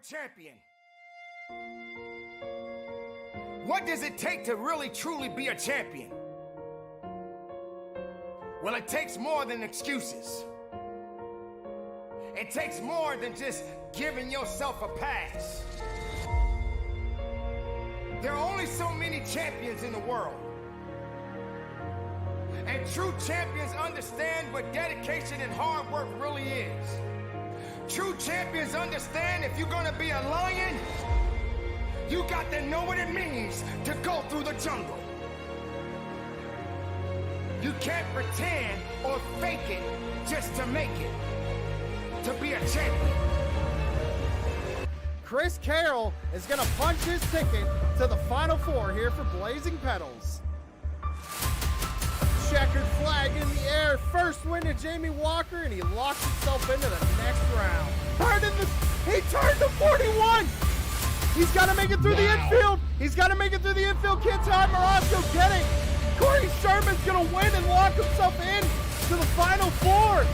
champion. What does it take to really truly be a champion? Well, it takes more than excuses. It takes more than just giving yourself a pass. There are only so many champions in the world. And true champions understand what dedication and hard work really is. True champions understand if you're gonna be a lion, you got to know what it means to go through the jungle. You can't pretend or fake it just to make it. To be a champion. Chris Carroll is going to punch his ticket to the Final Four here for Blazing Pedals. Checkered flag in the air. First win to Jammey Walker, and he locks himself into the next round. He turned to 41. He's got to make it through the infield. He's got to make it through the infield. Can't tell Morosco get it. Kory Sherman's going to win and lock himself in to the Final Four.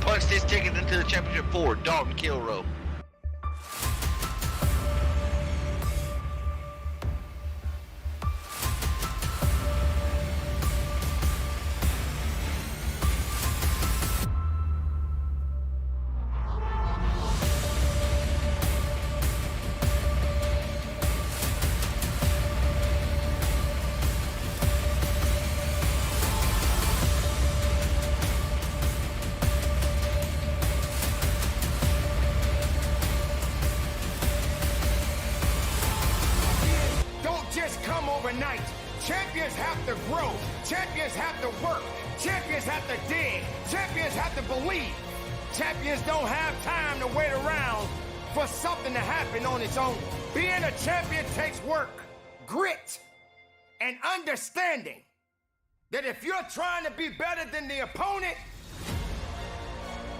Punched his ticket into the championship four, Dalton Kilroe. Overnight. Champions have to grow. Champions have to work. Champions have to dig. Champions have to believe. Champions don't have time to wait around for something to happen on its own. Being a champion takes work, grit, and understanding that if you're trying to be better than the opponent,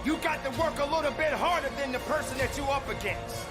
you got to work a little bit harder than the person that you're up against.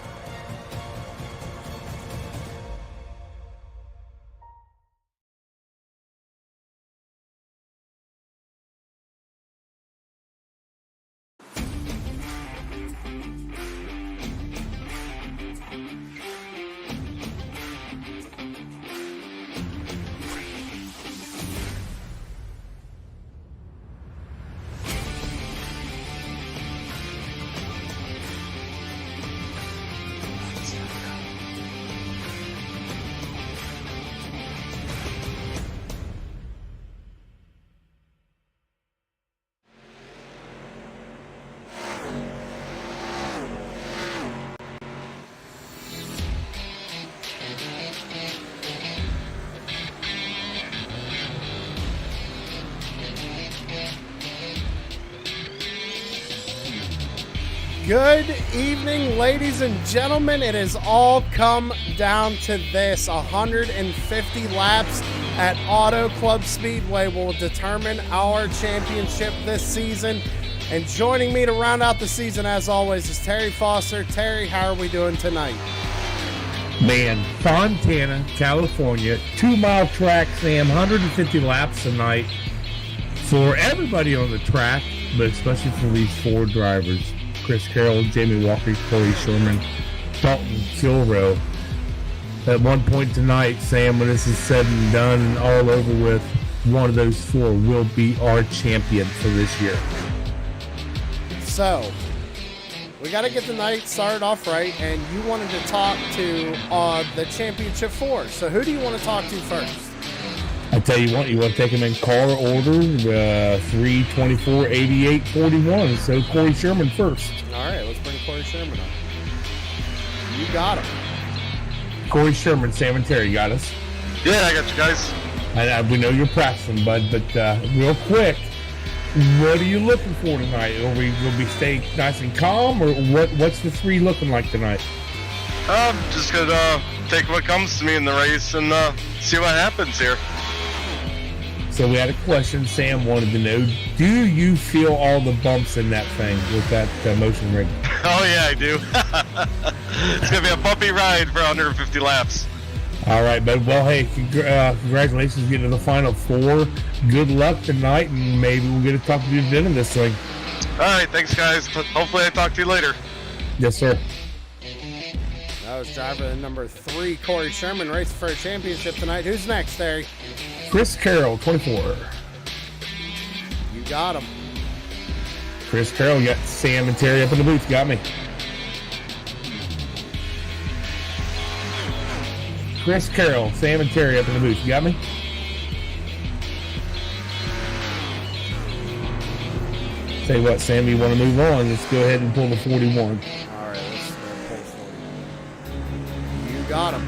Good evening, ladies and gentlemen. It has all come down to this. 150 laps at Auto Club Speedway will determine our championship this season. And joining me to round out the season, as always, is Terry Foster. Terry, how are we doing tonight? Man, Fontana, California, 2-mile track, Sam, 150 laps tonight for everybody on the track, but especially for these four drivers. Chris Carroll, Jammey Walker, Kory Sherman, Dalton Kilroe. At one point tonight, Sam, when this is said and done and all over with, one of those four will be our champion for this year. So, we got to get the night started off right, and you wanted to talk to the championship four. So who do you want to talk to first? I tell you what, you want to take them in car order, 3, 24, 88, 41. So Kory Sherman first. All right, let's bring Kory Sherman up. You got him. Kory Sherman, Sam and Terry, got us? Yeah, I got you guys. We know you're practicing, bud, but real quick, what are you looking for tonight? Are we going to be staying nice and calm, or what's the three looking like tonight? I'm just going to take what comes to me in the race and see what happens here. So we had a question Sam wanted to know. Do you feel all the bumps in that thing with that motion rig? Oh, yeah, I do. It's going to be a bumpy ride for 150 laps. All right, bud. Well, hey, congratulations getting to the Final Four. Good luck tonight, and maybe we'll get to talk to you again in this thing. All right, thanks, guys. Hopefully I talk to you later. Yes, sir. That was driver number 3, Kory Sherman, racing for a championship tonight. Who's next, Terry? Chris Carroll, 24. You got him. Chris Carroll, got Sam and Terry up in the booth. Got me. Chris Carroll, Sam and Terry up in the booth. You got me? Tell you what, Sam, you want to move on? Let's go ahead and pull the 41. All right, let's pull 40. You got him.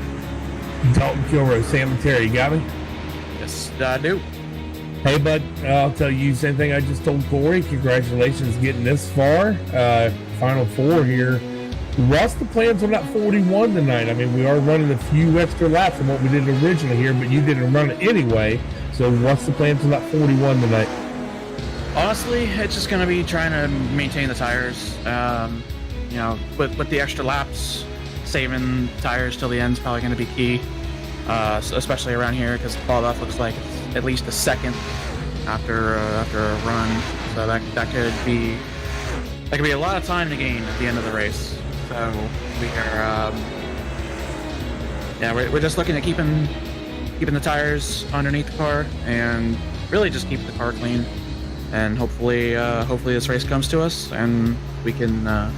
Dalton Kilroe, Sam and Terry. You got me? Yes, I do. Hey, bud, I'll tell you the same thing I just told Kory. Congratulations getting this far. Final Four here. What's the plans on that 41 tonight? I mean, we are running a few extra laps than what we did originally here, but you didn't run it anyway. So what's the plans on that 41 tonight? Honestly, it's just going to be trying to maintain the tires. With the extra laps, saving tires till the end is probably going to be key, especially around here because the fall off looks like it's at least a second after a run. So that could be a lot of time to gain at the end of the race. So we're just looking at keeping the tires underneath the car and really just keep the car clean. And hopefully this race comes to us and we can have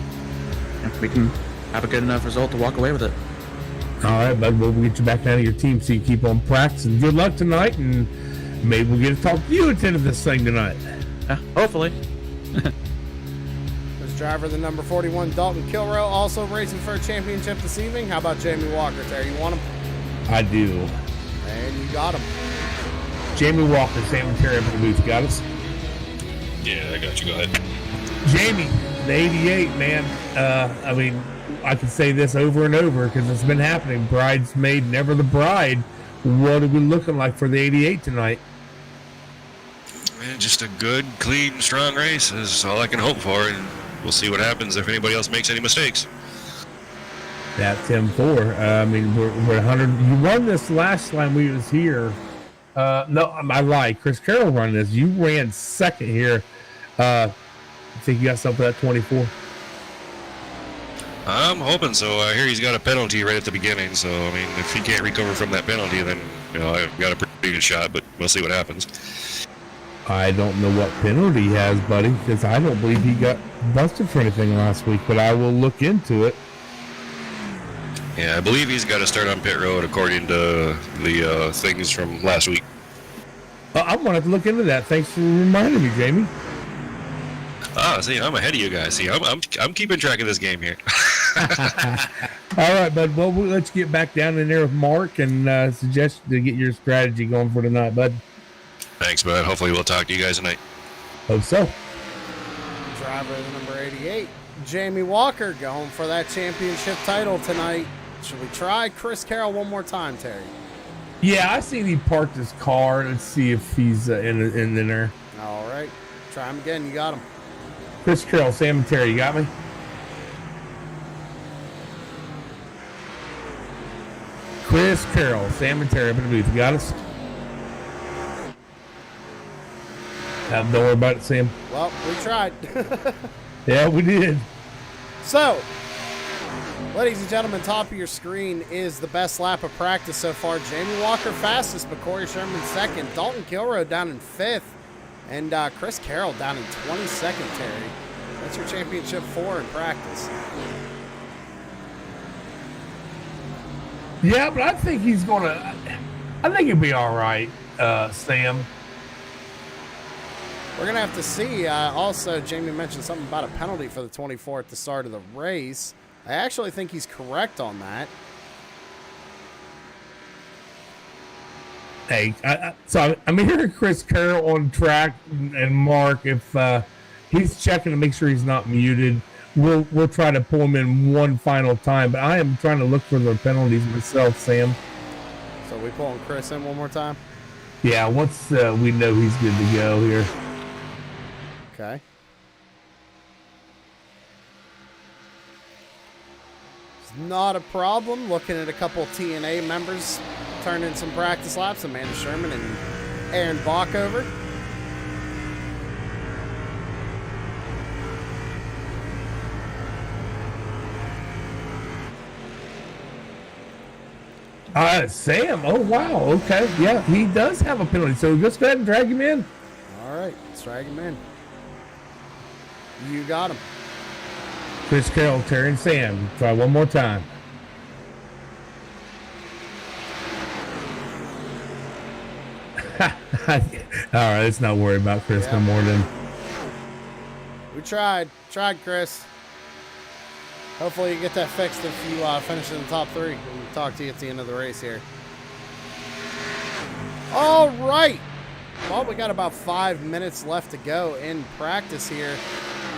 a good enough result to walk away with it. All right, bud. We'll get you back down to your team so you keep on practicing. Good luck tonight, and maybe we'll get to talk to you at the end of this thing tonight. Hopefully. There's driver the number 41, Dalton Kilroe, also racing for a championship this evening. How about Jammey Walker, Terry? You want him? I do. And you got him. Jammey Walker, Sam and Terry up in the booth. Got us? Yeah, I got you. Go ahead. Jamie, the 88, man. I mean, I can say this over and over because it's been happening. Bridesmaid, never the bride. What are we looking like for the 88 tonight? Man, just a good, clean, strong race is all I can hope for, and we'll see what happens if anybody else makes any mistakes. That's M4. I mean, we're 100. You won this last time we was here. No, I lied. Chris Carroll run this. You ran second here. I think you got something at 24. I'm hoping so. I hear he's got a penalty right at the beginning, so I mean, if he can't recover from that penalty, then I've got a pretty good shot. But we'll see what happens. I don't know what penalty he has, buddy, because I don't believe he got busted for anything last week. But I will look into it. Yeah, I believe he's got to start on pit road according to the things from last week. I'm going to have to look into that. Thanks for reminding me, Jamie. See, I'm ahead of you guys. See, I'm keeping track of this game here. All right, bud. Well, let's get back down in there with Mark and suggest to get your strategy going for tonight, bud. Thanks, bud. Hopefully we'll talk to you guys tonight. Hope so. Driver number 88, Jammey Walker, going for that championship title tonight. Should we try Chris Carroll one more time, Terry? Yeah, I seen he parked his car. Let's see if he's in there. All right. Try him again. You got him. Chris Carroll, Sam and Terry, you got me? Chris Carroll, Sam and Terry up in the booth. You got us? Don't worry about it, Sam. Well, we tried. Yeah, we did. So, ladies and gentlemen, top of your screen is the best lap of practice so far. Jammey Walker fastest, but Kory Sherman second. Dalton Kilroe down in fifth. And Chris Carroll down in 22nd, Terry. That's your championship 4 in practice. Yeah, but I think he's going to... I think he'll be all right, Sam. We're going to have to see. Also, Jamie mentioned something about a penalty for the 24 at the start of the race. I actually think he's correct on that. Hey, so I'm hearing Chris Carroll on track, and Mark, if he's checking to make sure he's not muted, we'll try to pull him in one final time. But I am trying to look for the penalties myself, Sam. So we pulling Chris in one more time? Yeah, once we know he's good to go here. Okay. not a problem. Looking at a couple TNA members turning some practice laps. Amanda Sherman and Aaron Bockover. Sam. Oh, wow. Okay. Yeah, he does have a penalty. So just go ahead and drag him in. All right. Let's drag him in. You got him. Chris Carroll, Terry, and Sam. Try one more time. All right. Let's not worry about Chris no more then. We tried. Chris. Hopefully you get that fixed if you finish in the top 3. We'll talk to you at the end of the race here. All right. Well, we got about 5 minutes left to go in practice here.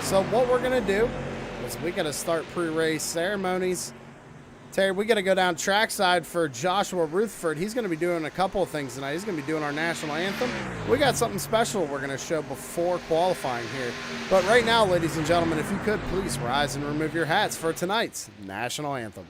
So what we're going to do is we got to start pre-race ceremonies. Terry, we got to go down trackside for Joshua Rutherford. He's going to be doing a couple of things tonight. He's going to be doing our national anthem. We got something special we're going to show before qualifying here. But right now, ladies and gentlemen, if you could, please rise and remove your hats for tonight's national anthem.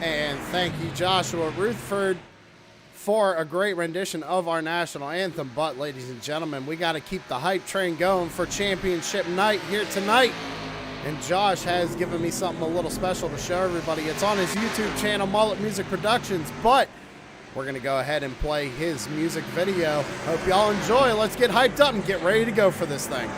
And thank you, Joshua Rutherford, for a great rendition of our national anthem. But, ladies and gentlemen, we got to keep the hype train going for championship night here tonight. And Josh has given me something a little special to show everybody. It's on his YouTube channel, Mullet Music Productions. But we're going to go ahead and play his music video. Hope y'all enjoy. Let's get hyped up and get ready to go for this thing.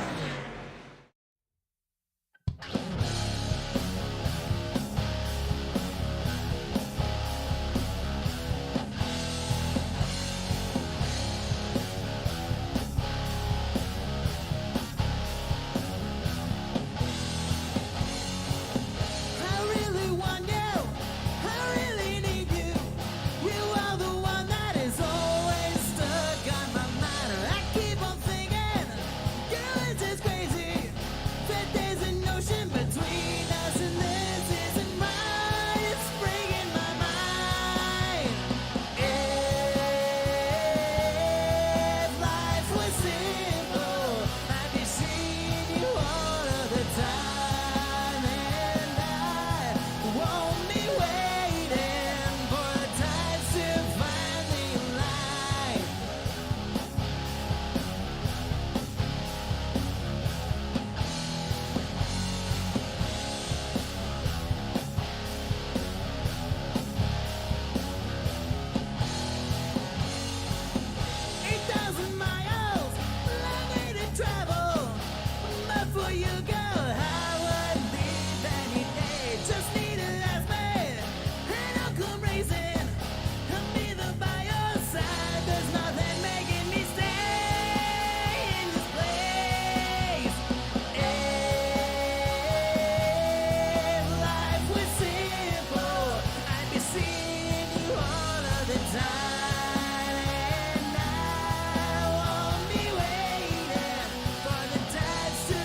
To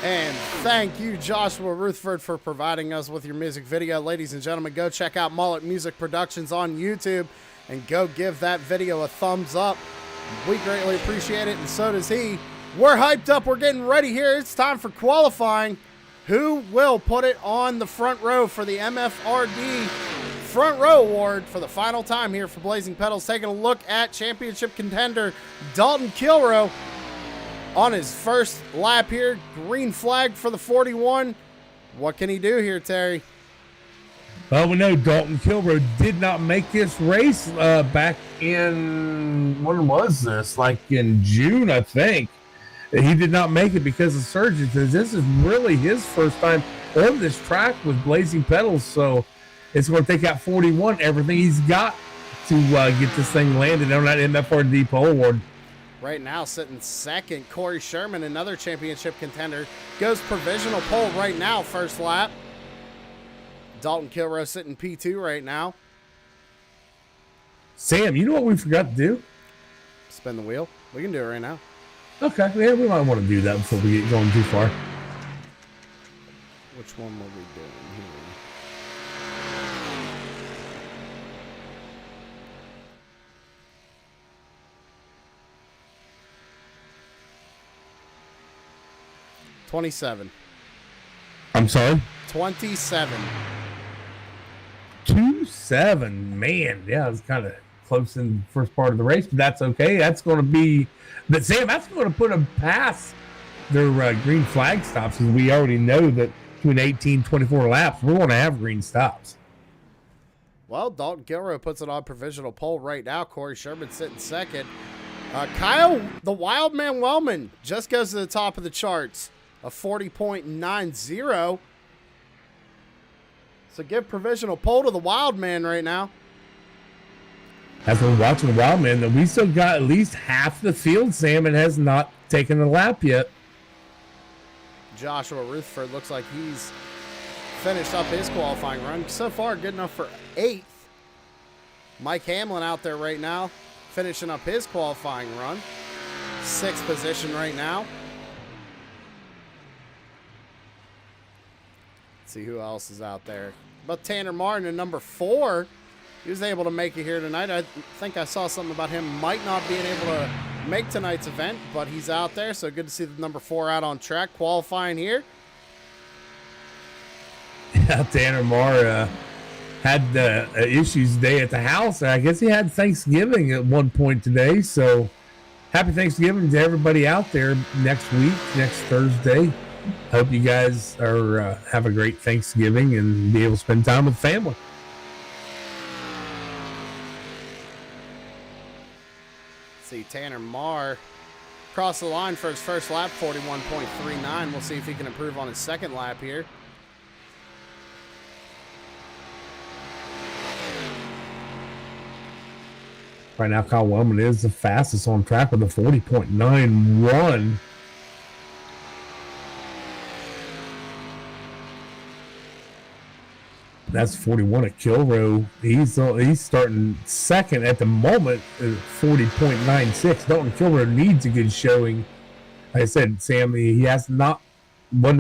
And thank you, Joshua Ruthford, for providing us with your music video. Ladies and gentlemen, go check out Mullet Music Productions on YouTube and go give that video a thumbs up. We greatly appreciate it, and so does he. We're hyped up. We're getting ready here. It's time for qualifying. Who will put it on the front row for the MFRD Front Row Award for the final time here for Blazing Pedals? Taking a look at championship contender Dalton Kilroe on his first lap here. Green flag for the 41. What can he do here, Terry? Well, we know Dalton Kilroe did not make this race back in, when was this? Like in June, I think. He did not make it because of surgery. This is really his first time on this track with Blazing Pedals, so it's going to take out 41, everything he's got to get this thing landed on that MFRD pole award. Right now, sitting second, Kory Sherman, another championship contender, goes provisional pole right now, first lap. Dalton Kilroe sitting P2 right now. Sam, you know what we forgot to do? Spin the wheel. We can do it right now. Okay, yeah, we might want to do that before we get going too far. Which one will we do here? $27. I'm sorry? 27. 2-7, man. Yeah, it was kind of close in the first part of the race, but that's okay. That's going to be, but Sam, that's going to put them past their green flag stops, because we already know that between 18 24 laps, we're going to have green stops. Well, Dalton Kilroe puts it on provisional pole right now. Kory Sherman sitting second. Kyle, the Wild Man Wellman, just goes to the top of the charts, a 40.90. So give provisional pole to the Wild Man right now. As we're watching the Wild Man, that we still got at least half the field, Sam, and has not taken a lap yet. Joshua Ruthford looks like he's finished up his qualifying run. So far, good enough for 8th. Mike Hamlin out there right now, finishing up his qualifying run. 6th position right now. Let's see who else is out there. But Tanner Martin in number 4. He was able to make it here tonight. I think I saw something about him might not being able to make tonight's event, but he's out there, so good to see the number 4 out on track qualifying here. Yeah, Tanner Marr had issues today at the house. I guess he had Thanksgiving at one point today, so happy Thanksgiving to everybody out there next week, next Thursday. Hope you guys are have a great Thanksgiving and be able to spend time with family. See Tanner Marr cross the line for his first lap, 41.39. We'll see if he can improve on his second lap here. Right now, Kyle Wellman is the fastest on track with a 40.91. That's 41 at Kilroe. He's starting second at the moment at 40.96. Dalton Kilroe needs a good showing. Like I said, Sam, he wasn't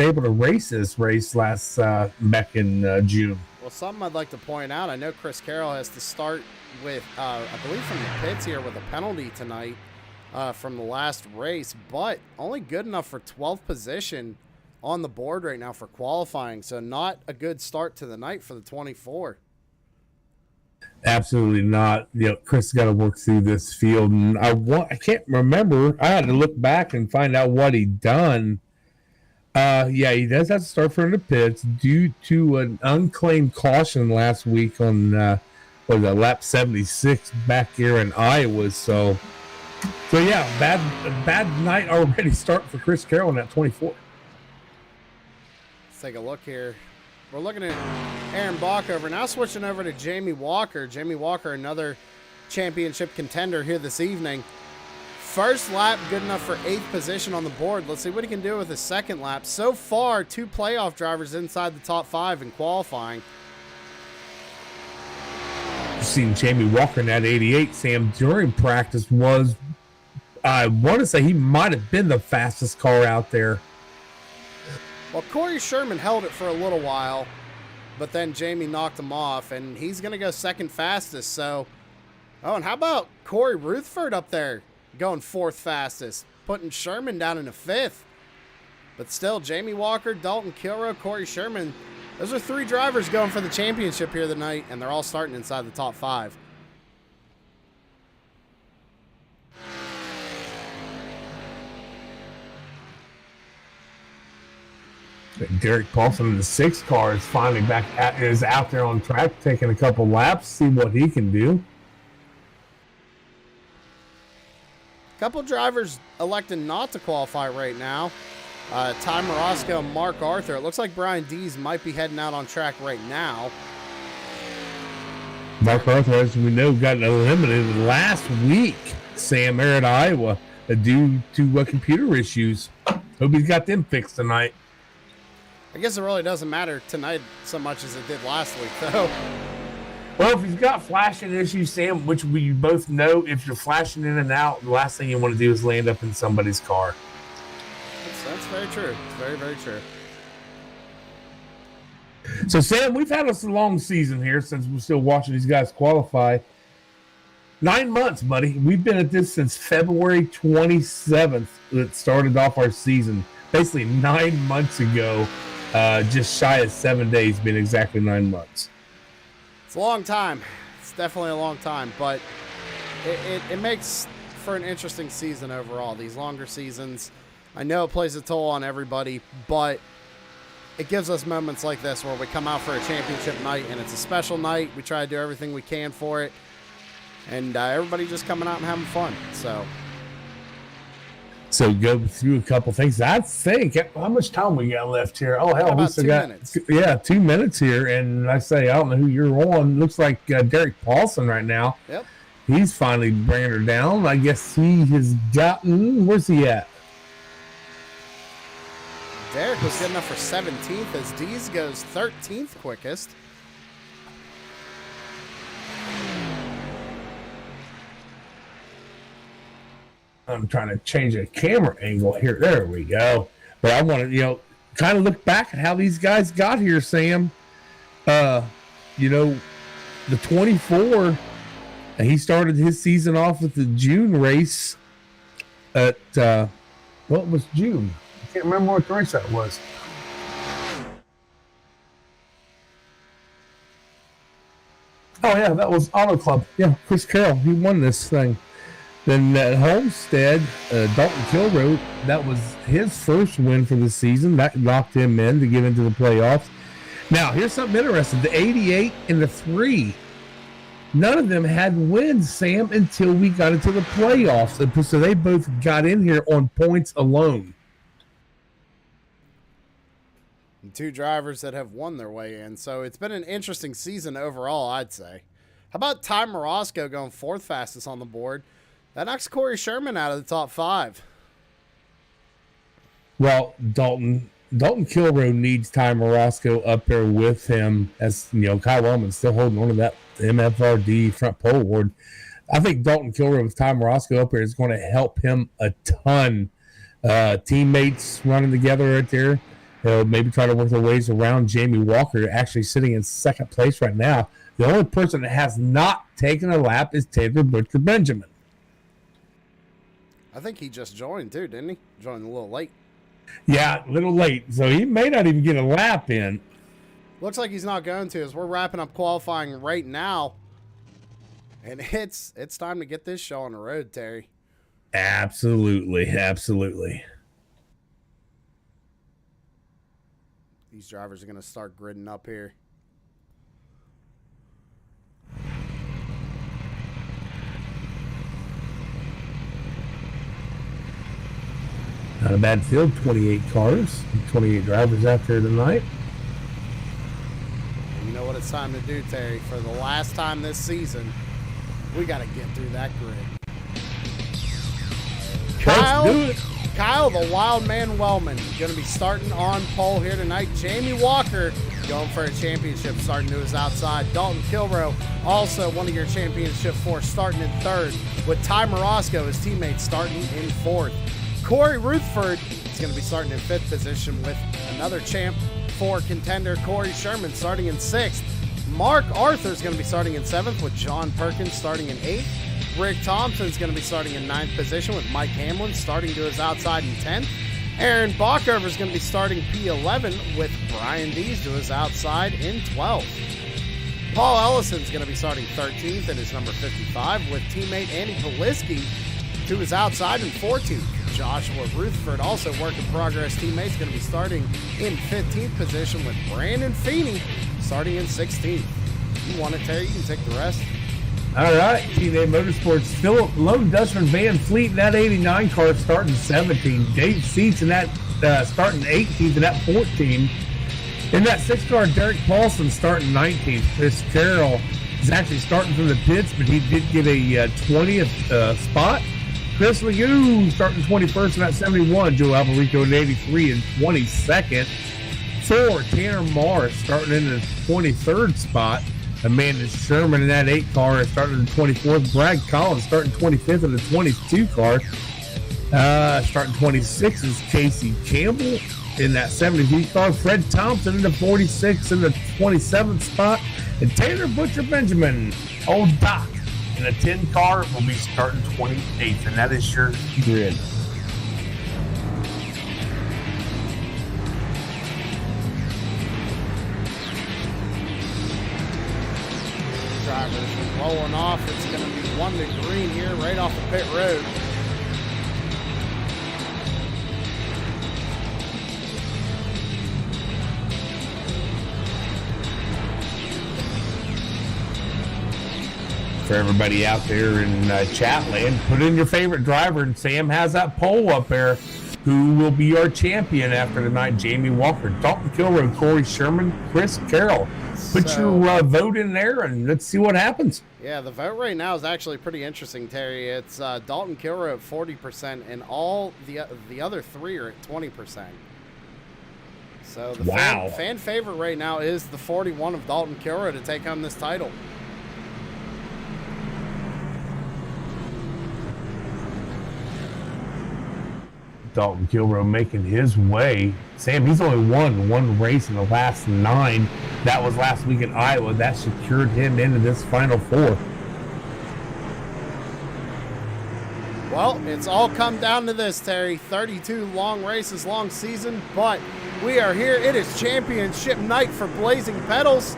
able to race this race last back in June. Well, something I'd like to point out, I know Chris Carroll has to start with, I believe from the pits here with a penalty tonight from the last race, but only good enough for 12th position on the board right now for qualifying. So not a good start to the night for the 24. Absolutely not. Chris got to work through this field, and I can't remember. I had to look back and find out what he'd done. Yeah, he does have to start from the pits due to an unclaimed caution last week on lap 76 back here in Iowa. So yeah, bad night already starting for Chris Carroll in that 24. Let's take a look here. We're looking at Aaron Bockover. Now switching over to Jammey Walker. Jammey Walker, another championship contender here this evening. First lap, good enough for 8th position on the board. Let's see what he can do with his second lap. So far, 2 playoff drivers inside the top 5 in qualifying. You've seen Jammey Walker in that 88, Sam, during practice I want to say he might have been the fastest car out there. Well, Kory Sherman held it for a little while, but then Jammey knocked him off, and he's going to go second fastest. So, oh, and how about Corey Rutherford up there going fourth fastest, putting Sherman down in the fifth? But still, Jammey Walker, Dalton Kilroe, Kory Sherman, those are 3 drivers going for the championship here tonight, and they're all starting inside the top 5. Derek Paulson in the 6 car is finally is out there on track, taking a couple laps, see what he can do. Couple drivers elected not to qualify right now. Ty Morosco and Mark Arthur. It looks like Brian Dees might be heading out on track right now. Mark Arthur, as we know, got eliminated last week, Sam, there at Iowa, due to computer issues. Hope he's got them fixed tonight. I guess it really doesn't matter tonight so much as it did last week, though. Well, if he's got flashing issues, Sam, which we both know, if you're flashing in and out, the last thing you want to do is land up in somebody's car. That's very true. It's very, very true. So, Sam, we've had a long season here since we're still watching these guys qualify. 9 months, buddy. We've been at this since February 27th that started off our season. Basically 9 months ago. Just shy of 7 days, been exactly 9 months. It's a long time. It's definitely a long time, but it makes for an interesting season overall. These longer seasons, I know it plays a toll on everybody, but it gives us moments like this where we come out for a championship night, and it's a special night. We try to do everything we can for it, and everybody just coming out and having fun. So go through a couple things. I think, how much time we got left here? Oh, hell, we still got 2 minutes. Yeah, 2 minutes here. And I say, I don't know who you're on. Looks like Derek Paulson right now. Yep. He's finally bringing her down. I guess he has gotten, where's he at? Derek was good enough for 17th as Dees goes 13th quickest. I'm trying to change a camera angle here. There we go. But I want to, kind of look back at how these guys got here, Sam. The 24, he started his season off with the June race at, what was June? I can't remember what race that was. Oh, yeah, that was Auto Club. Yeah, Chris Carroll, he won this thing. Then at Homestead, Dalton Kilroe, that was his first win for the season. That locked him in to get into the playoffs. Now, here's something interesting. The 88 and the 3, none of them had wins, Sam, until we got into the playoffs. So they both got in here on points alone. And 2 drivers that have won their way in. So it's been an interesting season overall, I'd say. How about Ty Morosco going 4th fastest on the board? That knocks Kory Sherman out of the top 5. Well, Dalton Kilroe needs Ty Morosco up there with him, as Kyle Wellman's still holding on to that MFRD front pole award. I think Dalton Kilroe with Ty Morosco up there is going to help him a ton. Teammates running together right there. Maybe try to work their ways around Jammey Walker, actually sitting in 2nd place right now. The only person that has not taken a lap is Taylor Butcher Benjamin. I think he just joined too, didn't he? Joined a little late. Yeah, a little late. So he may not even get a lap in. Looks like he's not going to, as we're wrapping up qualifying right now. And it's time to get this show on the road, Terry. Absolutely. Absolutely. These drivers are going to start gridding up here. Not a bad field, 28 cars, 28 drivers out there tonight. And you know what it's time to do, Terry? For the last time this season, we got to get through that grid. Kyle, the Wild Man Wellman, going to be starting on pole here tonight. Jammey Walker going for a championship, starting to his outside. Dalton Kilroe, also one of your championship 4, starting in 3rd. With Ty Morosco, his teammate, starting in 4th. Kory Rutherford is going to be starting in 5th position with a Another Champ 4 contender, Kory Sherman, starting in 6th. Mark Arthur's going to be starting in 7th with John Perkins starting in 8th. Rick Thompson's going to be starting in 9th position with Mike Hamlin starting to his outside in 10th. Aaron Bockover's going to be starting P11 with Brian Dees to his outside in 12th. Paul Ellison's going to be starting 13th in his number 55 with teammate Andy Poliski to his outside in 14th. Joshua Rutherford, also work in progress teammates, going to be starting in 15th position with Brandon Feeney starting in 16th. You want it, Terry? You can take the rest. All right, TNA Motorsports, Philip Lone Dustman Van Fleet in that 89 car starting 17th. Dave Seats in that starting 18th and that 14th. In that 6 car, Derek Paulson starting 19th. Chris Carroll is actually starting from the pits, but he did get a 20th spot. Chris Legoo starting 21st in that 71. Joe Alberico in 83 and 22nd. 4, Tanner Morris starting in the 23rd spot. Amanda Sherman in that 8 car starting in the 24th. Brad Collins starting 25th in the 22 car. Starting 26th is Casey Campbell in that 73 car. Fred Thompson in the 46th in the 27th spot. And Taylor Butcher Benjamin, old Doc, in a 10 car will be starting 28th. And that is your grid. Drivers are rolling off. It's going to be 1 to green here right off the pit road. For everybody out there in chat land, put in your favorite driver, and Sam has that poll up there. Who will be our champion after tonight? Jammey Walker, Dalton Kilroe, Kory Sherman, Chris Carroll. Put your vote in there and let's see what happens. Yeah, the vote right now is actually pretty interesting, Terry. It's Dalton Kilroe at 40%, and all the other 3 are at 20%. So the fan favorite right now is the 41 of Dalton Kilroe to take home this title. Dalton Kilroe making his way. Sam, he's only won 1 race in the last 9. That was last week in Iowa. That secured him into this Final 4. Well, it's all come down to this, Terry. 32 long races, long season, but we are here. It is championship night for Blazing Pedals.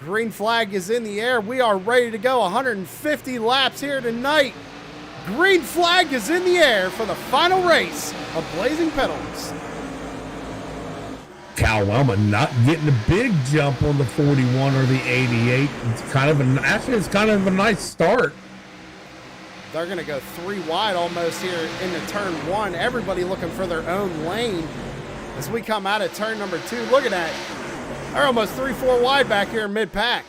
Green flag is in the air. We are ready to go. 150 laps here tonight. Green flag is in the air for the final race of Blazing Pedals. Cal Wellman not getting a big jump on the 41 or the 88. It's kind of a nice start. They're going to go 3 wide almost here into turn 1. Everybody looking for their own lane as we come out of turn number 2. Look at that. They're almost 3-4 wide back here in mid-pack.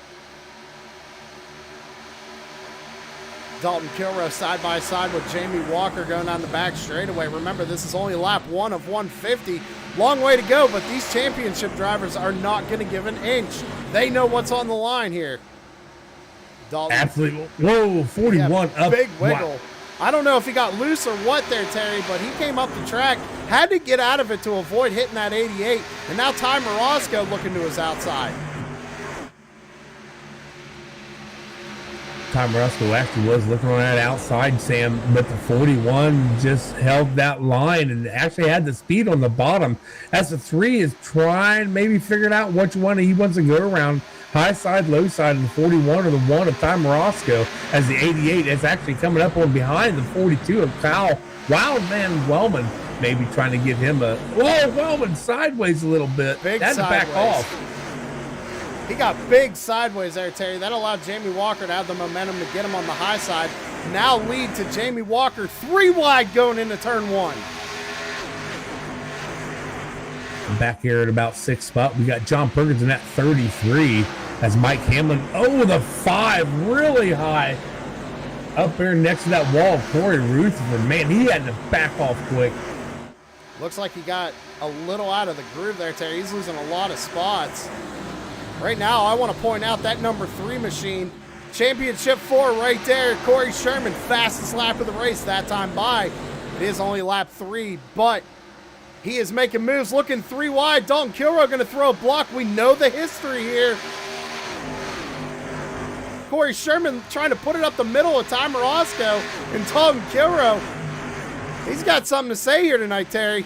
Dalton Kilroe side by side with Jammey Walker going down the back straightaway. Remember, this is only lap 1 of 150. Long way to go, but these championship drivers are not going to give an inch. They know what's on the line here. Dalton. Absolutely. Whoa, 41 up. Big wiggle. Wow. I don't know if he got loose or what there, Terry, but he came up the track, had to get out of it to avoid hitting that 88. And now Ty Morosco looking to his outside. Ty Morosco actually was looking on that outside, Sam, but the 41 just held that line and actually had the speed on the bottom. As the 3 is trying, maybe figuring out which one he wants to go around. High side, low side, and the 41 or the 1 of Ty Morosco, as the 88 is actually coming up on behind the 42 of Kyle Wildman Wellman, maybe trying to give him a, Wellman sideways a little bit. Big had to back sideways. off. He got big sideways there, Terry. That allowed Jammey Walker to have the momentum to get him on the high side. Now lead to Jammey Walker 3 wide going into turn 1. Back here at about 6th spot, we got John Perkins in that 33 as Mike Hamlin, the 5 really high up there next to that wall of Corey Rutherford. Man, he had to back off quick. Looks like he got a little out of the groove there, Terry. He's losing a lot of spots. Right now, I want to point out that number 3 machine. Championship 4 right there. Kory Sherman, fastest lap of the race that time by. It is only lap 3, but He is making moves, looking 3 wide. Dalton Kilroe going to throw a block. We know the history here. Kory Sherman trying to put it up the middle of Tom Roscoe, and Dalton Kilroe, he's got something to say here tonight, Terry.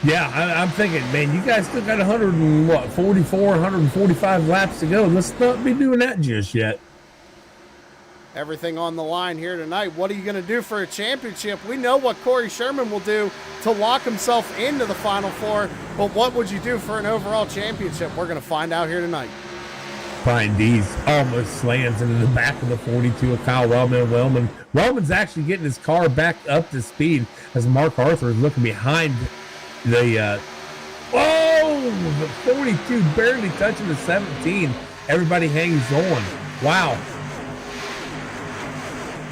Yeah, I'm thinking, man, you guys still got 145 laps to go. Let's not be doing that just yet. Everything on the line here tonight. What are you going to do for a championship? We know what Kory Sherman will do to lock himself into the Final Four, but what would you do for an overall championship? We're going to find out here tonight. Brian Dees almost slams into the back of the 42 of Kyle Wellman. Wellman's actually getting his car back up to speed as Mark Arthur is looking behind the 42 barely touching the 17. Everybody hangs on. Wow.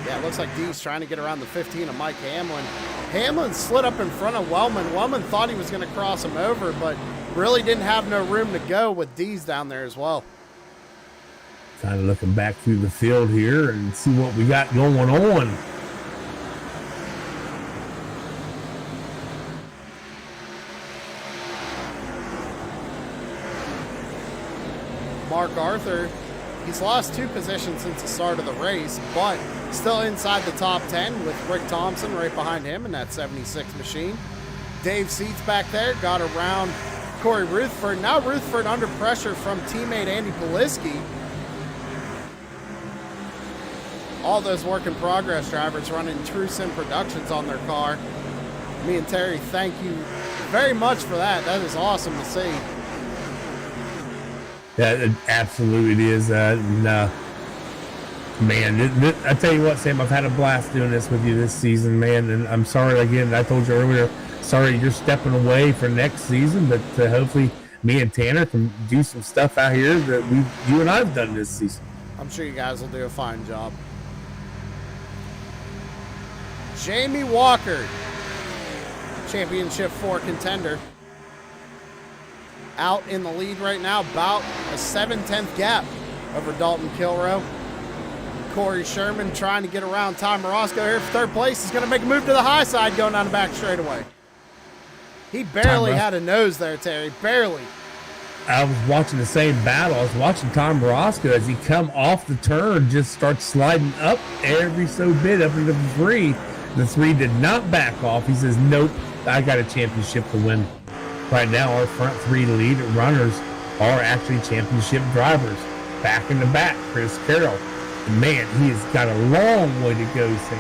Yeah, it looks like Dees trying to get around the 15 of Mike Hamlin. Hamlin slid up in front of Wellman. Wellman thought he was going to cross him over, but really didn't have no room to go with Dees down there as well. Kind of looking back through the field here and see what we got going on. Mark Arthur, he's lost 2 positions since the start of the race, but still inside the top 10 with Rick Thompson right behind him in that 76 machine. Dave Seats back there got around Corey Ruthford. Now Ruthford under pressure from teammate Andy Poliski. All those work in progress drivers running True Sim Productions on their car. Me and Terry, thank you very much for that. That is awesome to see. Yeah, it absolutely is. Man, I tell you what, Sam, I've had a blast doing this with you this season, man. And I'm sorry, again, I told you earlier, sorry you're stepping away for next season, but hopefully me and Tanner can do some stuff out here that you and I have done this season. I'm sure you guys will do a fine job. Jammey Walker, Championship 4 contender, out in the lead right now, about a 7/10 gap over Dalton Kilroe. Kory Sherman trying to get around Tom Roscoe here for 3rd place. He's going to make a move to the high side going down the back straightaway. He barely had a nose there, Terry, barely. I was watching the same battle. I was watching Tom Roscoe as he come off the turn, just starts sliding up every so bit up into the 3. The 3 did not back off. He says, nope, I got a championship to win. Right now, our front 3 lead runners are actually championship drivers. Back in the back, Chris Carroll. And man, he has got a long way to go, Sam.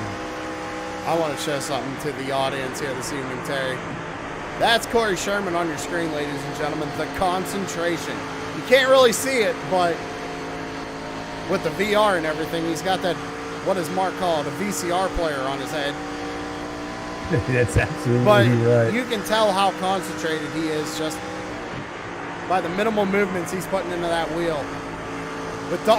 I want to show something to the audience here this evening, Terry. That's Kory Sherman on your screen, ladies and gentlemen. The concentration. You can't really see it, but with the VR and everything, he's got that, what does Mark call it, a VCR player on his head. That's absolutely But right. you can tell how concentrated he is just by the minimal movements he's putting into that wheel.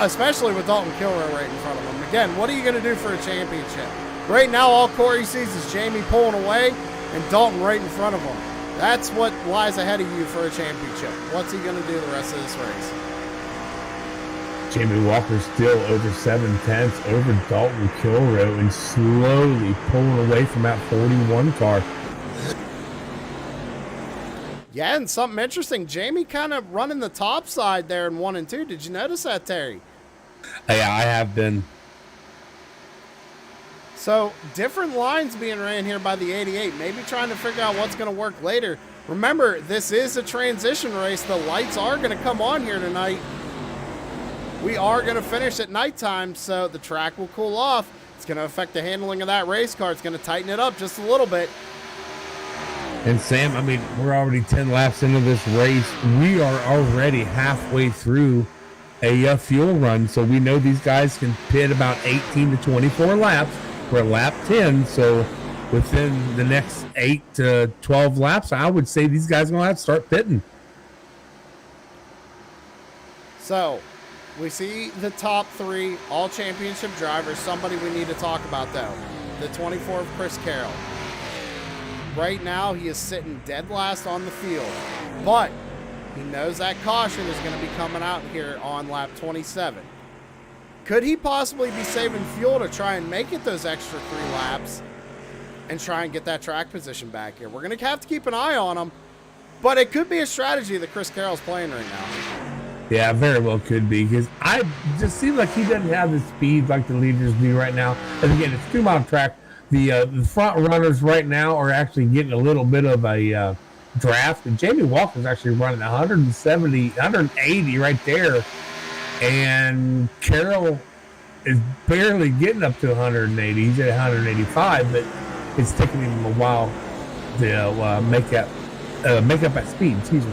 Especially with Dalton Kilroe right in front of him. Again, what are you going to do for a championship? Right now, all Kory sees is Jammey pulling away and Dalton right in front of him. That's what lies ahead of you for a championship. What's he going to do the rest of this race? Jammey Walker still over 7/10 over Dalton Kilroe and slowly pulling away from that 41 car. Yeah, and something interesting. Jammey kind of running the top side there in 1 and 2. Did you notice that, Terry? Yeah, I have been. So, different lines being ran here by the 88. Maybe trying to figure out what's going to work later. Remember, this is a transition race. The lights are going to come on here tonight. We are going to finish at nighttime, so the track will cool off. It's going to affect the handling of that race car. It's going to tighten it up just a little bit. And Sam, I mean, we're already 10 laps into this race. We are already halfway through a fuel run, so we know these guys can pit about 18 to 24 laps. We're at lap 10, so within the next 8 to 12 laps, I would say these guys are going to have to start pitting. So, we see the top 3 all championship drivers. Somebody we need to talk about, though. The 24 of Chris Carroll. Right now, he is sitting dead last on the field, but he knows that caution is going to be coming out here on lap 27. Could he possibly be saving fuel to try and make it those extra 3 laps and try and get that track position back here. We're going to have to keep an eye on him, but it could be a strategy that Chris Carroll's playing right now. Yeah, very well could be, because I just seems like he doesn't have the speed like the leaders do right now. And again, it's 2 mile track. The front runners right now are actually getting a little bit of a draft. And Jammey Walker's actually running 170, 180 right there. And Carroll is barely getting up to 180. He's at 185, but it's taking him a while to make up that speed. Excuse me.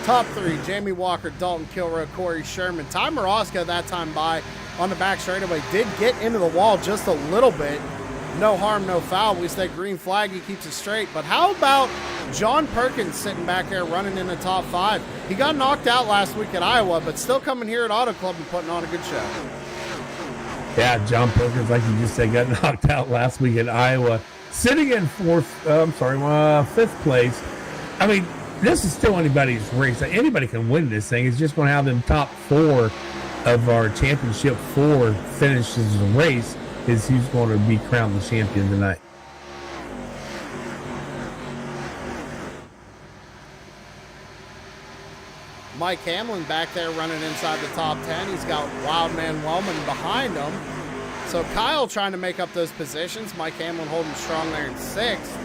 Top 3, Jammey Walker, Dalton Kilroe, Kory Sherman. Timer Arca that time by on the back straightaway did get into the wall just a little bit. No harm, no foul. We say green flag, he keeps it straight. But how about John Perkins sitting back there running in the top 5? He got knocked out last week at Iowa, but still coming here at Auto Club and putting on a good show. Yeah, John Perkins, like you just said, got knocked out last week at Iowa. Sitting in 5th place. I mean, this is still anybody's race. Anybody can win this thing. It's just going to have them top 4 of our championship 4 finishes the race is who's going to be crowned the champion tonight. Mike Hamlin back there running inside the top 10. He's got Wildman Wellman behind him. So Kyle trying to make up those positions. Mike Hamlin holding strong there in 6th.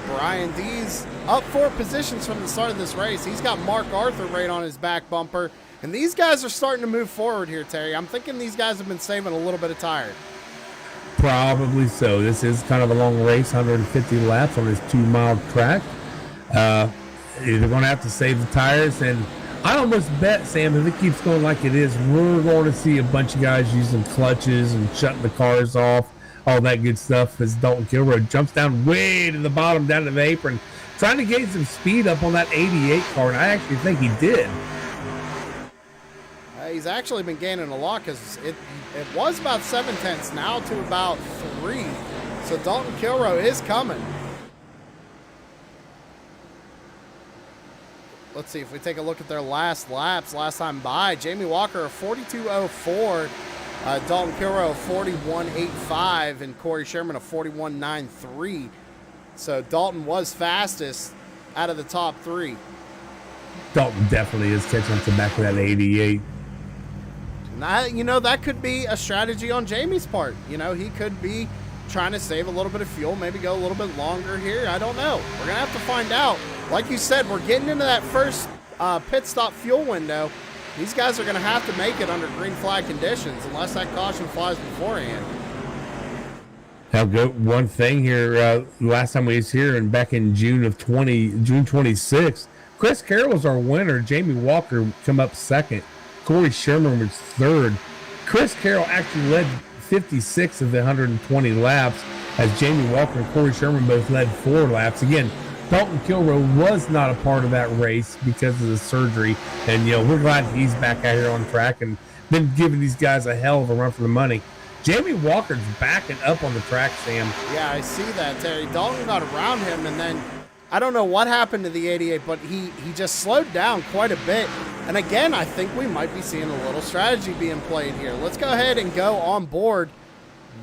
Brian D's up 4 positions from the start of this race. He's got Mark Arthur right on his back bumper. And these guys are starting to move forward here, Terry. I'm thinking these guys have been saving a little bit of tire. Probably so. This is kind of a long race, 150 laps on this 2 mile track. They're going to have to save the tires. And I almost bet, Sam, if it keeps going like it is, we're going to see a bunch of guys using clutches and shutting the cars off. All that good stuff as Dalton Kilroe jumps down way to the bottom, down to the apron, trying to gain some speed up on that 88 car, and I actually think he did. He's actually been gaining a lot because it was about 7/10 now to about 3. So Dalton Kilroe is coming. Let's see if we take a look at their last laps, last time by. Jammey Walker, a 42.04. Dalton Kilroe, 41.85, and Kory Sherman, a 41.93. So Dalton was fastest out of the top 3. Dalton definitely is catching up to back of that 88. Now, you know, that could be a strategy on Jamie's part. You know, he could be trying to save a little bit of fuel, maybe go a little bit longer here. I don't know. We're going to have to find out. Like you said, we're getting into that first pit stop fuel window. These guys are going to have to make it under green flag conditions unless that caution flies beforehand. Now, go one thing here. Last time we was here and back in June 26th, Chris Carroll was our winner. Jammey Walker come up 2nd. Kory Sherman was 3rd. Chris Carroll actually led 56 of the 120 laps as Jammey Walker and Kory Sherman both led 4 laps. Again, Dalton Kilroe was not a part of that race because of the surgery. And, you know, we're glad he's back out here on track and been giving these guys a hell of a run for the money. Jammey Walker's backing up on the track, Sam. Yeah, I see that, Terry. Dalton got around him, and then I don't know what happened to the 88, but he just slowed down quite a bit. And again, I think we might be seeing a little strategy being played here. Let's go ahead and go on board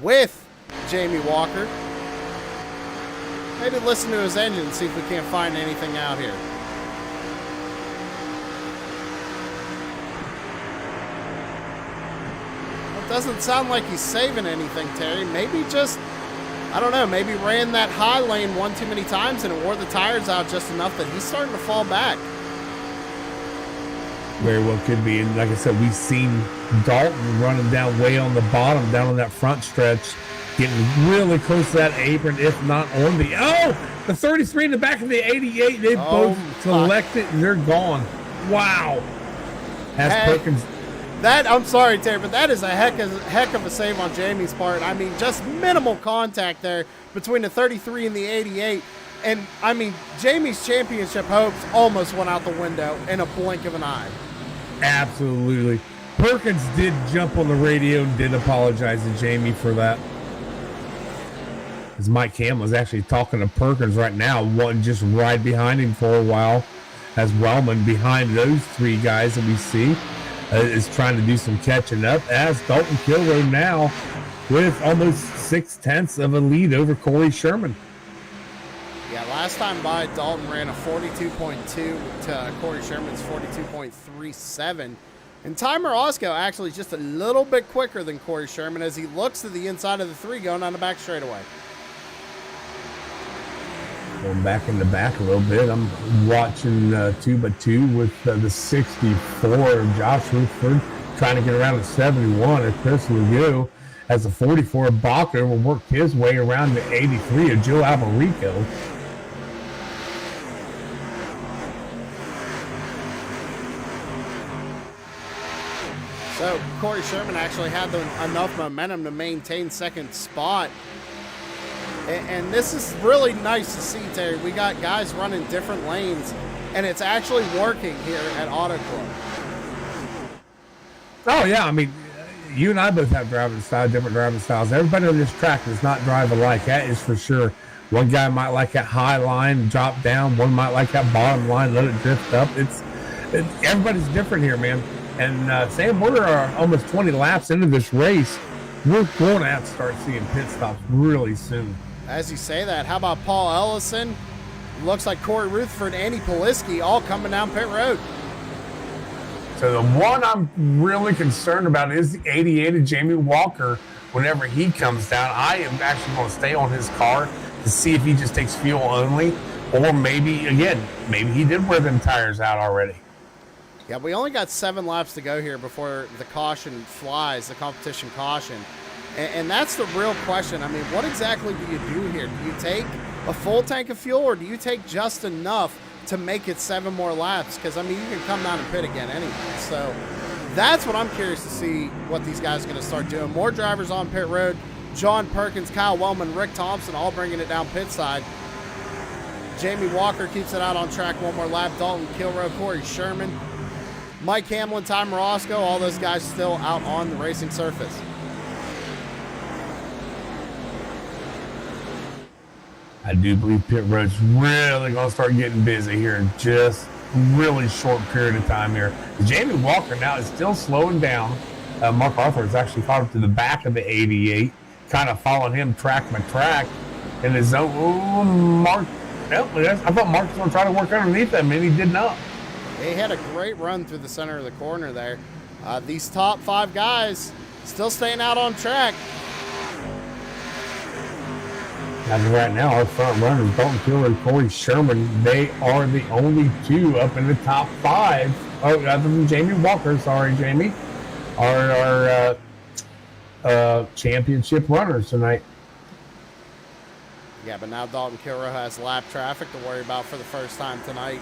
with Jammey Walker. Maybe listen to his engine and see if we can't find anything out here. It doesn't sound like he's saving anything, Terry. Maybe just, I don't know, maybe ran that high lane one too many times and it wore the tires out just enough that he's starting to fall back. Very well could be. And like I said, we've seen Dalton running down way on the bottom, down on that front stretch, getting really close to that apron, if not on the... Oh! The 33 in the back of the 88, they both collected and they're gone. Wow. Perkins... I'm sorry, Terry, but that is a heck of a save on Jamie's part. I mean, just minimal contact there between the 33 and the 88. And, I mean, Jamie's championship hopes almost went out the window in a blink of an eye. Absolutely. Perkins did jump on the radio and did apologize to Jammey for that. As Mike Hamlin's actually talking to Perkins right now, one just right behind him for a while, as Wellman behind those 3 guys that we see is trying to do some catching up, as Dalton Kilroe now with almost 6/10 of a lead over Kory Sherman. Yeah, last time by, Dalton ran a 42.2 to Kory Sherman's 42.37. And Timer Osco actually just a little bit quicker than Kory Sherman as he looks to the inside of the 3 going on the back straightaway. Going back in the back a little bit, I'm watching 2x2 with the 64 of Josh Rutherford trying to get around the 71 as Chris Legault as the 44 Bacher will work his way around the 83 of Joe Alberico. So Kory Sherman actually had enough momentum to maintain second spot. And this is really nice to see, Terry. We got guys running different lanes, and it's actually working here at Auto Club. Oh, yeah. I mean, you and I both have different driving styles. Everybody on this track does not drive alike. That is for sure. One guy might like that high line, drop down. One might like that bottom line, let it drift up. Everybody's different here, man. And Sam, we're almost 20 laps into this race. We're going to have to start seeing pit stops really soon. As you say that, how about Paul Ellison? Looks like Corey Rutherford, Andy Poliski, all coming down pit road. So the one I'm really concerned about is the 88 of Jammey Walker. Whenever he comes down, I am actually going to stay on his car to see if he just takes fuel only, or maybe he did wear them tires out already. Yeah, we only got 7 laps to go here before the caution flies, the competition caution. And that's the real question. I mean, what exactly do you do here? Do you take a full tank of fuel, or do you take just enough to make it 7 more laps? Because, I mean, you can come down and pit again anyway. So that's what I'm curious to see what these guys are going to start doing. More drivers on pit road. John Perkins, Kyle Wellman, Rick Thompson, all bringing it down pit side. Jammey Walker keeps it out on track 1 more lap. Dalton Kilroe, Kory Sherman, Mike Hamlin, Timer Osco, all those guys still out on the racing surface. I do believe pit road's really going to start getting busy here in just a really short period of time here. Jammey Walker now is still slowing down. Mark Arthur has actually caught up to the back of the 88, kind of following him track by track in his zone. I thought Mark was going to try to work underneath him, and he did not. He had a great run through the center of the corner there. These top 5 guys still staying out on track. As of right now, our front runners, Dalton Kilroe and Kory Sherman, they are the only 2 up in the top 5. Oh, other than Jammey Walker, sorry, Jamie, our championship runners tonight. Yeah, but now Dalton Kilroe has lap traffic to worry about for the first time tonight.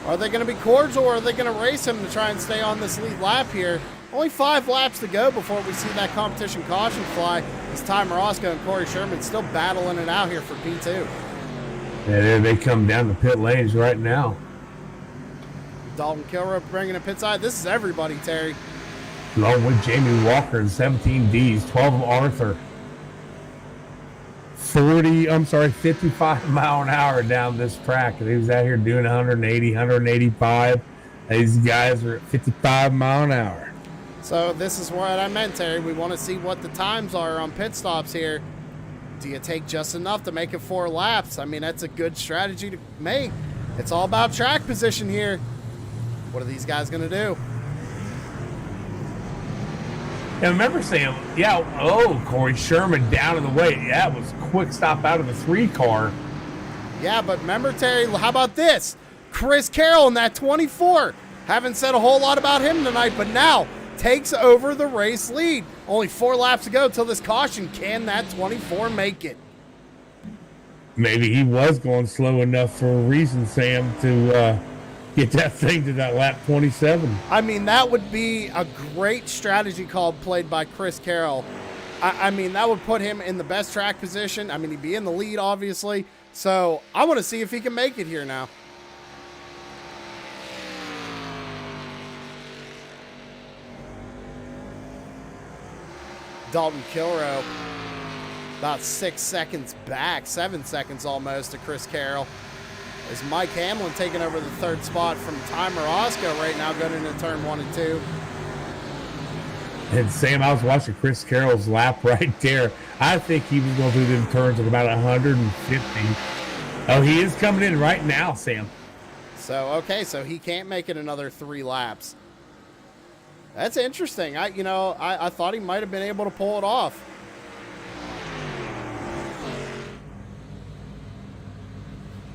Are they going to be cordial, or are they going to race him to try and stay on this lead lap here? Only 5 laps to go before we see that competition caution fly. As Timer Osco and Kory Sherman still battling it out here for P2. Yeah, they come down the pit lanes right now. Dalton Kilroe bringing a pit side. This is everybody, Terry. Along with Jammey Walker and 17 Ds, 12 of Arthur. 55 mile an hour down this track. And he was out here doing 180, 185. These guys are at 55 mile an hour. So this is what I meant, Terry. We want to see what the times are on pit stops here. Do you take just enough to make it 4 laps? I mean, that's a good strategy to make. It's all about track position here. What are these guys going to do? Now, remember saying, Kory Sherman down in the way. Yeah, it was a quick stop out of the 3 car. Yeah, but remember, Terry, how about this? Chris Carroll in that 24. Haven't said a whole lot about him tonight, but now takes over the race lead. Only 4 laps to go till this caution. Can that 24 make it? Maybe he was going slow enough for a reason, Sam, to get that thing to that lap 27. I mean, that would be a great strategy call played by Chris Carroll. I mean, that would put him in the best track position. I mean, he'd be in the lead, obviously. So I want to see if he can make it here now. Dalton Kilroe about 6 seconds back, 7 seconds almost to Chris Carroll. As Mike Hamlin taking over the 3rd spot from Timer Osco right now going into turn 1 and 2. And Sam, I was watching Chris Carroll's lap right there. I think he was going through them turns at about 150. Oh, he is coming in right now, Sam. So, okay, so he can't make it another 3 laps. That's interesting. I thought he might have been able to pull it off.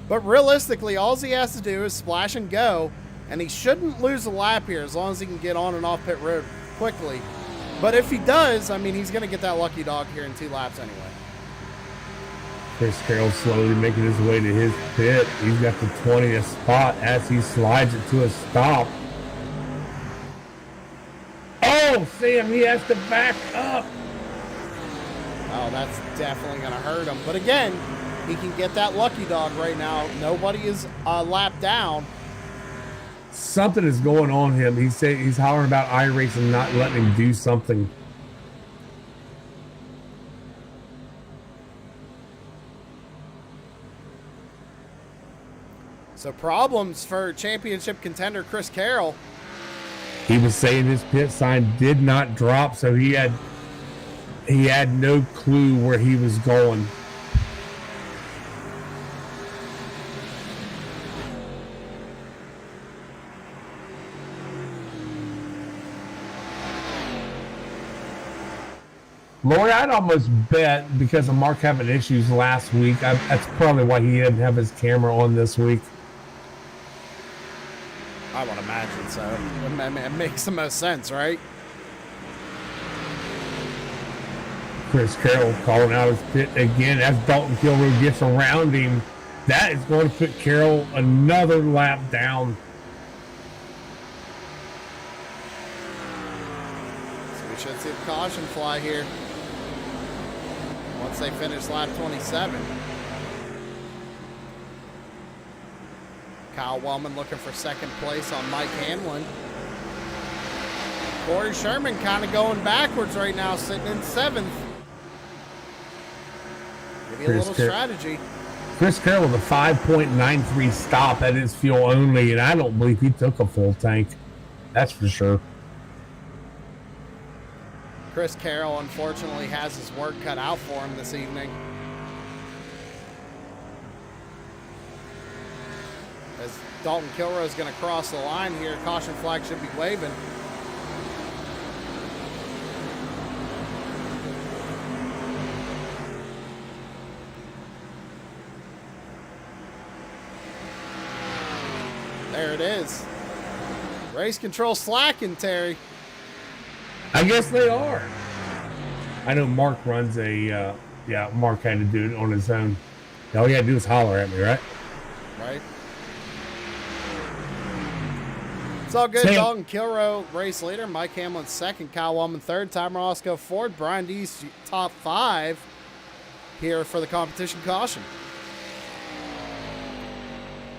But realistically, all he has to do is splash and go, and he shouldn't lose a lap here as long as he can get on and off pit road quickly. But if he does, I mean, he's going to get that lucky dog here in 2 laps anyway. Chris Carroll slowly making his way to his pit. He's got the 20th spot as he slides it to a stop. Oh, Sam, he has to back up. Oh, that's definitely going to hurt him. But again, he can get that lucky dog right now. Nobody is a lap down. Something is going on him. He's hollering about Iracing not letting him do something. So problems for championship contender Chris Carroll. He was saying his pit sign did not drop, so he had no clue where he was going. Lori, I'd almost bet because of Mark having issues last week, that's probably why he didn't have his camera on this week. I would imagine so. It makes the most sense, right? Chris Carroll calling out his pit again as Dalton Kilroe gets around him. That is going to put Carroll another lap down. So we should see the caution fly here once they finish lap 27. Kyle Wellman looking for second place on Mike Hamlin. Kory Sherman kind of going backwards right now, sitting in 7th. Maybe a little strategy. Chris Carroll with a 5.93 stop at his fuel only, and I don't believe he took a full tank. That's for sure. Chris Carroll, unfortunately, has his work cut out for him this evening. As Dalton Kilroe is going to cross the line here, caution flag should be waving. There it is. Race control slacking, Terry. I guess they are. I know Mark runs Mark had to do it on his own. All he had to do is holler at me, right? Right. It's all good. Dalton Kilroe, race leader. Mike Hamlin second. Kyle Wellman third. Ty Morosco fourth. Brian Dees top 5 here for the competition caution.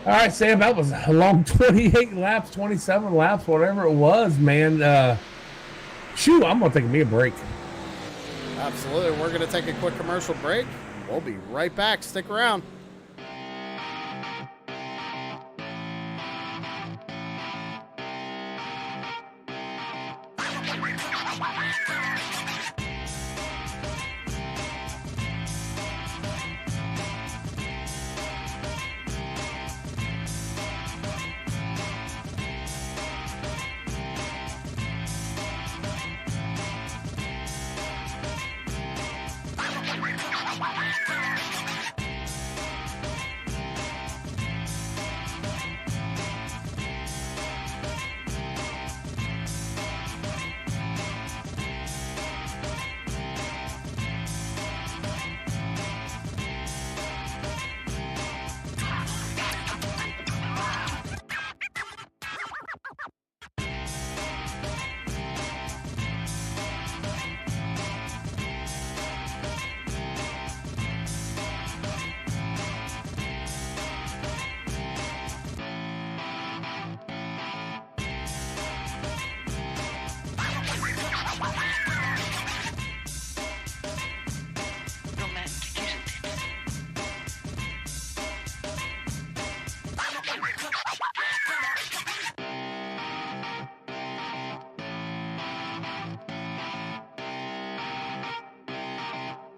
All right, Sam, that was a long 28 laps, 27 laps, whatever it was, man. I'm going to take me a break. Absolutely. We're going to take a quick commercial break. We'll be right back. Stick around.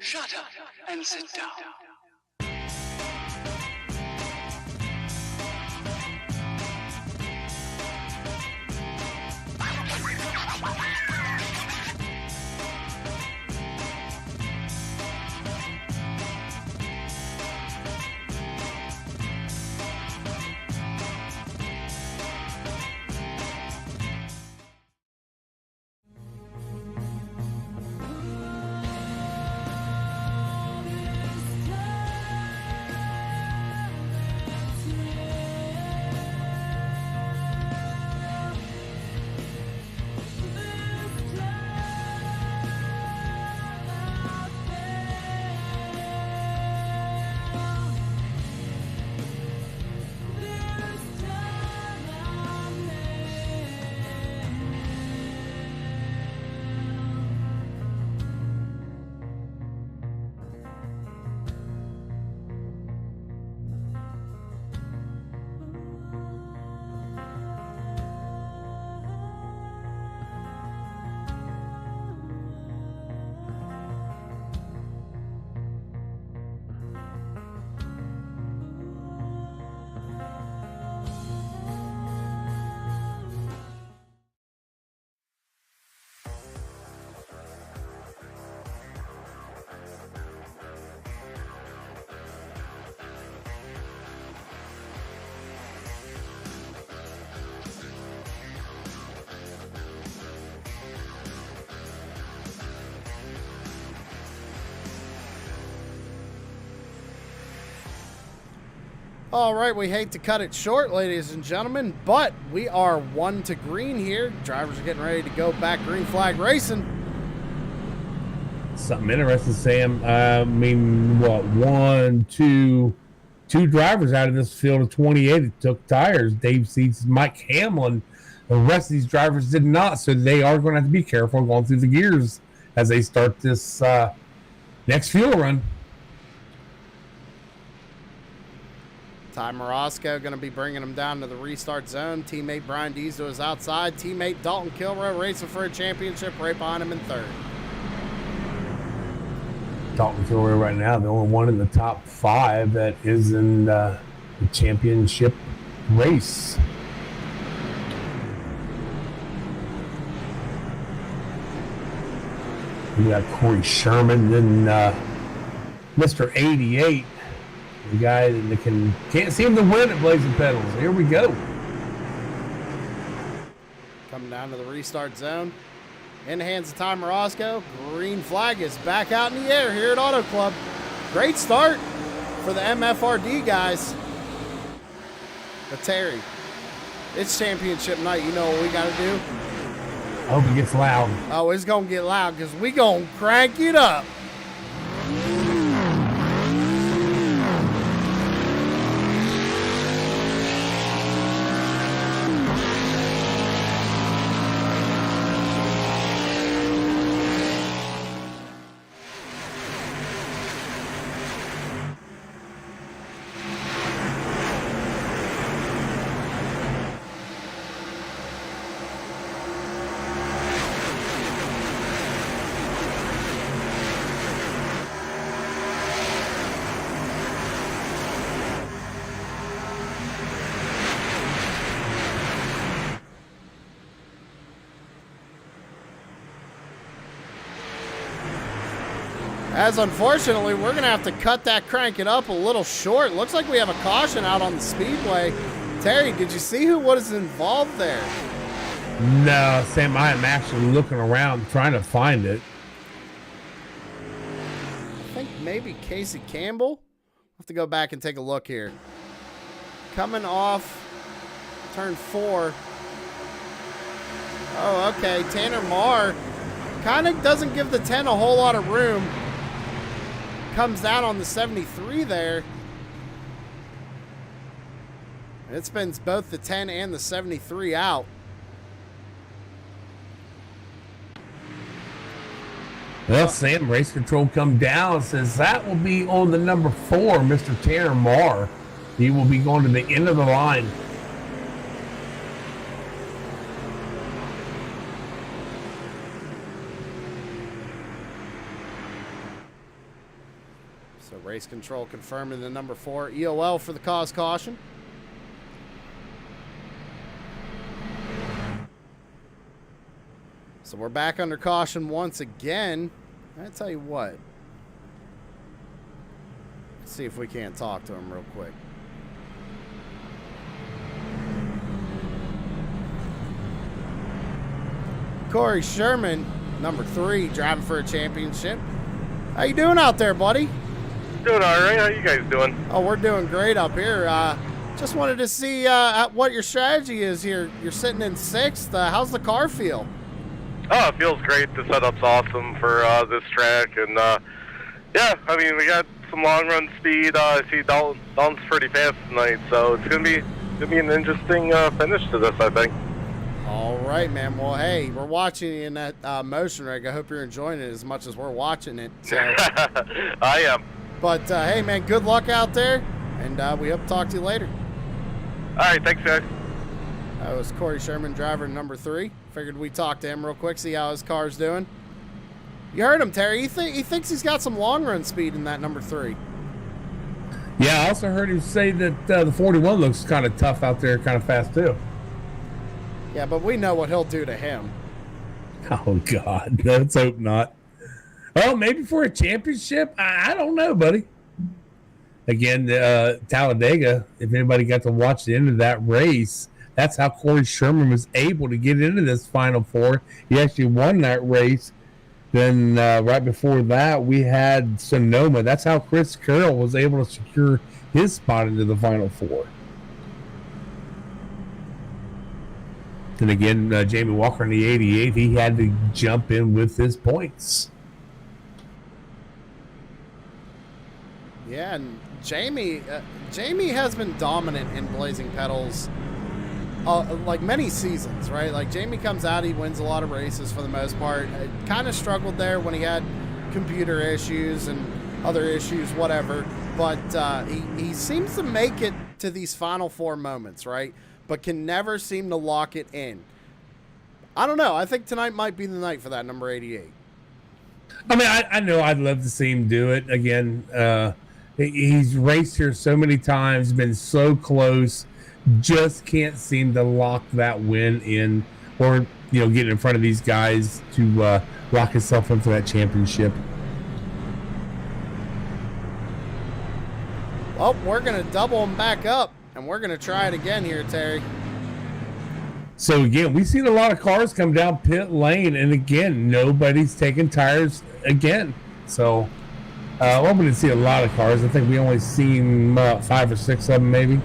Shut up and sit down. All right, we hate to cut it short, ladies and gentlemen, but we are 1 to green here. Drivers are getting ready to go back green flag racing. Something interesting, Sam. I mean, what, two drivers out of this field of 28 that took tires. Dave Seats, Mike Hamlin. The rest of these drivers did not, so they are going to have to be careful going through the gears as they start this next fuel run. Ty Morosco going to be bringing them down to the restart zone. Teammate Brian Diesel is outside. Teammate Dalton Kilroe racing for a championship right behind him in third. Dalton Kilroe right now, the only one in the top 5 that is in the championship race. We got Kory Sherman, then Mr. 88. The guy that can't seem to win at Blazing Pedals. Here we go. Coming down to the restart zone. In the hands of Ty Morosco. Green flag is back out in the air here at Auto Club. Great start for the MFRD guys. But Terry, it's championship night. You know what we got to do? I hope it gets loud. Oh, it's going to get loud because we going to crank it up. As unfortunately, we're going to have to cut that crank it up a little short. Looks like we have a caution out on the speedway. Terry, did you see who was involved there? No, Sam, I am actually looking around trying to find it. I think maybe Casey Campbell. We'll have to go back and take a look here. Coming off turn 4. Oh, okay. Tanner Marr kind of doesn't give the 10 a whole lot of room. Comes down on the 73 there. It spins both the 10 and the 73 out. Well, Sam, race control come down, says that will be on the number 4, Mr. Tanner Marr. He will be going to the end of the line. So race control confirming the number 4 EOL for the cause caution. So we're back under caution once again. I tell you what. Let's see if we can't talk to him real quick. Kory Sherman, number 3, driving for a championship. How you doing out there, buddy? Doing all right. How you guys doing? Oh, we're doing great up here. Just wanted to see what your strategy is here. You're sitting in 6th. How's the car feel? Oh, it feels great. The setup's awesome for this track, and yeah, I mean, we got some long run speed. I see Dalton's pretty fast tonight, so it's gonna be an interesting finish to this, I think. All right, man. Well, hey, we're watching you in that motion rig. I hope you're enjoying it as much as we're watching it. So. I am. But hey, man, good luck out there, and we hope to talk to you later. All right, thanks, guys. That was Kory Sherman, driver number 3. Figured we'd talk to him real quick, see how his car's doing. You heard him, Terry. He thinks he's got some long run speed in that number 3. Yeah, I also heard him say that the 41 looks kind of tough out there, kind of fast too. Yeah, but we know what he'll do to him. Oh, God. Let's hope not. Oh, maybe for a championship? I don't know, buddy. Again, Talladega, if anybody got to watch the end of that race, that's how Kory Sherman was able to get into this Final Four. He actually won that race. Then right before that, we had Sonoma. That's how Carroll was able to secure his spot into the Final Four. And again, Jammey Walker in the 88, he had to jump in with his points. Yeah, and Jammey has been dominant in Blazing Pedals like many seasons, right? Like Jammey comes out, he wins a lot of races for the most part. Kind of struggled there when he had computer issues and other issues, whatever. But he seems to make it to these Final Four moments, right? But can never seem to lock it in. I don't know. I think tonight might be the night for that number 88. I mean, I know I'd love to see him do it again. He's raced here so many times, been so close, just can't seem to lock that win in, or get in front of these guys to lock himself in for that championship. Well, we're gonna double him back up, and we're gonna try it again here, Terry. So again, we've seen a lot of cars come down pit lane, and again, nobody's taking tires again. So well, we didn't see a lot of cars. I think we only seen 5 or 6 of them, maybe.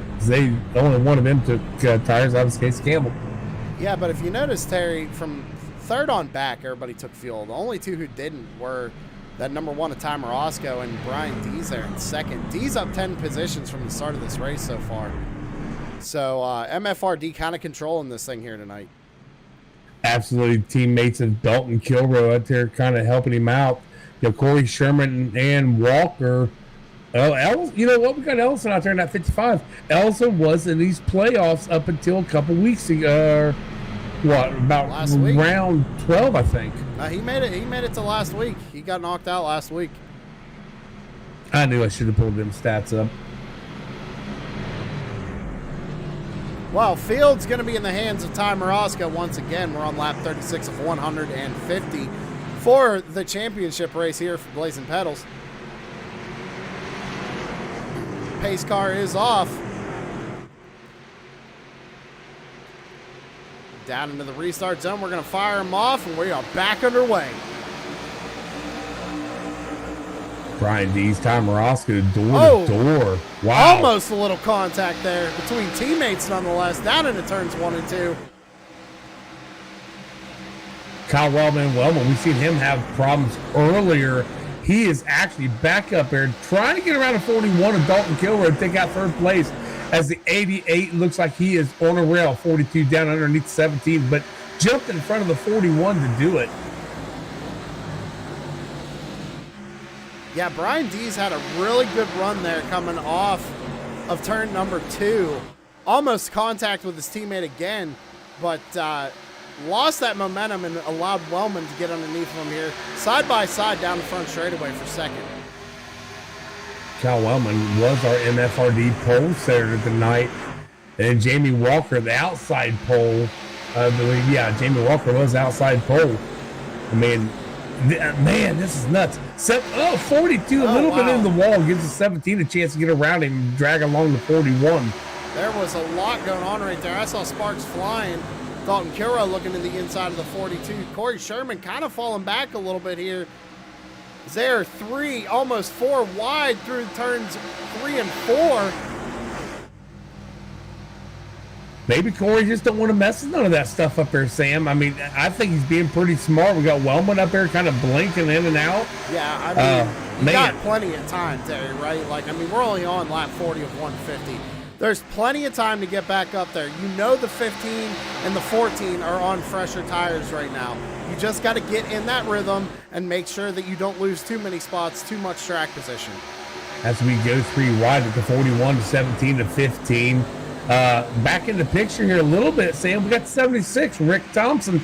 Only one of them took tires. That was Case Campbell. Yeah, but if you notice, Terry, from 3rd on back, everybody took fuel. The only 2 who didn't were that number 1 at Timer Roscoe and Brian Dees there in 2nd. Dees up 10 positions from the start of this race so far. So MFRD kind of controlling this thing here tonight. Absolutely. Teammates of Dalton Kilroe out there kind of helping him out. Kory Sherman and Walker. You know what? We got Ellison out there in that 55. Ellison was in these playoffs up until a couple weeks ago. About last week? Round 12, I think. He made it to last week. He got knocked out last week. I knew I should have pulled them stats up. Well, field's going to be in the hands of Ty Morosco once again. We're on lap 36 of 150 for the championship race here for Blazing Pedals. Pace car is off. Down into the restart zone. We're going to fire him off, and we are back underway. Brian Dees, Ty Morosco, door to door. Wow. Almost a little contact there between teammates nonetheless, down into turns 1 and 2. Kyle Wellman, we've seen him have problems earlier. He is actually back up there trying to get around the 41 of Dalton Kilroe and take out 3rd place, as the 88 looks like he is on a rail, 42 down underneath 17, but jumped in front of the 41 to do it. Yeah, Brian Dees had a really good run there coming off of turn number 2. Almost contact with his teammate again, but lost that momentum and allowed Wellman to get underneath him here. Side by side down the front straightaway for 2nd. Cal Wellman was our MFRD pole setter tonight. And Jammey Walker, the outside pole. I believe, yeah, Jammey Walker was outside pole. I mean, man, this is nuts. 42, a little bit in the wall, gives the 17 a chance to get around him and drag along the 41. There was a lot going on right there. I saw sparks flying. Dalton Kilroe looking to the inside of the 42. Kory Sherman kind of falling back a little bit here. They're almost 4 wide through turns 3 and 4. Maybe Kory just don't want to mess with none of that stuff up there, Sam. I mean, I think he's being pretty smart. We got Wellman up there kind of blinking in and out. Yeah, I mean, you got plenty of time, Terry, right? Like, I mean, we're only on lap 40 of 150. There's plenty of time to get back up there. You know the 15 and the 14 are on fresher tires right now. You just got to get in that rhythm and make sure that you don't lose too many spots, too much track position. As we go 3 wide at the 41 to 17 to 15. Back in the picture here a little bit, Sam. We got 76, Rick Thompson.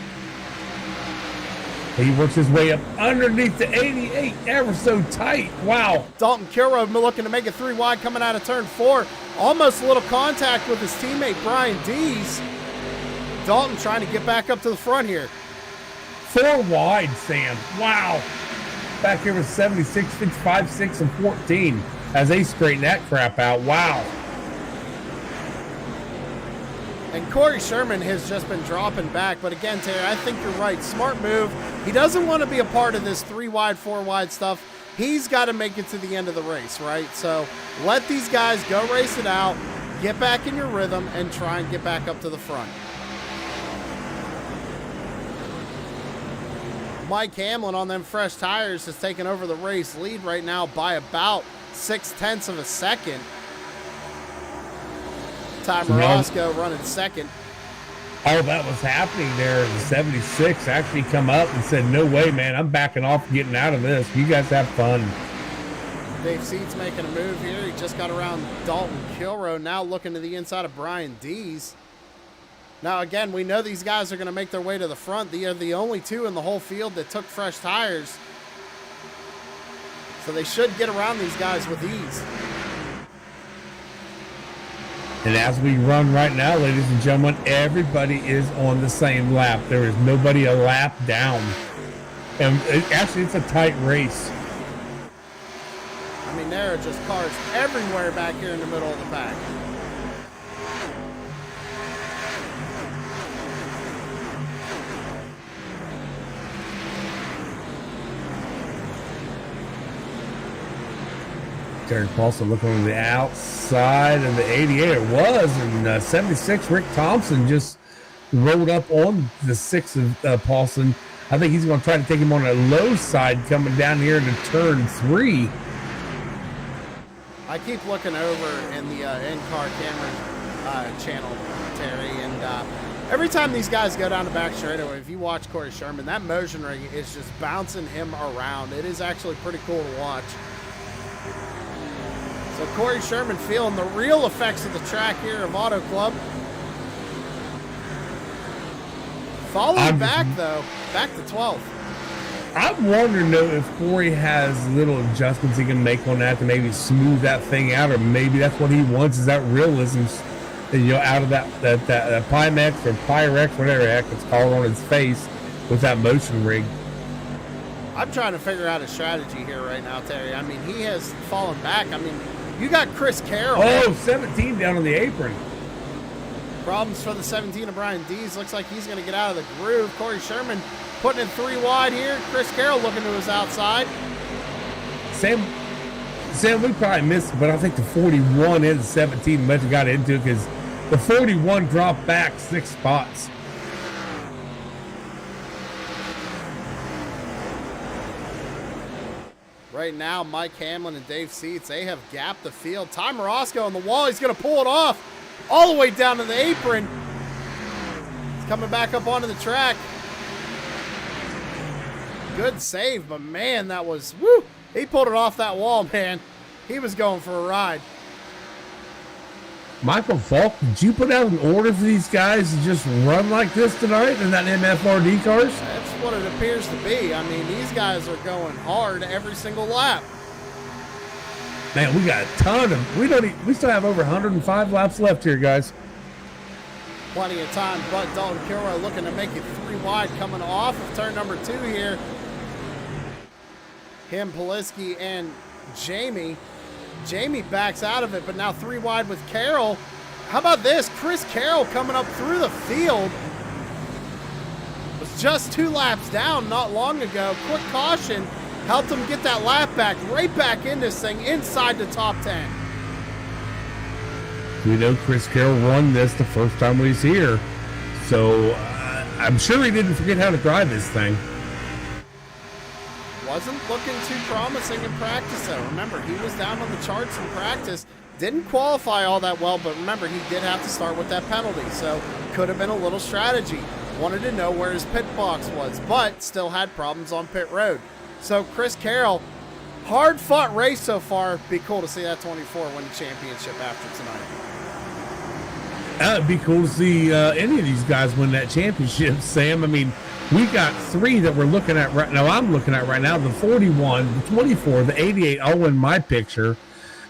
He works his way up underneath the 88, ever so tight. Wow. Dalton Kilroe looking to make it 3 wide coming out of turn 4. Almost a little contact with his teammate Brian Dees. Dalton trying to get back up to the front here. 4 wide, Sam. Wow. Back here with 76, 55, 6, and 14 as they straighten that crap out. Wow. And Kory Sherman has just been dropping back. But again, Terry, I think you're right. Smart move. He doesn't want to be a part of this 3 wide, 4 wide stuff. He's got to make it to the end of the race, right? So let these guys go race it out, get back in your rhythm, and try and get back up to the front. Mike Hamlin on them fresh tires has taken over the race lead right now by about 0.6 of a second. Ty Morosco running second. Oh, that was happening there. The 76 actually come up and said, no way, man, I'm backing off and getting out of this. You guys have fun. Dave Seats making a move here. He just got around Dalton Kilroe, now looking to the inside of Brian Dees. Now, again, we know these guys are going to make their way to the front. They are the only 2 in the whole field that took fresh tires. So they should get around these guys with ease. And as we run right now, ladies and gentlemen, everybody is on the same lap. There is nobody a lap down. And actually, it's a tight race. I mean, there are just cars everywhere back here in the middle of the pack. Derek Paulson looking on the outside of the 88. It was, and 76, Rick Thompson just rolled up on the 6 of Paulson. I think he's going to try to take him on a low side coming down here into turn 3. I keep looking over in the in-car camera channel, Terry, and every time these guys go down the back straightaway, if you watch Kory Sherman, that motion ring is just bouncing him around. It is actually pretty cool to watch. So Kory Sherman feeling the real effects of the track here of Auto Club. Following back, though, back to 12th. I'm wondering, though, if Kory has little adjustments he can make on that to maybe smooth that thing out, or maybe that's what he wants, is that realism, out of that Pymex or Pyrex, whatever the heck it's called, on his face with that motion rig. I'm trying to figure out a strategy here right now, Terry. I mean, he has fallen back. I mean, you got Chris Carroll. Oh, 17 down on the apron. Problems for the 17 of Brian Dees. Looks like he's going to get out of the groove. Kory Sherman putting it 3 wide here. Chris Carroll looking to his outside. Sam, we probably missed it, but I think the 41 and the 17 must have got into it because the 41 dropped back 6 spots. Right now, Mike Hamlin and Dave Seats, they have gapped the field. Ty Morosco on the wall. He's going to pull it off all the way down to the apron. He's coming back up onto the track. Good save, but man, that was, woo! He pulled it off that wall, man. He was going for a ride. Michael Falk, did you put out an order for these guys to just run like this tonight in that MFRD cars? That's what it appears to be. I mean, these guys are going hard every single lap. Man, we got a ton of. We still have over 105 laps left here, guys. Plenty of time, but Dalton Kilroe looking to make it 3 wide coming off of turn number 2 here. Him, Poliski, and Jammey. Jammey backs out of it, but now 3 wide with Carroll. How about this? Chris Carroll coming up through the field. Was just 2 laps down not long ago. Quick caution helped him get that lap back, right back in this thing, inside the top 10. We know Chris Carroll won this the first time he was here, so I'm sure he didn't forget how to drive this thing. Wasn't looking too promising in practice, though. Remember, he was down on the charts in practice. Didn't qualify all that well, but remember, he did have to start with that penalty, so could have been a little strategy. Wanted to know where his pit box was, but still had problems on pit road. So Chris Carroll, hard-fought race so far. Be cool to see that 24 win the championship after tonight. It'd be cool to see any of these guys win that championship, Sam. I mean, we got 3 that we're looking at right now. I'm looking at right now, the 41, the 24, the 88, all in my picture.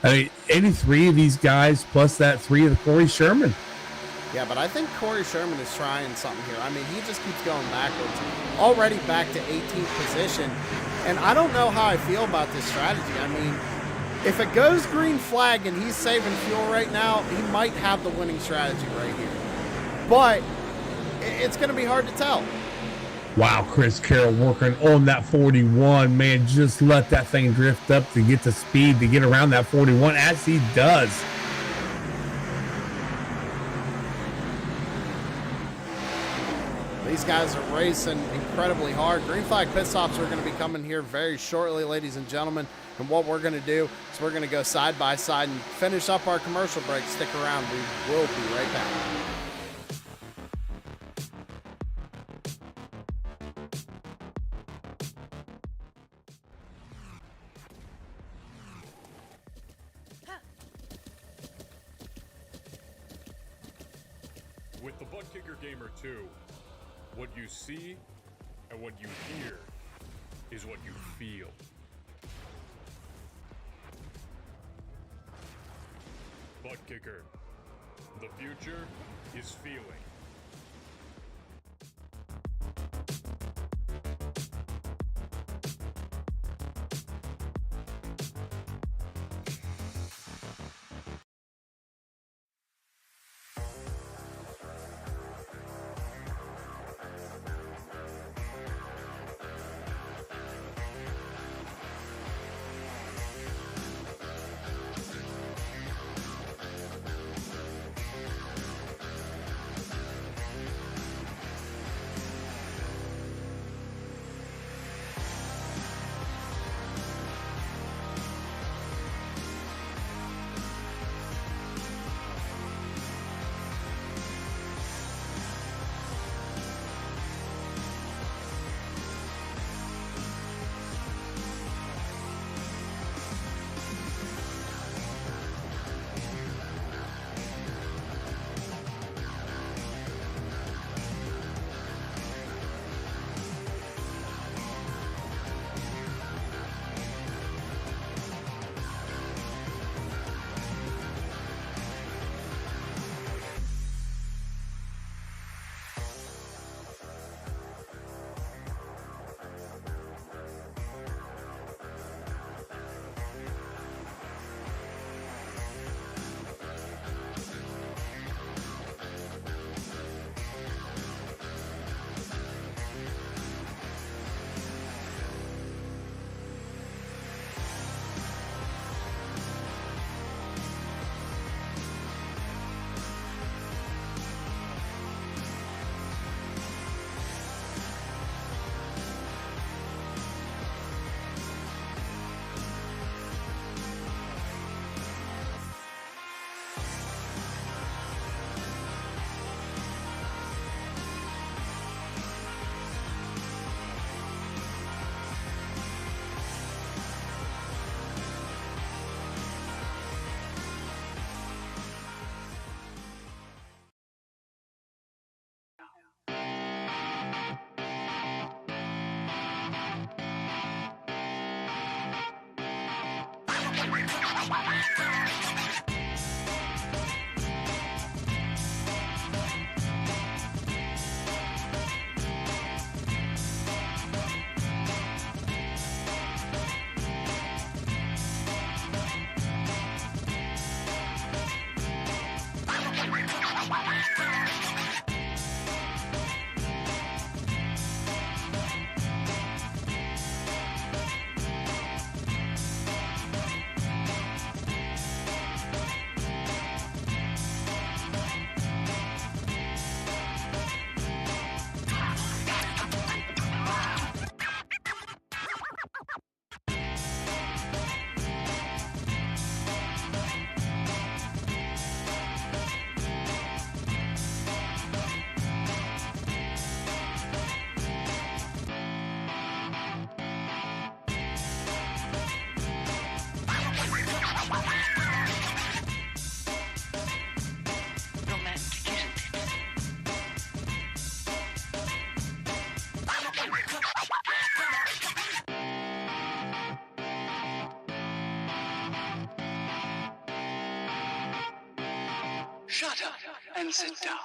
I mean, 83 of these guys, plus that 3 of the Kory Sherman. Yeah, but I think Kory Sherman is trying something here. I mean, he just keeps going backwards. Already back to 18th position. And I don't know how I feel about this strategy. I mean, if it goes green flag and he's saving fuel right now, he might have the winning strategy right here. But it's going to be hard to tell. Wow, Chris Carroll working on that 41. Man, just let that thing drift up to get the speed to get around that 41, as he does. These guys are racing incredibly hard. Green flag pit stops are going to be coming here very shortly, ladies and gentlemen. And what we're going to do is we're going to go side by side and finish up our commercial break. Stick around. We will be right back. With the Butt Kicker Gamer 2, what you see and what you hear is what you feel. Butt Kicker. The future is feeling. Shut up and sit down.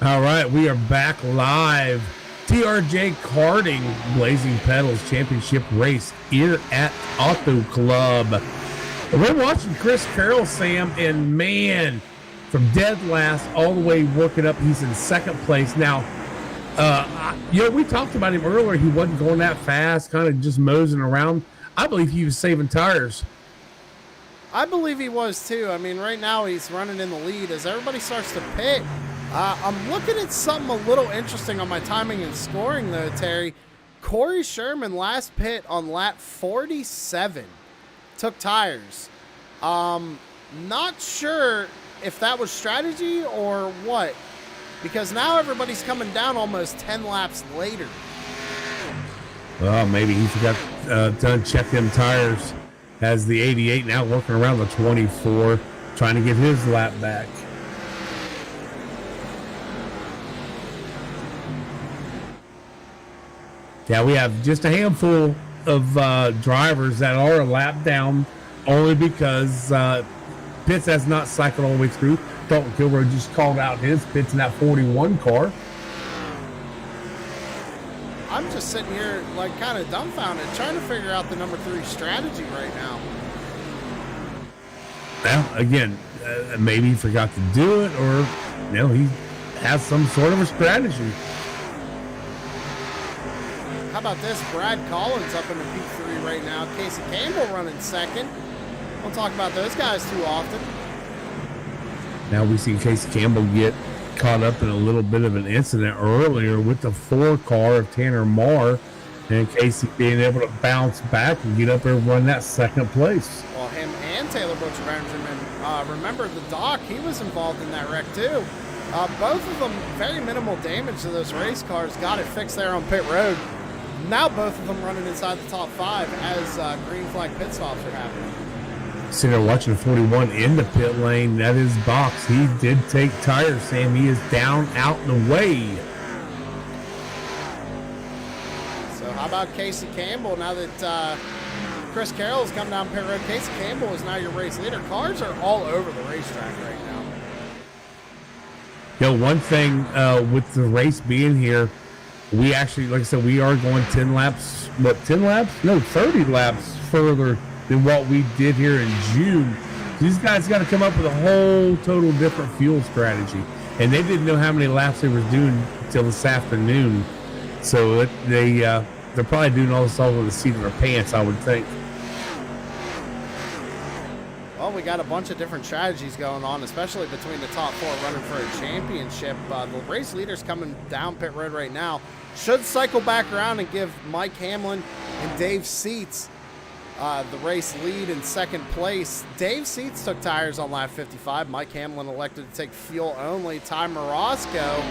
All right, we are back live. TRJ Karting Blazing Pedals Championship race here at Auto Club. We're watching Chris Carroll, Sam, and man, from dead last all the way working up, he's in second place. Now, we talked about him earlier. He wasn't going that fast, kind of just moseying around. I believe he was saving tires. I believe he was too. I mean, right now he's running in the lead as everybody starts to pit. I'm looking at something a little interesting on my timing and scoring, though, Terry. Kory Sherman last pit on lap 47 took tires. Not sure if that was strategy or what, because now everybody's coming down almost 10 laps later. Well, maybe he forgot to check them tires. Has the 88 now working around the 24, trying to get his lap back. Yeah, we have just a handful of drivers that are a lap down only because pits has not cycled all the way through. Dalton Kilroe just called out his pits in that 41 car. I'm just sitting here like kind of dumbfounded, trying to figure out the number 3 strategy right now. Well, again, maybe he forgot to do it, or he has some sort of a strategy. How about this? Brad Collins up in the P3 right now. Casey Campbell running second. Don't talk about those guys too often. Now we see Casey Campbell get caught up in a little bit of an incident earlier with the 4 car of Tanner Marr, and Casey being able to bounce back and get up there and run that second place. Well, him and Taylor Butcher Benjamin, remember the Doc, he was involved in that wreck too. Both of them, very minimal damage to those race cars, got it fixed there on pit road. Now both of them running inside the top 5 as green flag pit stops are happening. Sitting there watching 41 in the pit lane. That is Box. He did take tires, Sam. He is down, out, and away. about Casey Campbell now that Chris Carroll has come down pit road? Casey Campbell is now your race leader. Cars are all over the racetrack right now. One thing with the race being here, we actually, like I said, we are going 10 laps. What, 10 laps? No, 30 laps further than what we did here in June. These guys got to come up with a whole total different fuel strategy. And they didn't know how many laps they were doing until this afternoon. So they're probably doing all this all with the seat of their pants, I would think. Well, we got a bunch of different strategies going on, especially between the top 4 running for a championship. The race leaders coming down pit road right now should cycle back around and give Mike Hamlin and Dave Seats the race lead in second place. Dave Seats took tires on lap 55. Mike Hamlin elected to take fuel only. Ty Morosco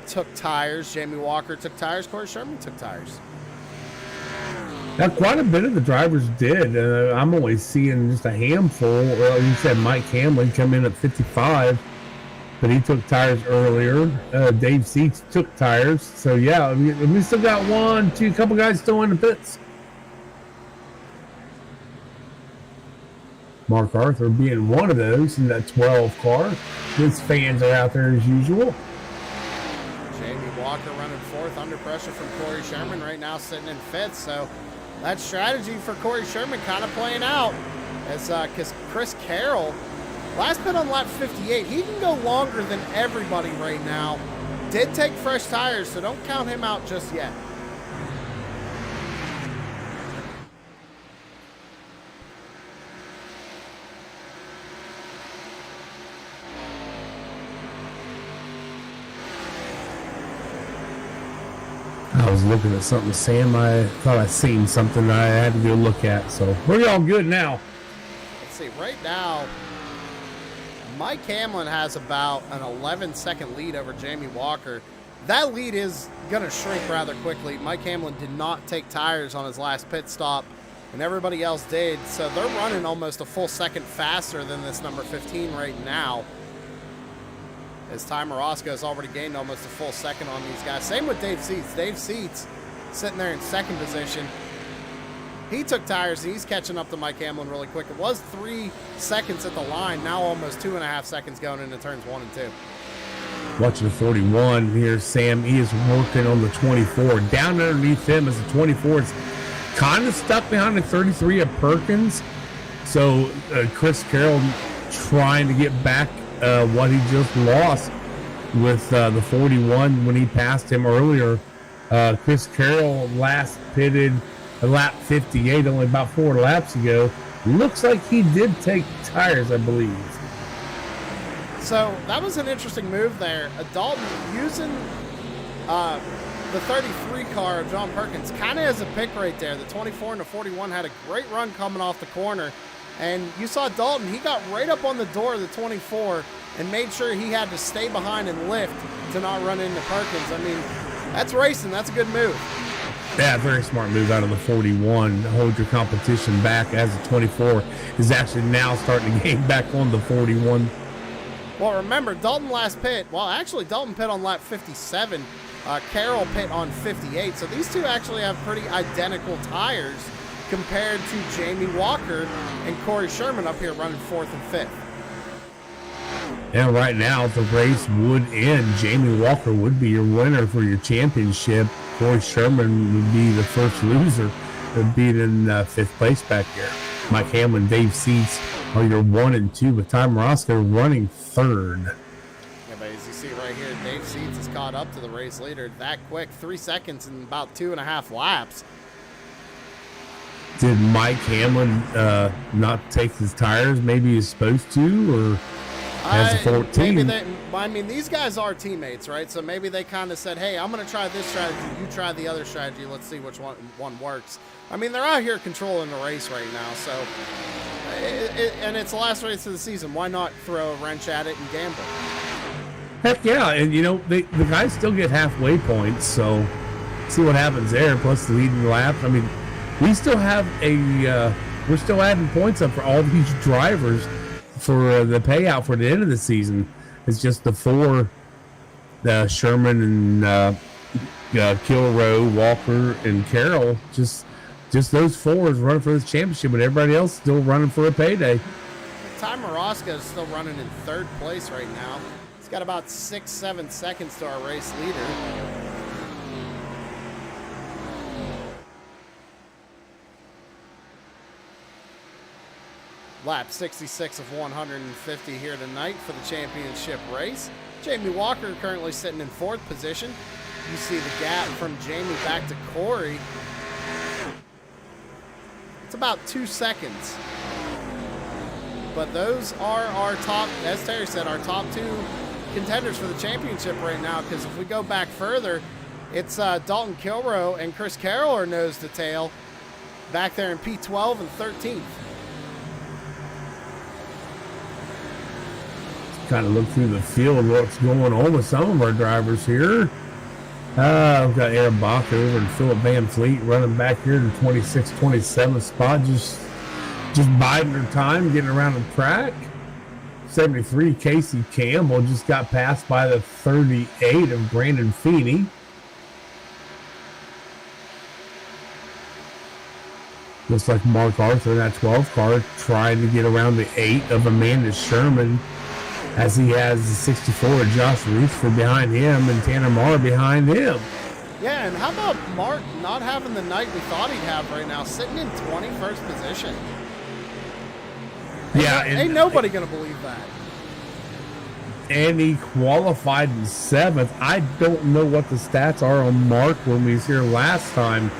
took tires. Jammey Walker took tires. Kory Sherman took tires. Now, quite a bit of the drivers did. I'm only seeing just a handful. You said Mike Hamlin come in at 55, but he took tires earlier. Dave Seats took tires. So, yeah, we still got a couple guys still in the pits. Mark Arthur being one of those in that 12 car. His fans are out there as usual. Jammey Walker running 4th under pressure from Kory Sherman right now sitting in 5th. So that strategy for Kory Sherman kind of playing out as because Chris Carroll, last pit on lap 58, he can go longer than everybody right now. Did take fresh tires, so don't count him out just yet. I was looking at something, Sam. I thought I seen something I had to go look at. So we're all good now. Let's see. Right now, Mike Hamlin has about an 11-second lead over Jammey Walker. That lead is going to shrink rather quickly. Mike Hamlin did not take tires on his last pit stop, and everybody else did. So they're running almost a full second faster than this number 15 right now. As Ty Morosco has already gained almost a full second on these guys. Same with Dave Seats. Dave Seats sitting there in second position. He took tires, and he's catching up to Mike Hamlin really quick. It was 3 seconds at the line, now almost 2.5 seconds going into turns 1 and 2. Watching the 41 here, Sam. He is working on the 24. Down underneath him is the 24. It's kind of stuck behind the 33 of Perkins. So Chris Carroll trying to get back what he just lost with the 41 when he passed him earlier. Chris Carroll last pitted a lap 58, only about 4 laps ago. Looks like he did take tires, I believe. So that was an interesting move there. Dalton using the 33 car of John Perkins kind of as a pick right there. The 24 and the 41 had a great run coming off the corner. And you saw Dalton, he got right up on the door of the 24 and made sure he had to stay behind and lift to not run into Perkins. I mean, that's racing. That's a good move. Yeah, very smart move out of the 41 to hold your competition back as the 24 is actually now starting to gain back on the 41. Well, remember, Dalton last pit. Well, actually, Dalton pit on lap 57. Carroll pit on 58. So these two actually have pretty identical tires compared to Jammey Walker and Kory Sherman up here running 4th and 5th. And right now, if the race would end, Jammey Walker would be your winner for your championship. Kory Sherman would be the first loser, being in 5th place back here. Mike Hamlin, Dave Seats are your 1 and 2, with Ty Morosco running 3rd. Yeah, but as you see right here, Dave Seats is caught up to the race leader that quick, 3 seconds in about 2.5 laps. Did Mike Hamlin not take his tires? Maybe he's supposed to, or has a 14? I mean, these guys are teammates, right? So maybe they kind of said, hey, I'm going to try this strategy. You try the other strategy. Let's see which one works. I mean, they're out here controlling the race right now. So, and it's the last race of the season. Why not throw a wrench at it and gamble? Heck yeah. And, you know, the guys still get halfway points. So see what happens there. Plus the leading laps. I mean, we still have we're still adding points up for all these drivers for the payout for the end of the season. It's just the 4, Sherman and Kilroe, Walker, and Carroll. Just those four is running for this championship, but everybody else still running for a payday. Ty Moroska is still running in third place right now. He's got about 6-7 seconds to our race leader. Lap 66 of 150 here tonight for the championship race. Jammey Walker currently sitting in fourth position. You see the gap from Jammey back to Kory. It's about 2 seconds. But those are our top, as Terry said, our top two contenders for the championship right now, because if we go back further, it's Dalton Kilroe and Chris Carroll are nose to tail back there in P12 and 13th. Kind of look through the field, what's going on with some of our drivers here. We've got Aaron Bacher over and Philip Van Fleet running back here in 26, 27 spot, just biding their time, getting around the track. 73, Casey Campbell just got passed by the 38 of Brandon Feeney. Looks like Mark Arthur in that 12 car trying to get around the 8 of Amanda Sherman, as he has the 64 of Josh Reesford behind him and Tanner Marr behind him. Yeah, and how about Mark not having the night we thought he'd have right now, sitting in 21st position? Ain't nobody going to believe that. And he qualified in 7th. I don't know what the stats are on Mark when we was here last time.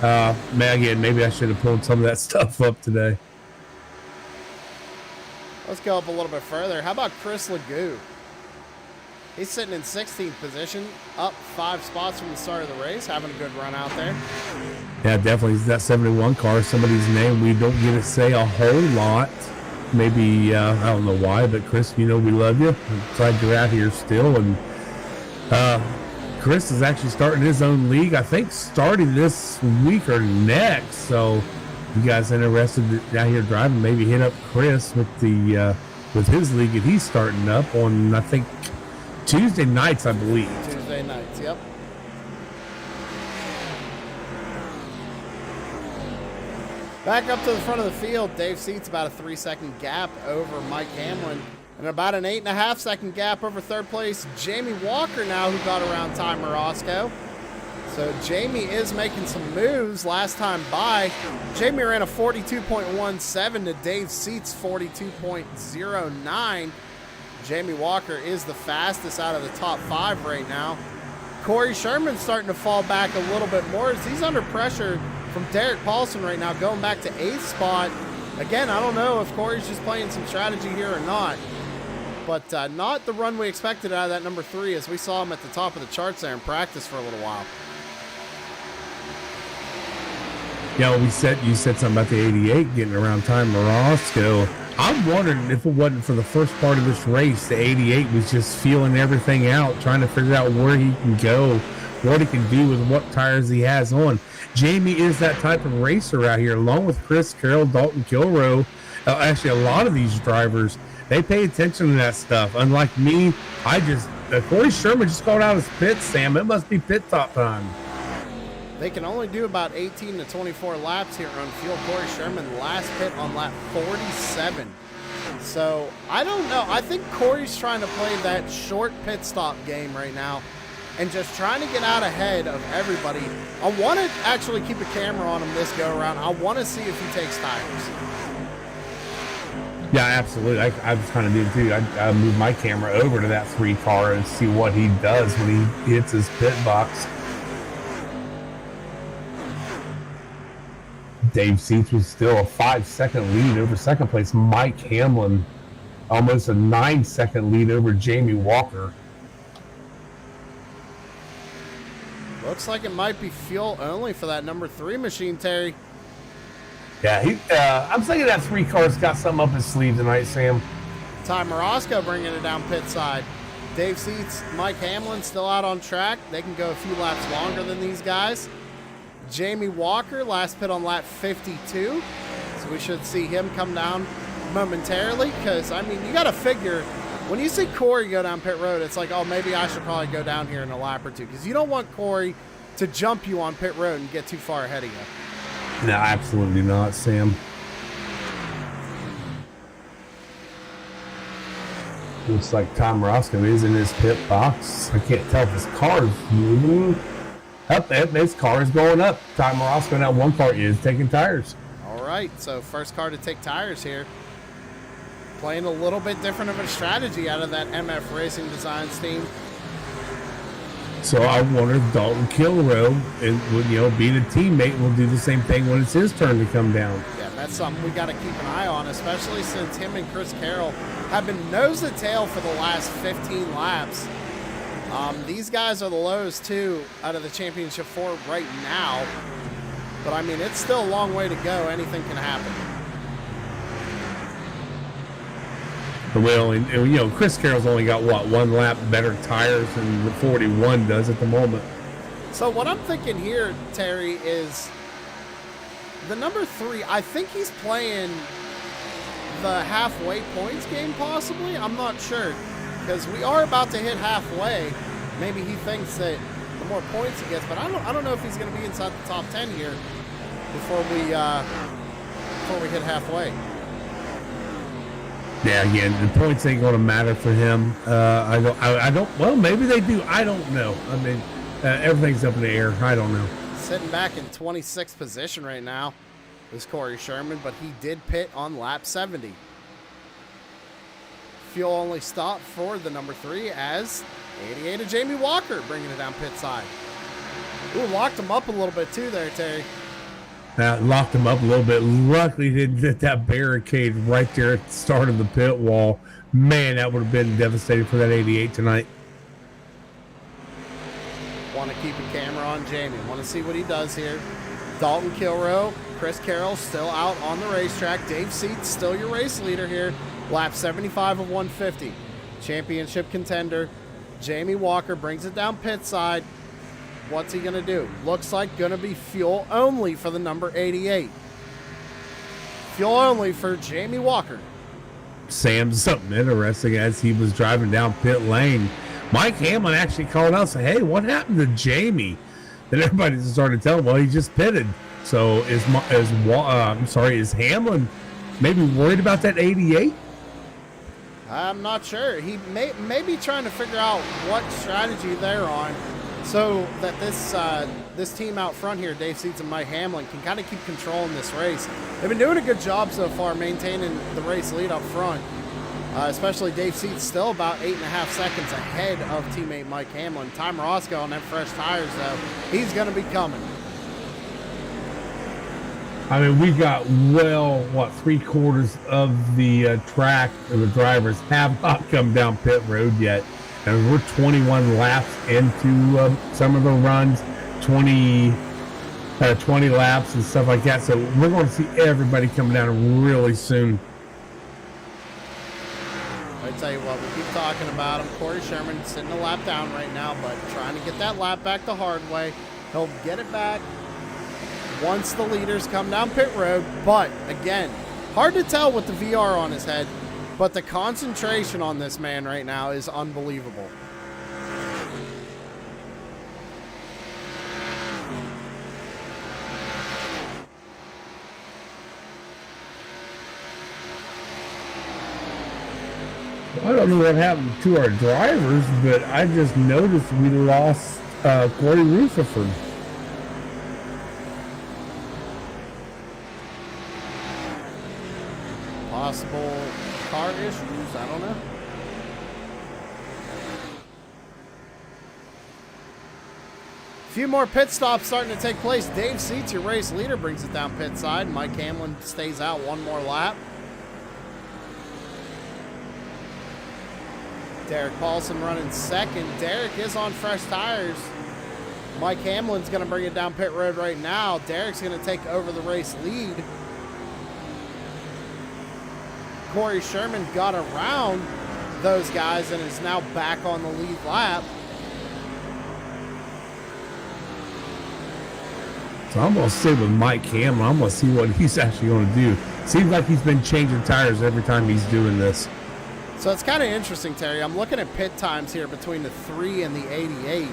Again, maybe I should have pulled some of that stuff up today. Let's go up a little bit further. How about Chris Legoo? He's sitting in 16th position, up 5 spots from the start of the race, having a good run out there. Yeah, definitely. That 71 car, somebody's name we don't get to say a whole lot. Maybe, I don't know why, but Chris, you know we love you. I'm glad you're out here still. And Chris is actually starting his own league, I think starting this week or next. So you guys interested out here driving, maybe hit up Chris with the with his league that he's starting up on, I think, Tuesday nights, I believe. Tuesday nights, yep. Back up to the front of the field, Dave Seats about a 3-second gap over Mike Hamlin, and about an 8.5-second gap over third place Jammey Walker now, who got around Ty Moroska. So Jammey is making some moves. Last time by, Jammey ran a 42.17 to Dave Seats' 42.09. Jammey Walker is the fastest out of the top 5 right now. Kory Sherman starting to fall back a little bit more as he's under pressure from Derek Paulson right now, going back to 8th spot. Again, I don't know if Kory's just playing some strategy here or not, but not the run we expected out of that number 3, as we saw him at the top of the charts there in practice for a little while. Yeah, you said something about the 88 getting around Ty Moroska. I'm wondering if it wasn't for the first part of this race, the 88 was just feeling everything out, trying to figure out where he can go, what he can do with what tires he has on. Jammey is that type of racer out here, along with Chris Carroll, Dalton Kilroe. Actually, a lot of these drivers, they pay attention to that stuff. Unlike me, Kory Sherman just called out his pit, Sam. It must be pit stop time. They can only do about 18 to 24 laps here on field. Kory Sherman last pit on lap 47. So, I don't know. I think Kory's trying to play that short pit stop game right now and just trying to get out ahead of everybody. I want to actually keep a camera on him this go around. I want to see if he takes tires. Yeah, absolutely. I was kind of doing too. I moved my camera over to that 3 car and see what he does when he hits his pit box. Dave Seats was still a 5-second lead over second place Mike Hamlin. Almost a 9-second lead over Jammey Walker. Looks like it might be fuel only for that number 3 machine, Terry. Yeah, I'm thinking that 3 car's got something up his sleeve tonight, Sam. Ty Moroska bringing it down pit side. Dave Seats, Mike Hamlin still out on track. They can go a few laps longer than these guys. Jammey Walker, last pit on lap 52. So we should see him come down momentarily because, I mean, you got to figure When you see Kory go down pit road, it's like, oh, maybe I should probably go down here in a lap or two, because you don't want Kory to jump you on pit road and get too far ahead of you. No, absolutely not, Sam. Looks like Tom Roscoe is in his pit box. I can't tell if his car is moving. Up, his car is going up. Tom Roscoe in that one car is taking tires. All right, so first car to take tires here. Playing a little bit different of a strategy out of that MF Racing Designs team. So I wonder if Dalton Kilroe, being a teammate, will do the same thing when it's his turn to come down. Yeah, that's something we got to keep an eye on, especially since him and Chris Carroll have been nose to tail for the last 15 laps. These guys are the lowest two out of the championship four right now. But, I mean, it's still a long way to go. Anything can happen. Well, and Chris Carroll's only got, one lap better tires than the 41 does at the moment. So what I'm thinking here, Terry, is the number 3, I think he's playing the halfway points game possibly. I'm not sure, because we are about to hit halfway. Maybe he thinks that the more points he gets, but I don't know if he's going to be inside the top 10 here before we hit halfway. Yeah, again, the points ain't going to matter for him. I don't. Well, maybe they do. I don't know. I mean, everything's up in the air. I don't know. Sitting back in 26th position right now is Kory Sherman, but he did pit on lap 70. Fuel only stop for the number 3 as 88 of Jammey Walker bringing it down pit side. Ooh, locked him up a little bit too there, Terry. Locked him up a little bit. Luckily, didn't hit that barricade right there at the start of the pit wall. Man, that would have been devastating for that 88 tonight. Want to keep a camera on Jammey. Want to see what he does here. Dalton Kilroe, Chris Carroll still out on the racetrack. Dave Seats still your race leader here. Lap 75 of 150. Championship contender. Jammey Walker brings it down pit side. What's he going to do? Looks like going to be fuel only for the number 88. Fuel only for Jammey Walker. Sam, something interesting as he was driving down pit lane. Mike Hamlin actually called out and said, hey, what happened to Jammey? And everybody started telling him, well, he just pitted. So is Hamlin maybe worried about that 88? I'm not sure. He may be trying to figure out what strategy they're on, so that this team out front here, Dave Seats and Mike Hamlin, can kind of keep control in this race. They've been doing a good job so far maintaining the race lead up front, especially Dave Seats still about 8.5 seconds ahead of teammate Mike Hamlin. Tom Roscoe on them fresh tires, though, he's going to be coming. I mean, we've got 3/4 of the track or the drivers have not come down pit road yet. And we're 21 laps into some of the runs, 20 laps and stuff like that. So we're going to see everybody coming down really soon. I tell you what, we keep talking about him. Kory Sherman sitting a lap down right now, but trying to get that lap back the hard way. He'll get it back once the leaders come down pit road. But again, hard to tell with the VR on his head. But the concentration on this man right now is unbelievable. I don't know what happened to our drivers, but I just noticed we lost Corey Rutherford. Possible car issues? I don't know. A few more pit stops starting to take place. Dave Seats, your race leader, brings it down pit side. Mike Hamlin stays out one more lap. Derek Paulson running second. Derek is on fresh tires. Mike Hamlin's going to bring it down pit road right now. Derek's going to take over the race lead. Kory Sherman got around those guys and is now back on the lead lap. So I'm going to stay with Mike Hamlin. I'm going to see what he's actually going to do. Seems like he's been changing tires every time he's doing this. So it's kind of interesting, Terry. I'm looking at pit times here between the 3 and the 88.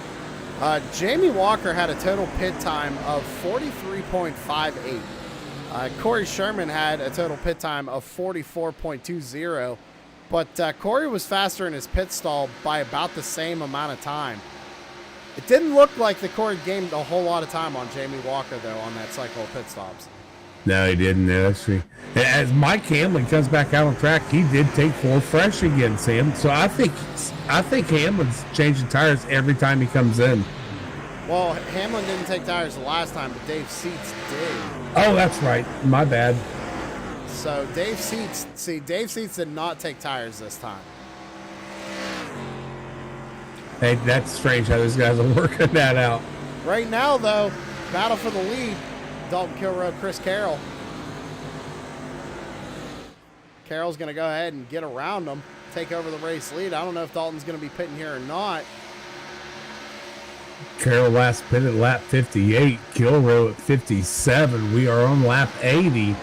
Jammey Walker had a total pit time of 43.58. Kory Sherman had a total pit time of 44.20. But Kory was faster in his pit stall by about the same amount of time. It didn't look like the Kory gained a whole lot of time on Jammey Walker, though, on that cycle of pit stops. No, he didn't. Actually, as Mike Hamlin comes back out on track, he did take 4 fresh again, Sam. So I think Hamlin's changing tires every time he comes in. Well, Hamlin didn't take tires the last time, but Dave Seats did. Oh, that's right. My bad. So Dave Seats did not take tires this time. Hey, that's strange how those guys are working that out. Right now, though, battle for the lead. Dalton Kilroe, Chris Carroll. Carroll's going to go ahead and get around him, take over the race lead. I don't know if Dalton's going to be pitting here or not. Carroll last pit at lap 58, Kilroe at 57. We are on lap 80.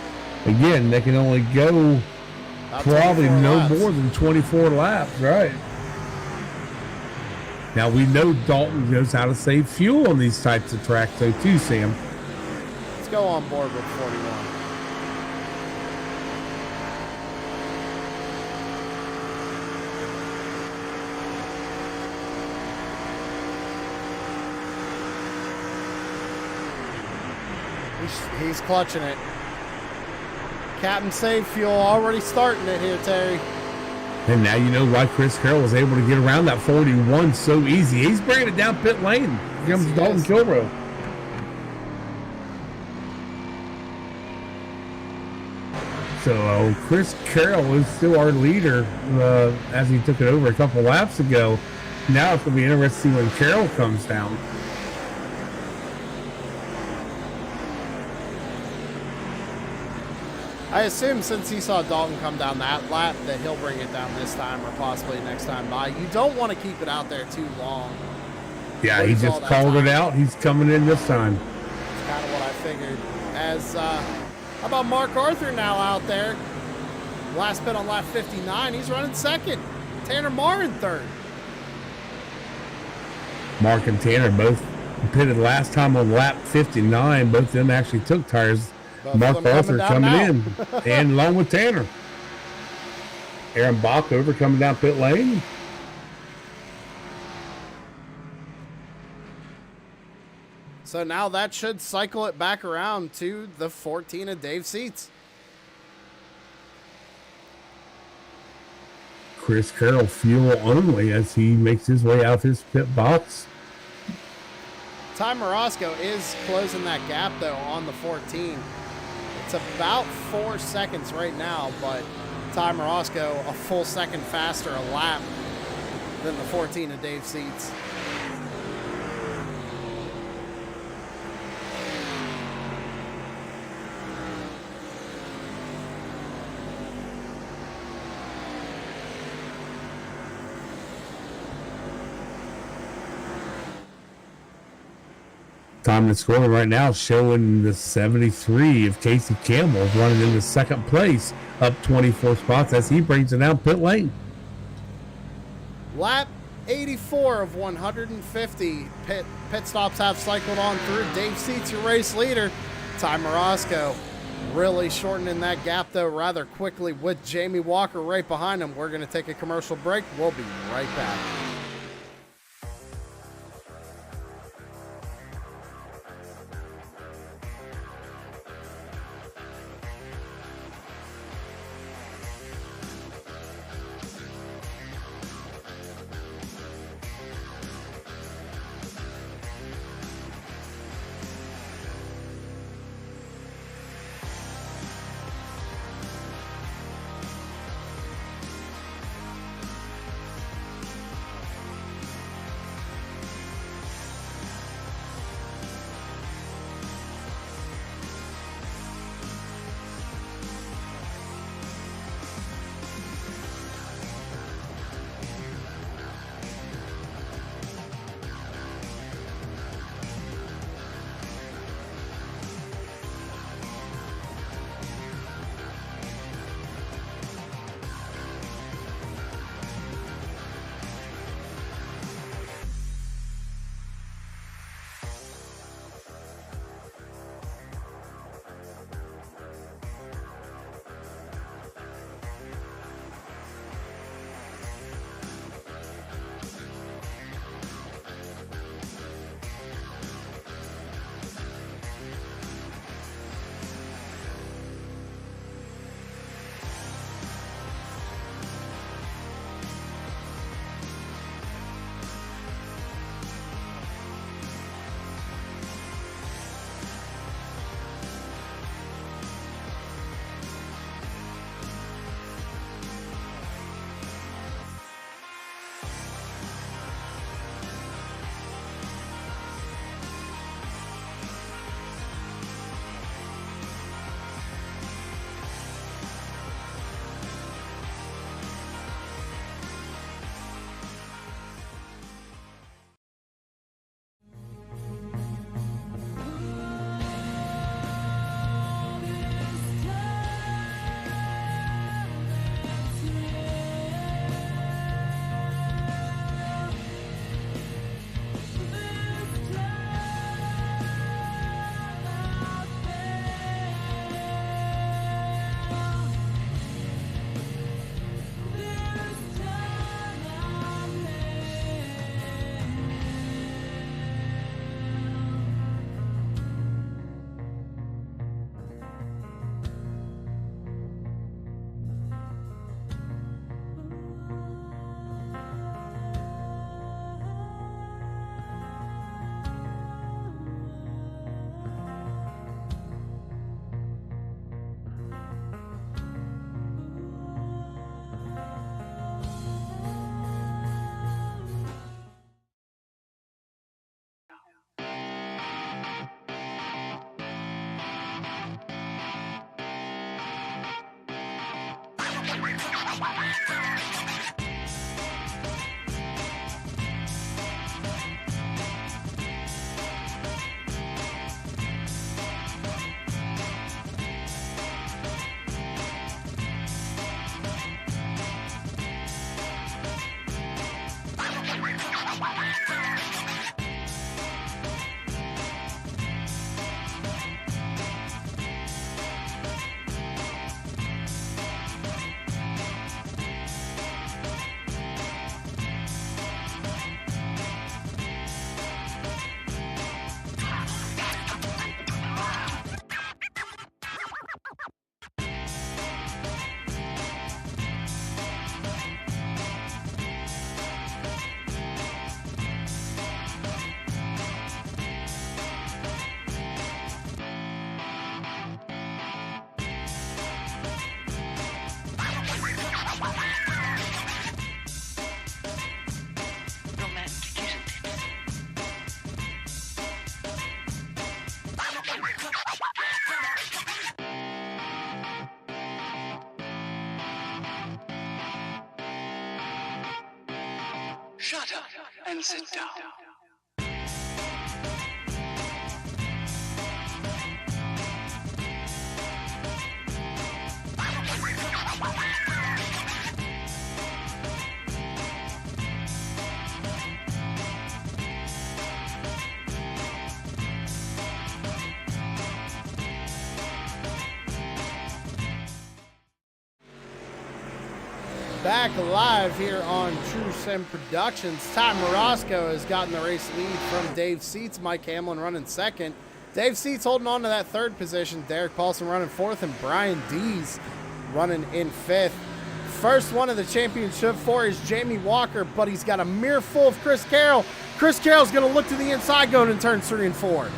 Again, they can only go probably no laps. more than 24 laps, right? Now, we know Dalton knows how to save fuel on these types of tracks, though, too, Sam. Let's go on board with 41. He's clutching it. Captain Save Fuel already starting it here, Terry. And now you know why Chris Carroll was able to get around that 41 so easy. He's bringing it down pit lane. Here comes Dalton Kilroe. So Chris Carroll is still our leader as he took it over a couple laps ago. Now it's going to be interesting when Carroll comes down. I assume since he saw Dalton come down that lap that he'll bring it down this time or possibly next time by. You don't want to keep it out there too long. Yeah, he just called it out. He's coming in this time. That's kind of what I figured. As how about Mark Arthur now out there? Last pit on lap 59. He's running second. Tanner Marr in third. Mark and Tanner both pitted last time on lap 59. Both of them actually took tires. Mark Arthur coming in, and along with Tanner. Aaron Bach over coming down pit lane. So now that should cycle it back around to the 14 of Dave Seats. Chris Carroll fuel only as he makes his way out of his pit box. Ty Morosco is closing that gap, though, on the 14. It's about 4 seconds right now, but Ty Morosco a full second faster a lap than the 14 of Dave Seats. Time to score right now showing the 73 of Casey Campbell running in the second place, up 24 spots as he brings it down pit lane. Lap 84 of 150 pit stops have cycled on through. Dave Seats, your race leader. Ty Morosco really shortening that gap, though, rather quickly with Jammey Walker right behind him. We're going to take a commercial break. We'll be right back. Shut up and sit down. Back live here on True Sim Productions. Ty Morosco has gotten the race lead from Dave Seats. Mike Hamlin running second. Dave Seats holding on to that third position. Derek Paulson running fourth, and Brian Dees running in fifth. First one of the championship for is Jammey Walker, but he's got a mirror full of Chris Carroll. Chris Carroll's going to look to the inside going in turns 3 and 4.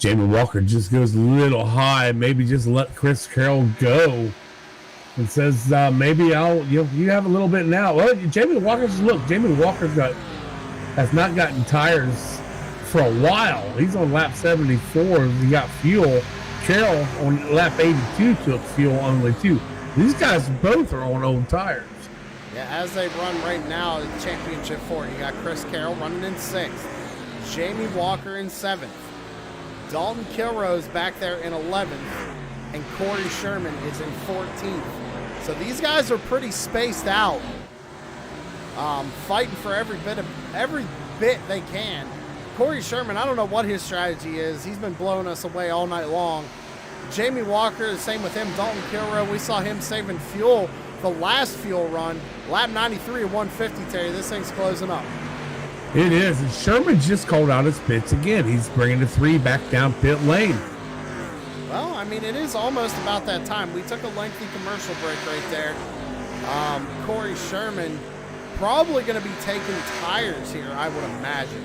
Jammey Walker just goes a little high. Maybe just let Chris Carroll go. And says, maybe you have a little bit now. Well, Jammey Walker's, look, Jammey Walker has not gotten tires for a while. He's on lap 74. He got fuel. Carroll on lap 82 took fuel only too. These guys both are on old tires. Yeah, as they run right now, the championship 4, you got Chris Carroll running in 6th. Jammey Walker in 7th. Dalton Kilroe's back there in 11th. And Kory Sherman is in 14th. So these guys are pretty spaced out, fighting for every bit they can. Kory Sherman, I don't know what his strategy is. He's been blowing us away all night long. Jammey Walker, the same with him. Dalton Kilroe, we saw him saving fuel the last fuel run. Lap 93 at 150, Terry. This thing's closing up. It is. And Sherman just called out his pits again. He's bringing the 3 back down pit lane. Well, I mean, it is almost about that time. We took a lengthy commercial break right there. Kory Sherman probably going to be taking tires here, I would imagine.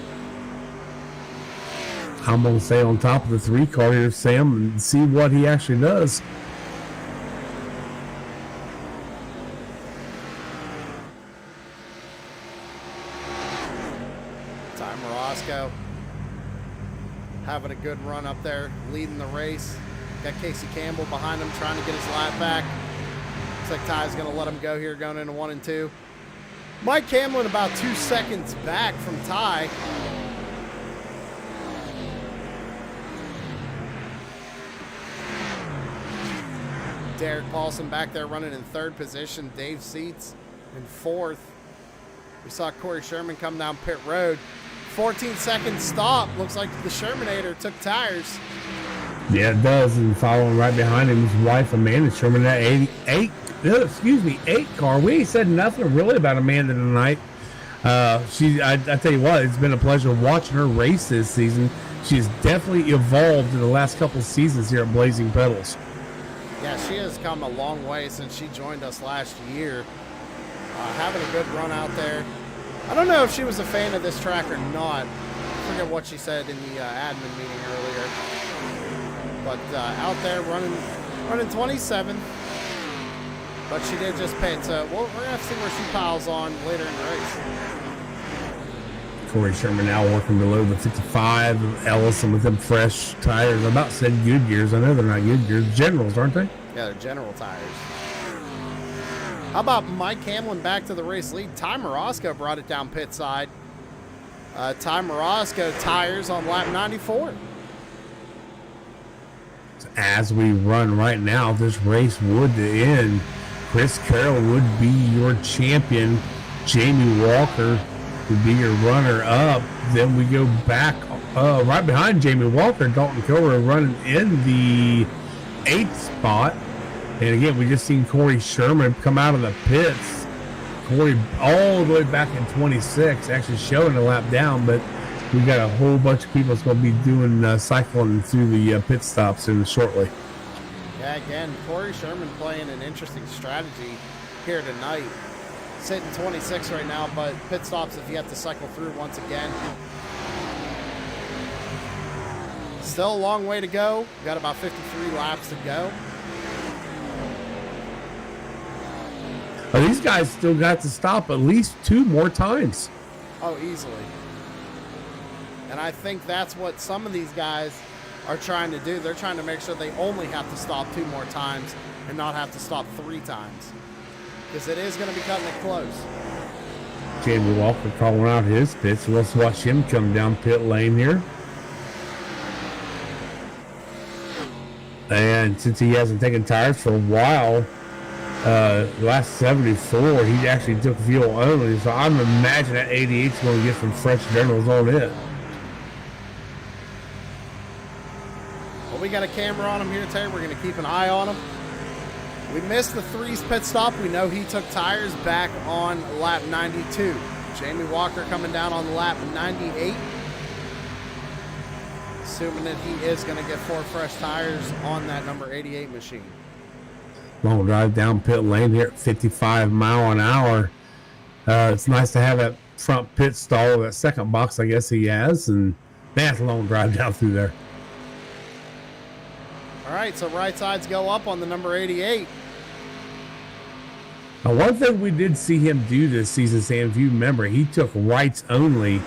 I'm going to stay on top of the 3 car here, Sam, and see what he actually does. Ty Morosco having a good run up there, leading the race. Got Casey Campbell behind him trying to get his lap back. Looks like Ty's going to let him go here going into 1 and 2. Mike Hamlin about 2 seconds back from Ty. Derek Paulson back there running in 3rd position. Dave Seats in 4th. We saw Kory Sherman come down pit road. 14-second stop. Looks like the Shermanator took tires. Yeah, it does. And following right behind him, his wife, Amanda Sherman, that 8 car. We ain't said nothing really about Amanda tonight. I tell you what, it's been a pleasure watching her race this season. She's definitely evolved in the last couple of seasons here at Blazing Pedals. Yeah, she has come a long way since she joined us last year. Having a good run out there. I don't know if she was a fan of this track or not. I forget what she said in the admin meeting earlier. But out there running 27th. But she did just pit, so we're going to have to see where she piles on later in the race. Kory Sherman now working below the 55. Ellison with them fresh tires. I about said Goodyears. I know they're not Goodyears. Generals, aren't they? Yeah, they're General tires. How about Mike Hamlin back to the race lead? Ty Morosco brought it down pit side. Ty Morosco tires on lap 94. As we run right now, this race would end. Chris Carroll would be your champion. Jammey Walker would be your runner-up. Then we go back right behind Jammey Walker. Dalton Kilroe running in the 8th spot. And again, we just seen Kory Sherman come out of the pits. Kory all the way back in 26, actually showing a lap down, but we got a whole bunch of people that's going to be doing cycling through the pit stops shortly. Yeah, again, Kory Sherman playing an interesting strategy here tonight. Sitting 26 right now, but pit stops if you have to cycle through once again. Still a long way to go. We've got about 53 laps to go. But these guys still got to stop at least 2 more times. Oh, easily. And I think that's what some of these guys are trying to do. They're trying to make sure they only have to stop 2 more times and not have to stop 3 times. Because it is going to be cutting it close. Jammey Walker calling out his pits. So let's watch him come down pit lane here. And since he hasn't taken tires for a while, the last 74, he actually took fuel only. So I'm imagining that 88's going to get some fresh generals on it. Well, we got a camera on him here, Terry. We're going to keep an eye on him. We missed the 3's pit stop. We know he took tires back on lap 92. Jammey Walker coming down on lap 98. Assuming that he is going to get 4 fresh tires on that number 88 machine. Long drive down pit lane here at 55 mile an hour. It's nice to have that front pit stall, that second box I guess he has, and that's a long drive down through there. All right, so right sides go up on the number 88. Now, one thing we did see him do this season, Sam, if you remember, he took rights only,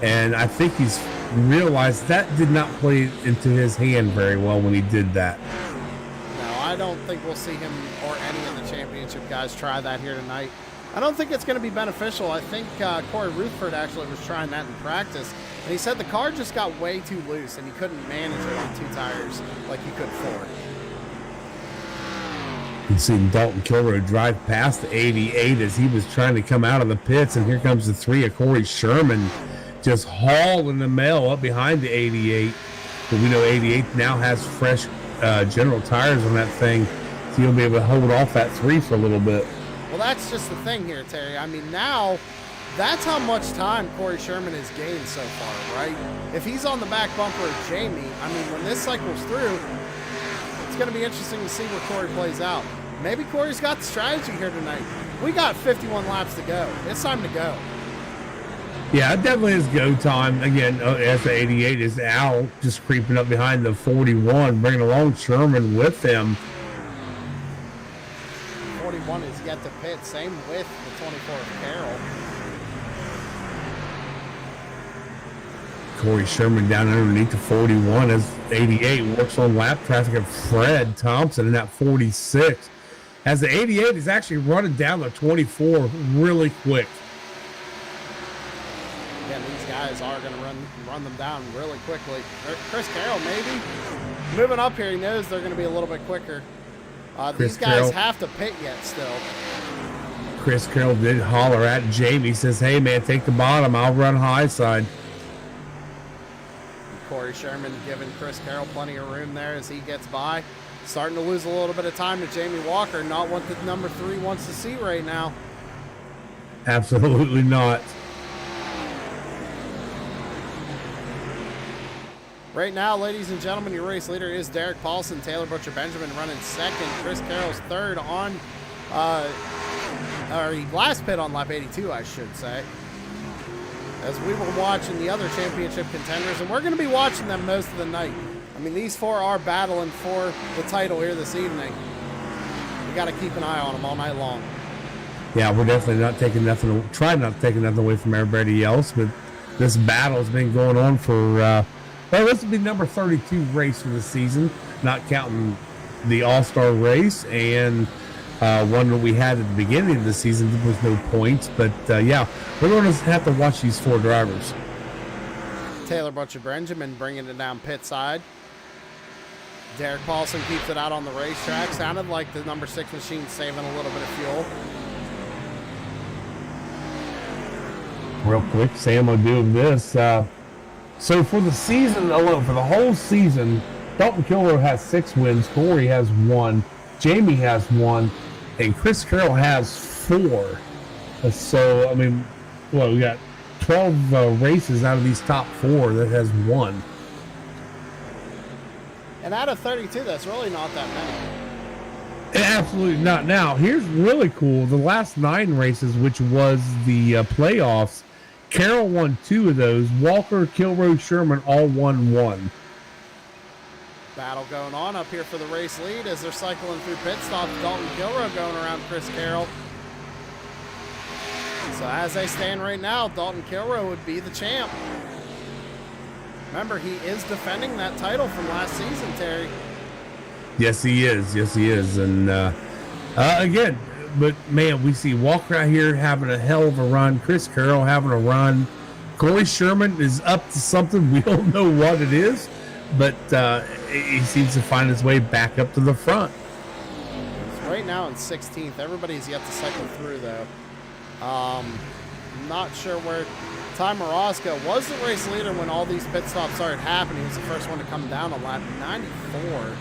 and I think he's realized that did not play into his hand very well when he did that. No, I don't think we'll see him or any of the championship guys try that here tonight. I don't think it's going to be beneficial. I think Corey Rutherford actually was trying that in practice, and he said the car just got way too loose, and he couldn't manage it on 2 tires like he could 4. You see Dalton Kilroe drive past the 88 as he was trying to come out of the pits, and here comes the 3 of Kory Sherman just hauling the mail up behind the 88. But we know 88 now has fresh general tires on that thing, so you'll be able to hold off that 3 for a little bit. Well, that's just the thing here, Terry. I mean, now that's how much time Kory Sherman has gained so far, right? If he's on the back bumper of Jammey, I mean, when this cycle's through, it's going to be interesting to see where Kory plays out. Maybe Kory's got the strategy here tonight. We got 51 laps to go. It's time to go. Yeah, it definitely is go time. Again, as the 88 is out, just creeping up behind the 41, bringing along Sherman with him. 41 is yet to pit. Same with the 24 of Carroll. Kory Sherman down underneath the 41 as 88 works on lap traffic of Fred Thompson in that 46. As the 88 is actually running down the 24 really quick. Yeah, these guys are going to run them down really quickly. Chris Carroll, maybe. Moving up here, he knows they're going to be a little bit quicker. These guys Carroll have to pit yet still. Chris Carroll did holler at Jammey. Says, hey, man, take the bottom. I'll run high side. Kory Sherman giving Chris Carroll plenty of room there as he gets by. Starting to lose a little bit of time to Jammey Walker. Not what the number 3 wants to see right now. Absolutely not. Right now, ladies and gentlemen, your race leader is Derek Paulson. Taylor Butcher Benjamin running second. Chris Carroll's third on, or he last pit on lap 82, I should say. As we were watching the other championship contenders, and we're going to be watching them most of the night. I mean, these 4 are battling for the title here this evening. We got to keep an eye on them all night long. Yeah, we're definitely not taking nothing, trying not to take nothing away from everybody else, but this battle has been going on for, well, this will be number 32 race for the season, not counting the All-Star race and one that we had at the beginning of the season with no points. But, yeah, we're going to have to watch these 4 drivers. Taylor Butcher Benjamin bringing it down pit side. Derek Paulson keeps it out on the racetrack. Sounded like the number 6 machine saving a little bit of fuel. Real quick, Sam, I'll do this. So for the season alone, for the whole season, Dalton Kilroe has 6 wins. Kory has 1. Jammey has 1. And Chris Carroll has 4. So, I mean, well, we got 12 races out of these top 4 that has 1. And out of 32, that's really not that many. Absolutely not. Now, here's really cool. The last 9 races, which was the playoffs, Carroll won 2 of those. Walker, Kilroe, Sherman all won 1. Battle going on up here for the race lead as they're cycling through pit stops. Dalton Kilroe going around Chris Carroll. So as they stand right now, Dalton Kilroe would be the champ. Remember, he is defending that title from last season, Terry. Yes, he is. Yes, he is. And again, But man, we see Walker out here having a hell of a run. Chris Carroll having a run. Kory Sherman is up to something. We don't know what it is, but he seems to find his way back up to the front. Right now in 16th. Everybody's yet to cycle through, though. Not sure where Ty Morosco was the race leader when all these pit stops started happening. He was the first one to come down on lap 94.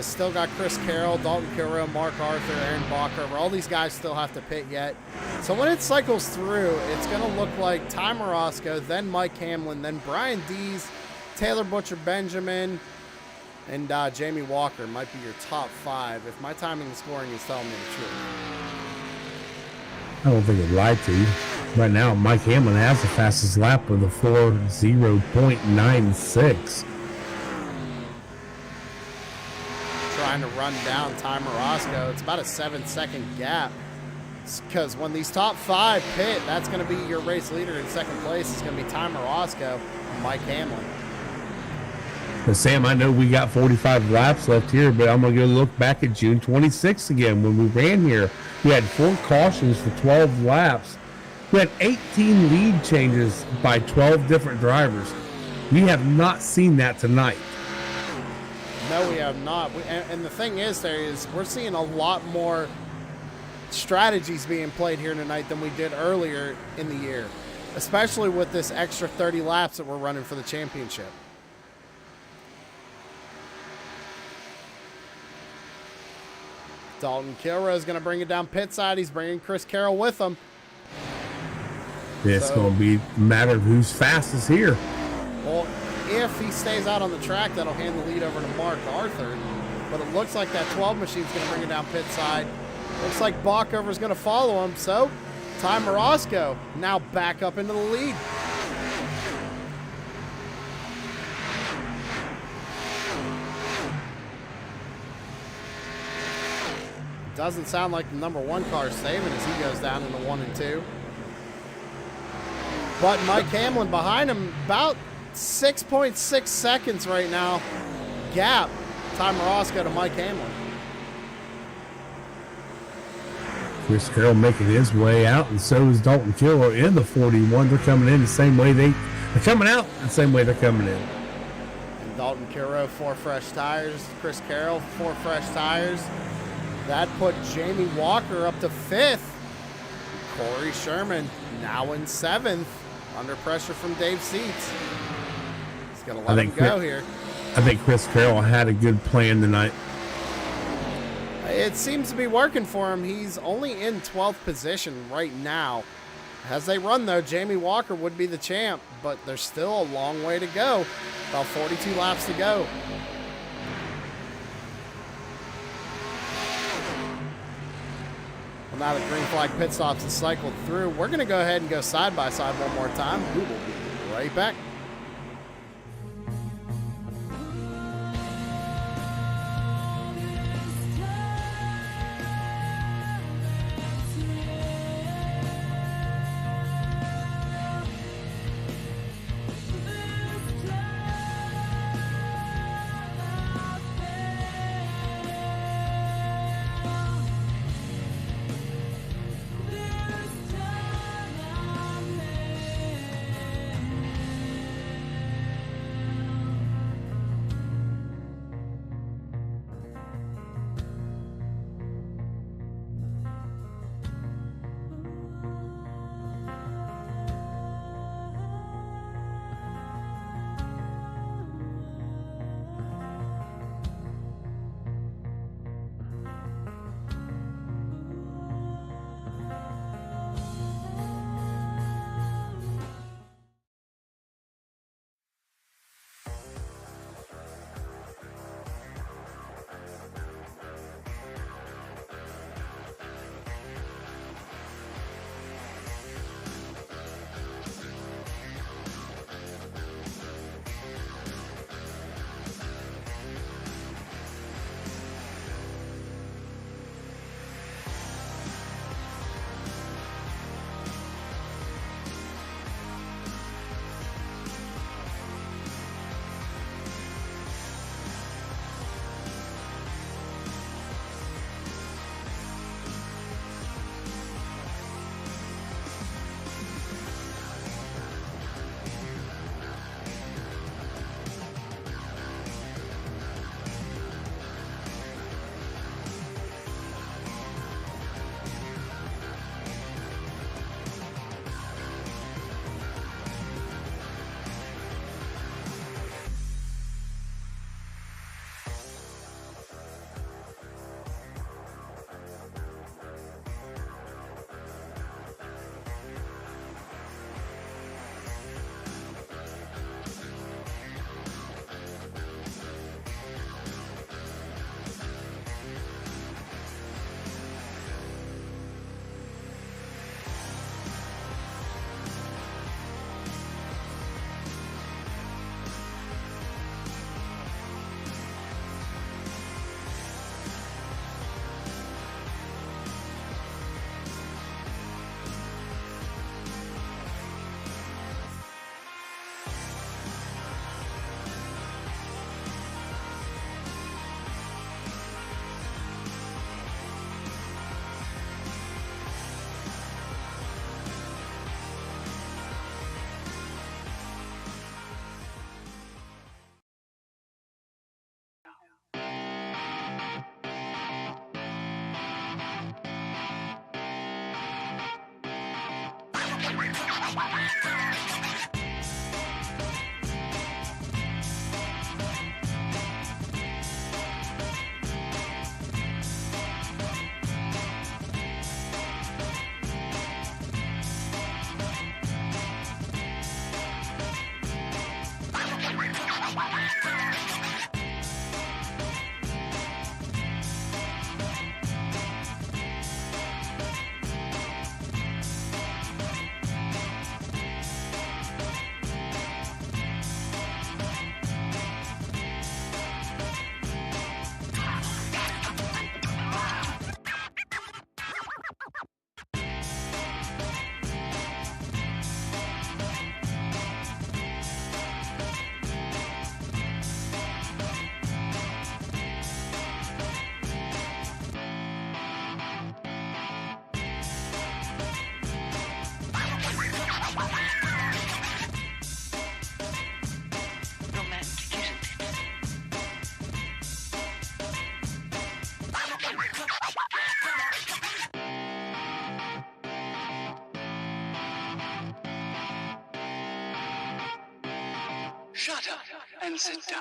Still got Chris Carroll, Dalton Kilroe, Mark Arthur, Aaron Bacher. All these guys still have to pit yet. So when it cycles through, it's going to look like Ty Morosco, then Mike Hamlin, then Brian Dees, Taylor Butcher Benjamin, and Jammey Walker might be your top 5 if my timing and scoring is telling me the truth. I don't think I'd lie to you. Right now, Mike Hamlin has the fastest lap with a 4:0.96. Trying to run down Ty Morosco. It's about a 7-second gap. Because when these top 5 pit, that's going to be your race leader in second place. It's going to be Ty Morosco and Mike Hamlin. But Sam, I know we got 45 laps left here, but I'm going to go look back at June 26th again. When we ran here, we had 4 cautions for 12 laps. We had 18 lead changes by 12 different drivers. We have not seen that tonight. No, we have not. And the thing is, we're seeing a lot more strategies being played here tonight than we did earlier in the year, especially with this extra 30 laps that we're running for the championship. Dalton Kilroe is going to bring it down pit side. He's bringing Chris Carroll with him. It's going to be a matter of who's fastest here. Well, if he stays out on the track, that'll hand the lead over to Mark Arthur. But it looks like that 12 machine's going to bring it down pit side. Looks like Bachover's going to follow him. So, Ty Morosco now back up into the lead. Doesn't sound like the number 1 car is saving as he goes down into 1 and 2. But Mike Hamlin behind him, about 6.6 seconds right now. Gap, Ty Morosco to Mike Hamlin. Chris Carroll making his way out, and so is Dalton Kilroe in the 41. They're coming in the same way they're coming out the same way they're coming in. And Dalton Kilroe, 4 fresh tires. Chris Carroll, 4 fresh tires. That put Jammey Walker up to 5th. Kory Sherman now in 7th, under pressure from Dave Seats. He's going to let him go here. I think Chris Carroll had a good plan tonight. It seems to be working for him. He's only in 12th position right now. As they run, though, Jammey Walker would be the champ, but there's still a long way to go. About 42 laps to go. Well, now that green flag pit stops has cycled through, we're going to go ahead and go side by side one more time. We will be right back. Shut up and sit down.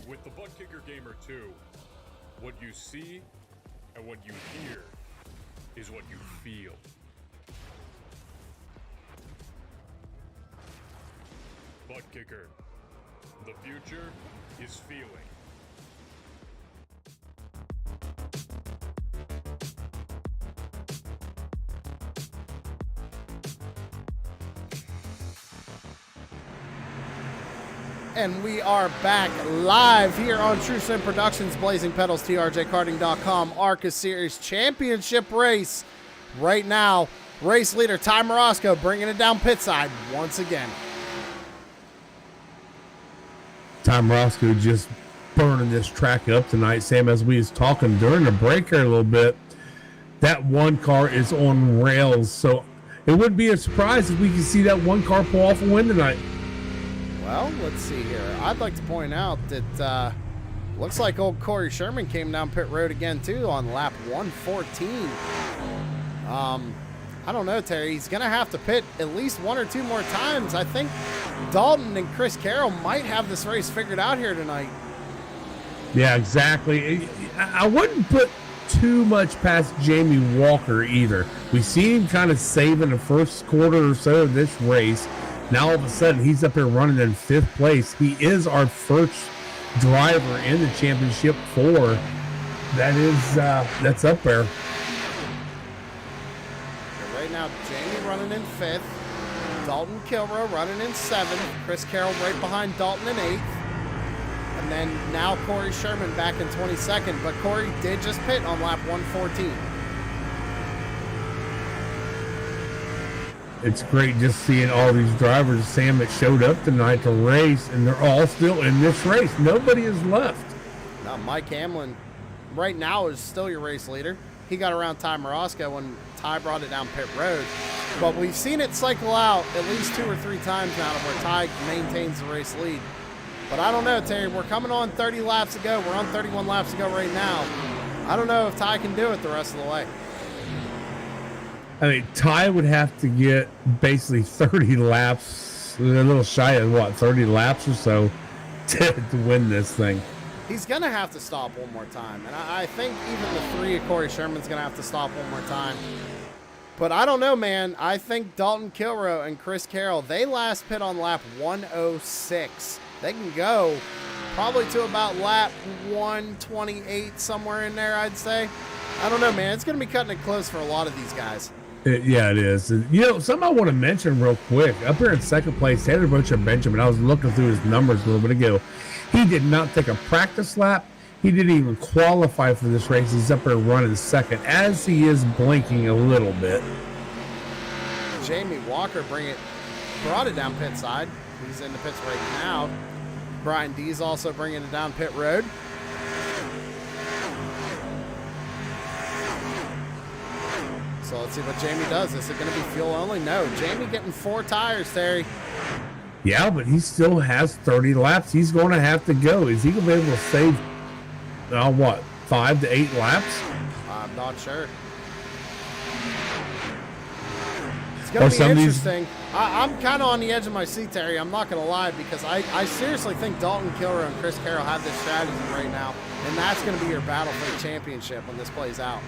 With the Butt Kicker Gamer 2, what you see and what you hear is what you feel. Butt Kicker. The future is feeling. And we are back live here on True Sim Productions, Blazing Pedals, TRJKarting.com, Arca Series Championship race. Right now, race leader Ty Morosco bringing it down pit side once again. Tom Roscoe just burning this track up tonight, Sam, as we was talking during the break here a little bit. That one car is on rails, so it wouldn't be a surprise if we could see that one car pull off a win tonight. Well, let's see here. I'd like to point out that looks like old Kory Sherman came down pit road again, too, on lap 114. I don't know, Terry. He's going to have to pit at least one or two more times. I think Dalton and Chris Carroll might have this race figured out here tonight. Yeah, exactly. I wouldn't put too much past Jammey Walker either. We see him kind of saving the first quarter or so of this race. Now all of a sudden he's up here running in 5th place. He is our first driver in the championship 4. That's up there. Right now, Jammey running in 5th. Dalton Kilroe running in 7th. Chris Carroll right behind Dalton in 8th. And then now Kory Sherman back in 22nd. But Kory did just pit on lap 114. It's great just seeing all these drivers, Sam, that showed up tonight to race, and they're all still in this race. Nobody is left. Now, Mike Hamlin right now is still your race leader. He got around Ty Morosco when Ty brought it down pit road. But we've seen it cycle out at least 2 or 3 times now to where Ty maintains the race lead. But I don't know, Terry. We're coming on 30 laps to go. We're on 31 laps to go right now. I don't know if Ty can do it the rest of the way. I mean, Ty would have to get basically 30 laps, a little shy of 30 laps or so to win this thing. He's going to have to stop one more time. And I think even the 3 of Kory Sherman's going to have to stop one more time. But I don't know, man. I think Dalton Kilroe and Chris Carroll, they last pit on lap 106. They can go probably to about lap 128, somewhere in there, I'd say. I don't know, man. It's going to be cutting it close for a lot of these guys. Yeah, it is. You know, something I want to mention real quick. Up here in 2nd place, Tanner Butcher Benjamin, I was looking through his numbers a little bit ago. He did not take a practice lap. He didn't even qualify for this race. He's up there running 2nd, as he is blinking a little bit. Jammey Walker brought it down pit side. He's in the pits right now. Brian D's also bringing it down pit road. So let's see what Jammey does. Is it going to be fuel only? No. Jammey getting 4 tires, Terry. Yeah, but he still has 30 laps. He's going to have to go. Is he going to be able to save, 5 to 8 laps? I'm not sure. It's going to be interesting. I'm kind of on the edge of my seat, Terry. I'm not going to lie, because I seriously think Dalton Kilroe and Chris Carroll have this strategy right now, and that's going to be your battle for the championship when this plays out.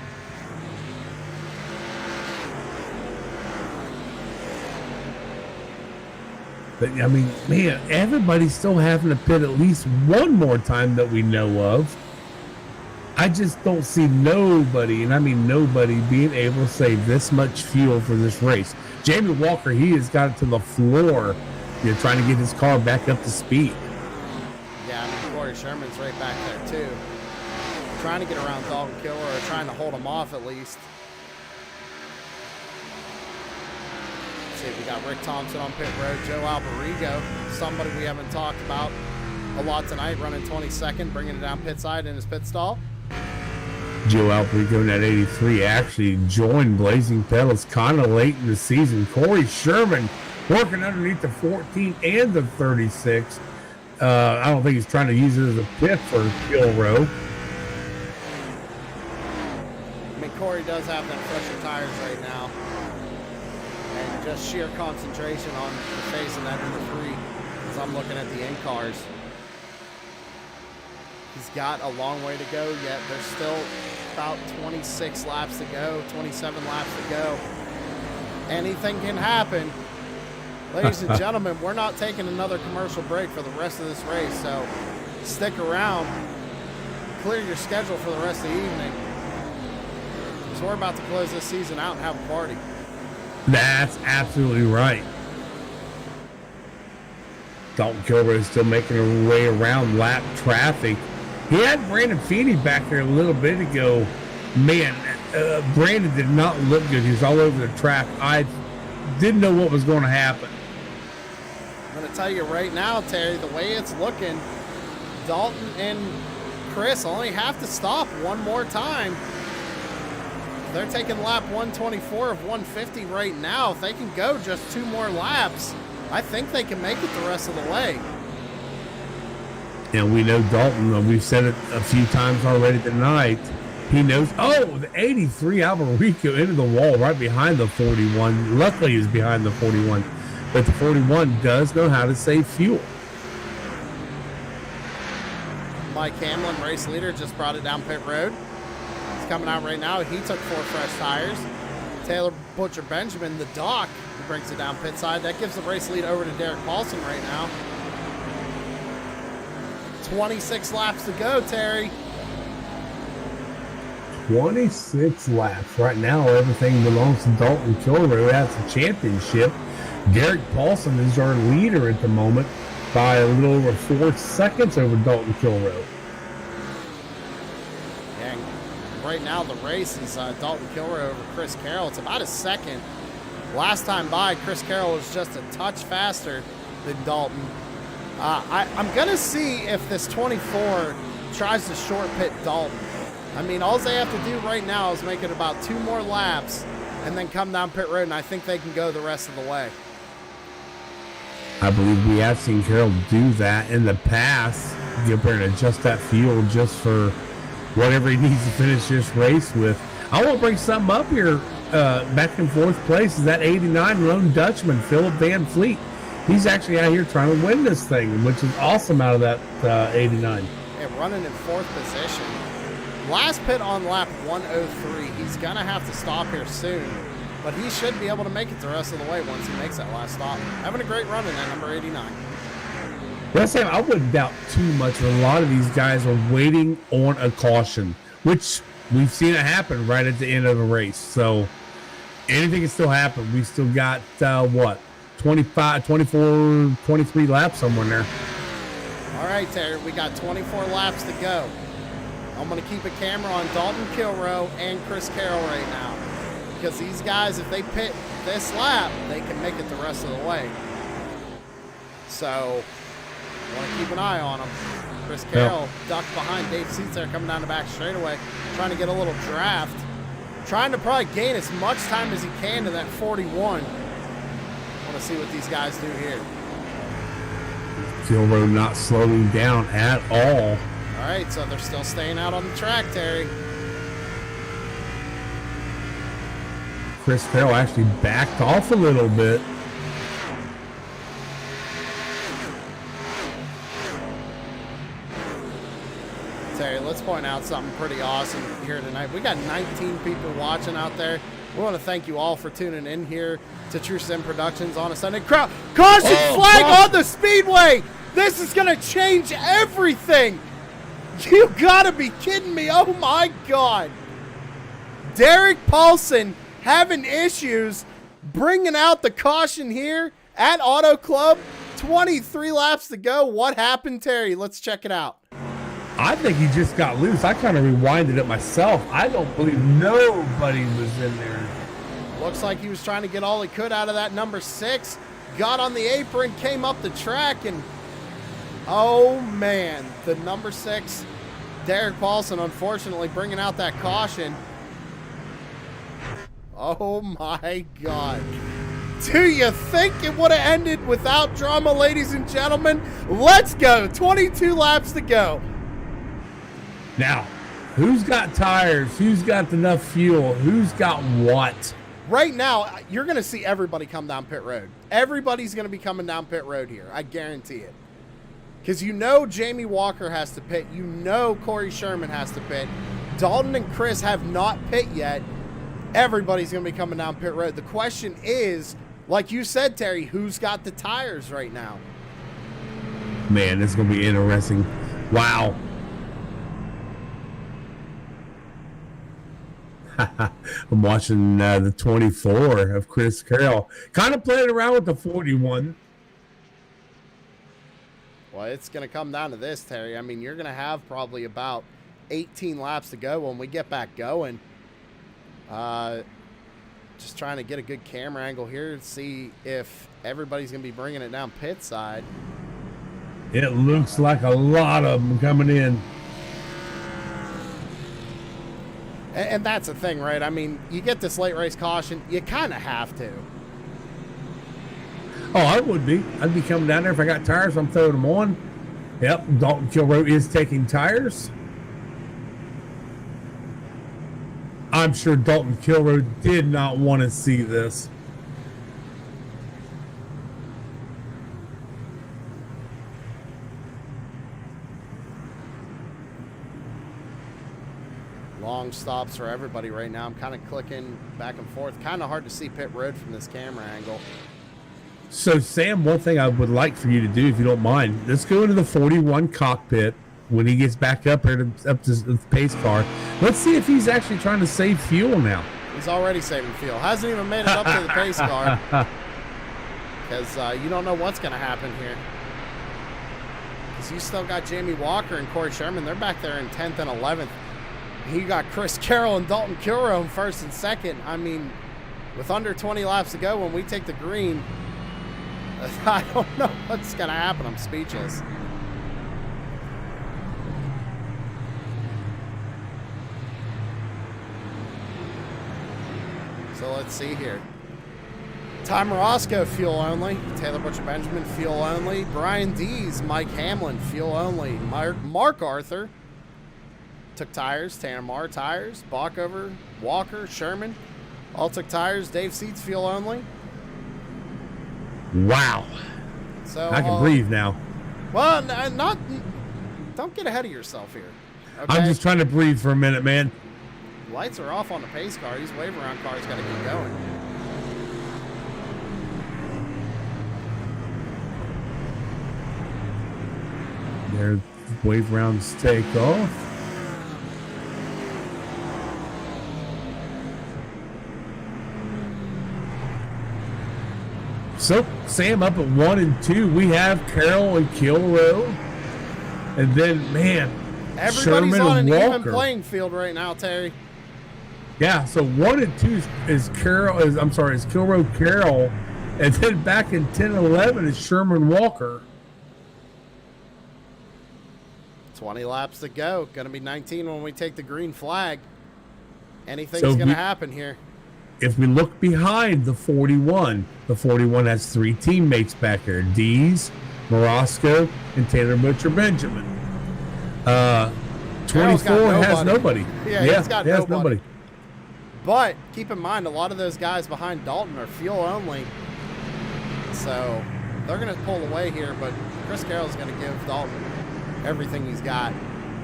But, I mean, man, everybody's still having to pit at least one more time that we know of. I just don't see nobody, and I mean nobody, being able to save this much fuel for this race. Jammey Walker, he has got it to the floor, trying to get his car back up to speed. Yeah, I mean, Kory Sherman's right back there, too. trying to get around Dalton Kilroe, or trying to hold him off at least. Let's see, we got Rick Thompson on pit road, Joe Alberigo, somebody we haven't talked about a lot tonight, running 22nd, bringing it down pit side in his pit stall. Joe Alberigo in that 83 actually joined Blazing Pedals kind of late in the season. Kory Sherman working underneath the 14 and the 36. I don't think he's trying to use it as a pit for Kilroe. I mean, Kory does have them fresher tires right now. And just sheer concentration on the face of that number 3 as I'm looking at the in-cars. He's got a long way to go yet. There's still about 26 laps to go, 27 laps to go. Anything can happen. Ladies and gentlemen, we're not taking another commercial break for the rest of this race, so stick around. Clear your schedule for the rest of the evening. So we're about to close this season out and have a party. That's absolutely right. Dalton Kilroe is still making her way around lap traffic. He had Brandon Feeney back there a little bit ago. Man, Brandon did not look good. He was all over the track. I didn't know what was going to happen. I'm going to tell you right now, Terry, the way it's looking, Dalton and Chris only have to stop one more time. They're taking lap 124 of 150 right now. If they can go just 2 more laps, I think they can make it the rest of the way. And we know Dalton, we've said it a few times already tonight, he knows, the 83 Alberico into the wall right behind the 41. Luckily he's behind the 41, but the 41 does know how to save fuel. Mike Hamlin, race leader, just brought it down pit road. He's coming out right now. He took 4 fresh tires. Taylor Butcher Benjamin, the doc, brings it down pit side. That gives the race lead over to Derek Paulson right now. 26 laps to go, Terry. 26 laps. Right now, everything belongs to Dalton Kilroe. That's the championship. Derek Paulson is our leader at the moment by a little over 4 seconds over Dalton Kilroe. And right now, the race is Dalton Kilroe over Chris Carroll. It's about a second. Last time by, Chris Carroll was just a touch faster than Dalton. I'm going to see if this 24 tries to short pit Dalton. I mean, all they have to do right now is make it about 2 more laps and then come down pit road, and I think they can go the rest of the way. I believe we have seen Carroll do that in the past. Get there and adjust that fuel just for whatever he needs to finish this race with. I want to bring something up here. Back in 4th place is that 89 lone Dutchman, Philip Van Fleet. He's actually out here trying to win this thing, which is awesome out of that 89. Yeah, running in 4th position. Last pit on lap 103. He's going to have to stop here soon, but he should be able to make it the rest of the way once he makes that last stop. Having a great run in that number 89. Well, Sam, I wouldn't doubt too much. A lot of these guys are waiting on a caution, which we've seen it happen right at the end of the race. So anything can still happen. We still got, 25, 24, 23 laps somewhere in there. All right, Terry, we got 24 laps to go. I'm going to keep a camera on Dalton Kilroe and Chris Carroll right now, because these guys, if they pit this lap, they can make it the rest of the way. So I want to keep an eye on them. Chris Carroll ducked behind Dave Seats there, coming down the back straightaway, trying to get a little draft, trying to probably gain as much time as he can to that 41. I want to see what these guys do here. Kilroe not slowing down at all. All right, so they're still staying out on the track, Terry. Chris Carroll actually backed off a little bit. Terry, let's point out something pretty awesome here tonight. We got 19 people watching out there. We want to thank you all for tuning in here to True Sim Productions on a Sunday. Caution flag on the speedway! This is going to change everything! You gotta be kidding me. Oh my God. Derek Paulson having issues bringing out the caution here at Auto Club. 23 laps to go. What happened, Terry? Let's check it out. I think he just got loose. I kind of rewinded it myself. I don't believe nobody was in there. Looks like he was trying to get all he could out of that number 6. Got on the apron, came up the track, and oh man, the number 6, Derek Paulson, unfortunately bringing out that caution. Oh my God. Do you think it would have ended without drama, ladies and gentlemen? Let's go. 22 laps to go. Now, who's got tires? Who's got enough fuel? Who's got what? Right now, you're going to see everybody come down pit road. Everybody's going to be coming down pit road here. I guarantee it. Because you know Jammey Walker has to pit. You know Kory Sherman has to pit. Dalton and Chris have not pit yet. Everybody's going to be coming down pit road. The question is, like you said, Terry, who's got the tires right now? Man, this is going to be interesting. Wow. I'm watching the 24 of Chris Carroll. Kind of playing around with the 41. Well, it's going to come down to this, Terry. I mean, you're going to have probably about 18 laps to go when we get back going. Just trying to get a good camera angle here to see if everybody's going to be bringing it down pit side. It looks like a lot of them coming in. And that's the thing, right? I mean, you get this late race caution, you kind of have to. Oh, I would be. I'd be coming down there if I got tires. I'm throwing them on. Yep, Dalton Kilroe is taking tires. I'm sure Dalton Kilroe did not want to see this. Long stops for everybody right now. I'm kind of clicking back and forth. Kind of hard to see pit road from this camera angle. So, Sam, one thing I would like for you to do, if you don't mind, let's go into the 41 cockpit when he gets back up here up to the pace car. Let's see if he's actually trying to save fuel now. He's already saving fuel. Hasn't even made it up to the pace car. Because you don't know what's going to happen here. Because you still got Jammey Walker and Kory Sherman. They're back there in 10th and 11th. You got Chris Carroll and Dalton Kilroe in 1st and 2nd. I mean, with under 20 laps to go when we take the green, I don't know what's going to happen. I'm speechless. So let's see here. Ty Morosco, fuel only. Taylor Butcher Benjamin, fuel only. Brian Dees, Mike Hamlin, fuel only. Mark Arthur took tires. Tanner Marr, tires. Bockover, Walker, Sherman, all took tires. Dave Seats, fuel only. Wow. So I can breathe now. Well, don't get ahead of yourself here. Okay? I'm just trying to breathe for a minute, man. Lights are off on the pace car. These wave around cars got to keep going. Their wave rounds take off. So, Sam, up at 1 and 2, we have Carroll and Kilroe. And then, man, everybody's Sherman on and an Walker. even playing field right now, Terry. Yeah, so 1 and 2 is Kilroe Carroll. And then back in 10 and 11 is Sherman Walker. 20 laps to go. Going to be 19 when we take the green flag. Anything's So going to happen here. If we look behind the 41 has 3 teammates back there. Dees, Morosco, and Taylor Butcher Benjamin. 24 has nobody. Yeah, he's got nobody. But keep in mind, a lot of those guys behind Dalton are fuel only. So they're going to pull away here, but Chris Carroll's going to give Dalton everything he's got.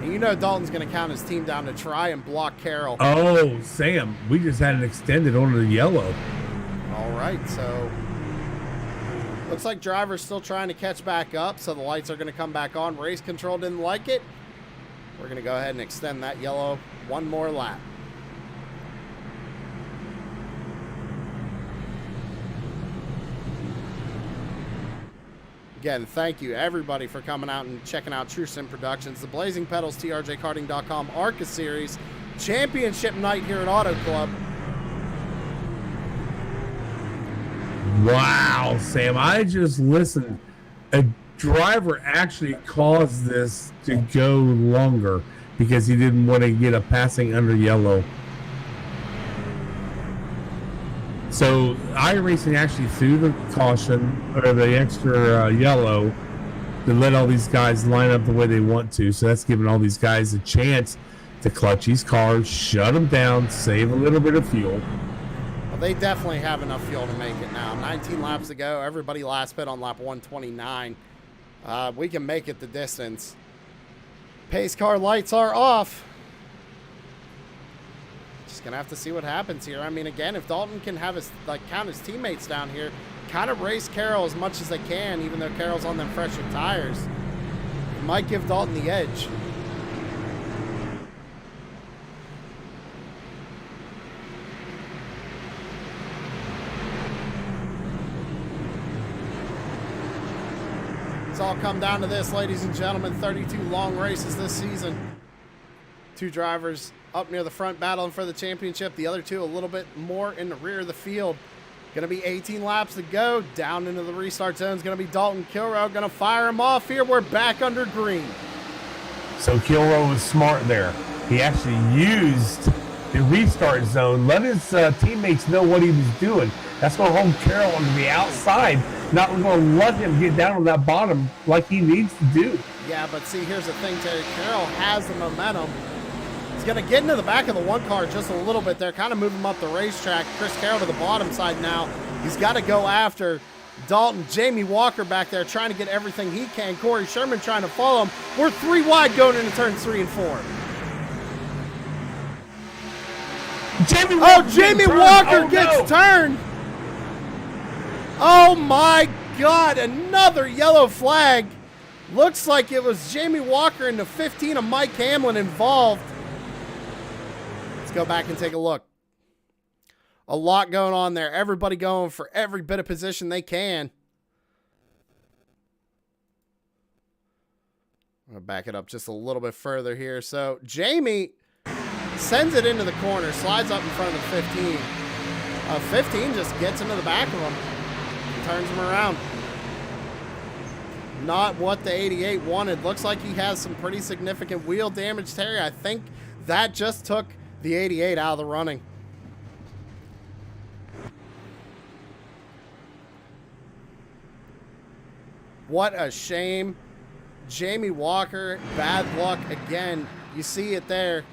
And you know Dalton's going to count his team down to try and block Carroll. Oh, Sam, we just had it extended onto the yellow. All right, so looks like driver's still trying to catch back up, so the lights are going to come back on. Race control didn't like it. We're going to go ahead and extend that yellow one more lap. Again, thank you everybody for coming out and checking out True Sim Productions, the Blazing Pedals, TRJKarting.com, Arca Series, Championship Night here at Auto Club. Wow, Sam, I just listened. A driver actually caused this to go longer because he didn't want to get a passing under yellow. So Iracing actually threw the caution or the extra yellow to let all these guys line up the way they want to. So that's giving all these guys a chance to clutch these cars, shut them down, save a little bit of fuel. Well, they definitely have enough fuel to make it now. 19 laps to go. Everybody last pit on lap 129. We can make it the distance. Pace car lights are off. Just gonna have to see what happens here. I mean, again, if Dalton can have his count his teammates down here, kind of race Carroll as much as they can, even though Carroll's on them fresher tires, it might give Dalton the edge. It's all come down to this, ladies and gentlemen. 32 long races this season. 2 drivers up near the front battling for the championship. The other 2 a little bit more in the rear of the field. Going to be 18 laps to go. Down into the restart zone is going to be Dalton Kilroe. Going to fire him off here. We're back under green. So Kilroe was smart there. He actually used the restart zone, let his teammates know what he was doing. That's going to hold Carroll on the outside, not going to let him get down on that bottom like he needs to do. Yeah, but see, here's the thing, Terry. Carroll has the momentum. He's going to get into the back of the 1 car just a little bit there, kind of move him up the racetrack. Chris Carroll to the bottom side now. He's got to go after Dalton. Jammey Walker back there trying to get everything he can. Kory Sherman trying to follow him. We're 3 wide going into turns 3 and 4. Jammey Walker gets turned. Oh my God, another yellow flag. Looks like it was Jammey Walker and the 15 of Mike Hamlin involved. Let's go back and take a look. A lot going on there. Everybody going for every bit of position they can. I'm going to back it up just a little bit further here. So Jammey sends it into the corner, slides up in front of the 15. 15 just gets into the back of him and turns him around. Not what the 88 wanted. Looks like he has some pretty significant wheel damage, Terry. I think that just took the 88 out of the running. What a shame. Jammey Walker, bad luck again. You see it there.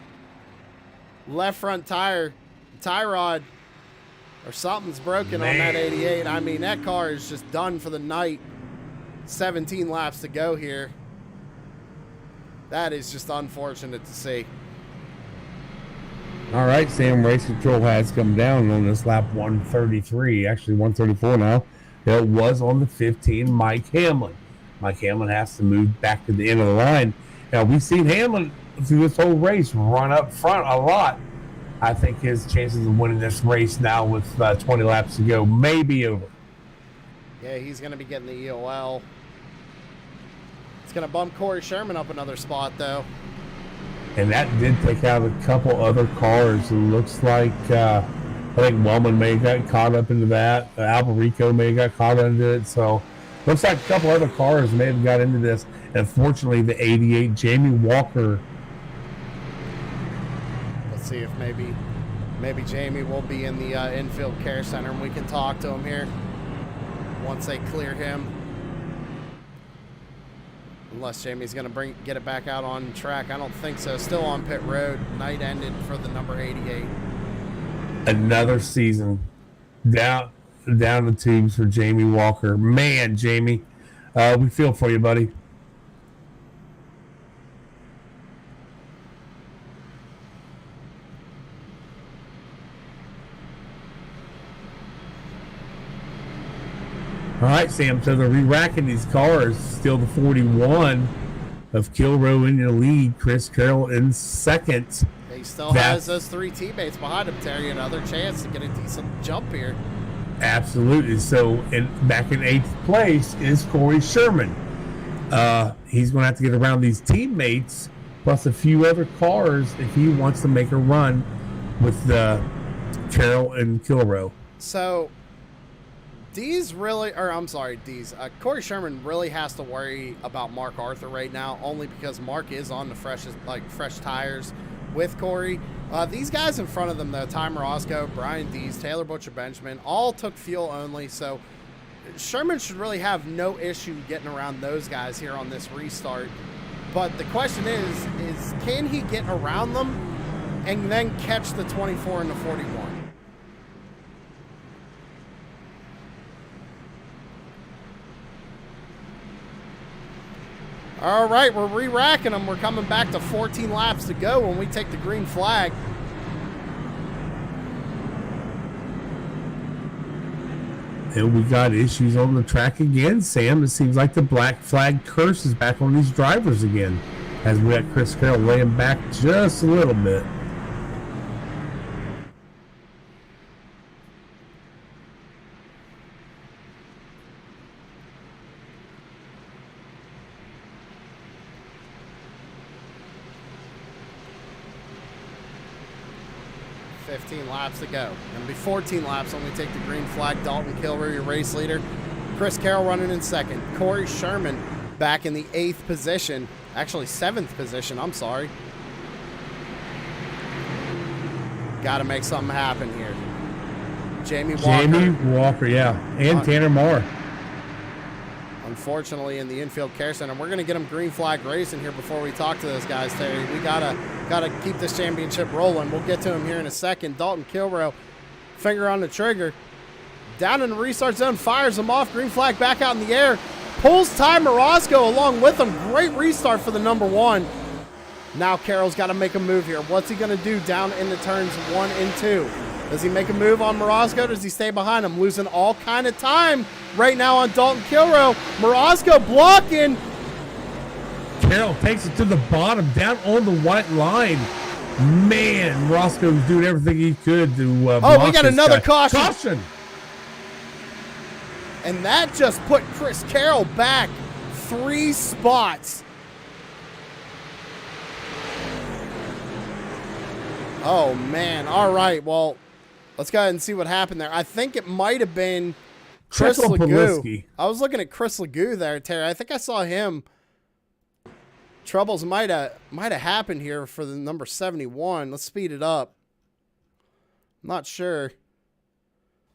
Left front tire, tie rod, or something's broken on that 88. I mean, that car is just done for the night. 17 laps to go here. That is just unfortunate to see. All right, Sam, race control has come down on this lap 133, actually 134 now. It was on the 15, Mike Hamlin. Mike Hamlin has to move back to the end of the line. Now, we've seen Hamlin through this whole race run up front a lot. I think his chances of winning this race now with 20 laps to go may be over. Yeah, he's going to be getting the EOL. It's going to bump Kory Sherman up another spot, though. And that did take out a couple other cars. It looks like, I think Wellman may have got caught up into that. Alberico may have got caught into it. So, looks like a couple other cars may have got into this. Unfortunately, the 88, Jammey Walker. Let's see if maybe Jammey will be in the infield care center and we can talk to him here once they clear him. Unless Jammy's going to get it back out on track. I don't think so. Still on pit road. Night ended for the number 88. Another season down the tubes for Jammey Walker. Man, Jammey, we feel for you, buddy. All right, Sam, so they're re-racking these cars. Still the 41 of Kilroe in the lead. Chris Carroll in second. He still has those 3 teammates behind him, Terry. Another chance to get a decent jump here. Absolutely. So, and back in 8th place is Kory Sherman. He's going to have to get around these teammates plus a few other cars if he wants to make a run with Carroll and Kilroe. So, Kory Sherman really has to worry about Mark Arthur right now, only because Mark is on the fresh tires with Kory. These guys in front of them, though, Ty Morosco, Brian Dees, Taylor Butcher-Benjamin, all took fuel only, so Sherman should really have no issue getting around those guys here on this restart. But the question is can he get around them and then catch the 24 and the 41? All right, we're re-racking them. We're coming back to 14 laps to go when we take the green flag. And we got issues on the track again, Sam. It seems like the black flag curse is back on these drivers again, as we got Chris Carroll laying back just a little bit. Laps to go. Gonna be 14 laps when we take the green flag. Dalton Kilroe, your race leader. Chris Carroll running in second. Kory Sherman back in the 8th position. Actually, 7th position. I'm sorry. Got to make something happen here. Jammey Walker, yeah. And Tanner Moore. Unfortunately, in the infield care center, we're going to get them green flag racing here before we talk to those guys, Terry. We gotta keep this championship rolling. We'll get to him here in a second. Dalton Kilroe, finger on the trigger, down in the restart zone, fires him off. Green flag back out in the air, pulls Ty Morosco along with him. Great restart for the number 1. Now Carroll's got to make a move here. What's he going to do down into turns 1 and 2? Does he make a move on Morosco? Does he stay behind him? Losing all kind of time right now on Dalton Kilroe. Morosco blocking. Carroll takes it to the bottom, down on the white line. Man, Morosco was doing everything he could to block we got another caution. Caution! And that just put Chris Carroll back 3 spots. Oh, man. All right, well, let's go ahead and see what happened there. I think it might have been Chris Legoo. I was looking at Chris Legoo there, Terry. I think I saw him. Troubles might have happened here for the number 71. Let's speed it up. Not sure.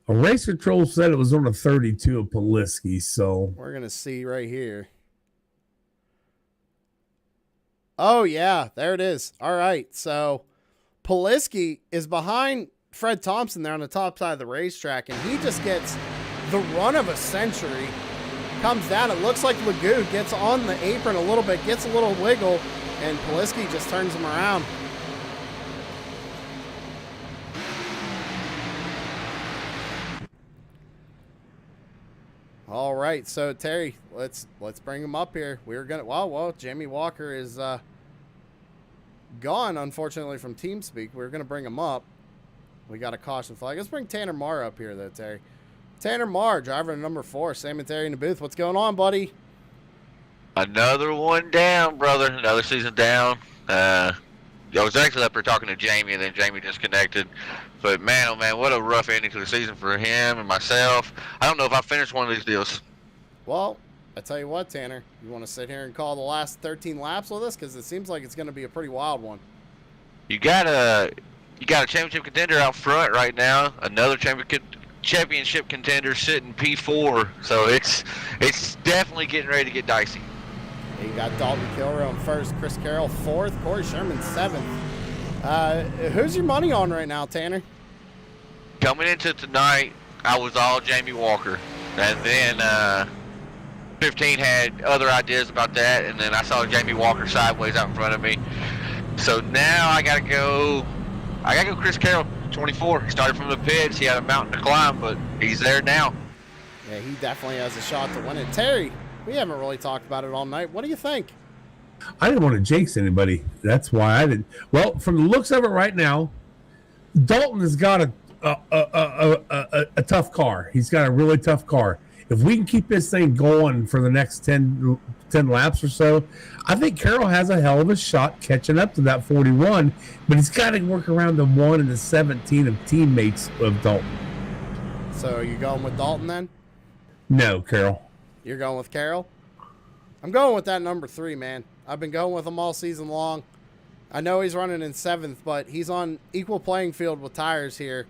A race control said it was on a 32 of Poliski, so we're going to see right here. Oh, yeah, there it is. All right, so Poliski is behind Fred Thompson there on the top side of the racetrack, and he just gets the run of a century. Comes down. It looks like Legoo gets on the apron a little bit, gets a little wiggle, and Poliski just turns him around. All right, so Terry, let's bring him up here. We're gonna well, Jammey Walker is gone, unfortunately, from TeamSpeak. We're gonna bring him up. We got a caution flag. Let's bring Tanner Marr up here, though, Terry. Tanner Marr, driver number 4, Sam and Terry in the booth. What's going on, buddy? Another one down, brother. Another season down. I was actually up there talking to Jamie, and then Jamie disconnected. But, man, oh, man, what a rough ending to the season for him and myself. I don't know if I finished one of these deals. Well, I tell you what, Tanner. You want to sit here and call the last 13 laps with us? Because it seems like it's going to be a pretty wild one. You got a championship contender out front right now. Another championship contender sitting P4. So it's definitely getting ready to get dicey. You got Dalton Kilroe in first, Chris Carroll 4th, Kory Sherman 7th. Who's your money on right now, Tanner? Coming into tonight, I was all Jammey Walker. And then 15 had other ideas about that, and then I saw Jammey Walker sideways out in front of me. So now I gotta go Chris Carroll, 24. He started from the pits. He had a mountain to climb, but he's there now. Yeah, he definitely has a shot to win it. Terry, we haven't really talked about it all night. What do you think? I didn't want to jinx anybody. That's why I didn't. Well, from the looks of it right now, Dalton has got a tough car. He's got a really tough car. If we can keep this thing going for the next 10 laps or so, I think Carroll has a hell of a shot catching up to that 41, but he's got to work around the 1 and the 17 of teammates of Dalton. So are you going with Dalton then? No, Carroll. You're going with Carroll? I'm going with that number 3, man. I've been going with him all season long. I know he's running in 7th, but he's on equal playing field with tires here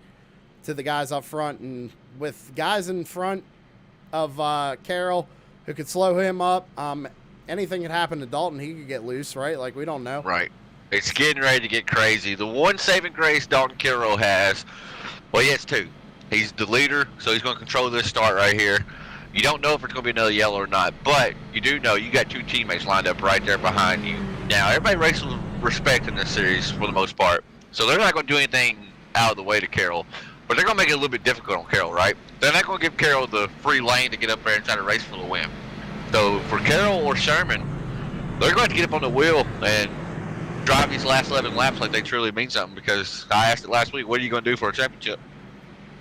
to the guys up front. And with guys in front of Carroll who could slow him up, anything could happen to Dalton. He could get loose, right? Like, we don't know. Right. It's getting ready to get crazy. The one saving grace Dalton Kilroe has, well, he has 2. He's the leader, so he's going to control this start right here. You don't know if it's going to be another yellow or not, but you do know you got 2 teammates lined up right there behind you. Now, everybody races with respect in this series for the most part, so they're not going to do anything out of the way to Carroll, but they're going to make it a little bit difficult on Carroll, right? They're not going to give Carroll the free lane to get up there and try to race for the win. So for Carroll or Sherman, they're going to get up on the wheel and drive these last 11 laps like they truly mean something, because I asked it last week, what are you going to do for a championship?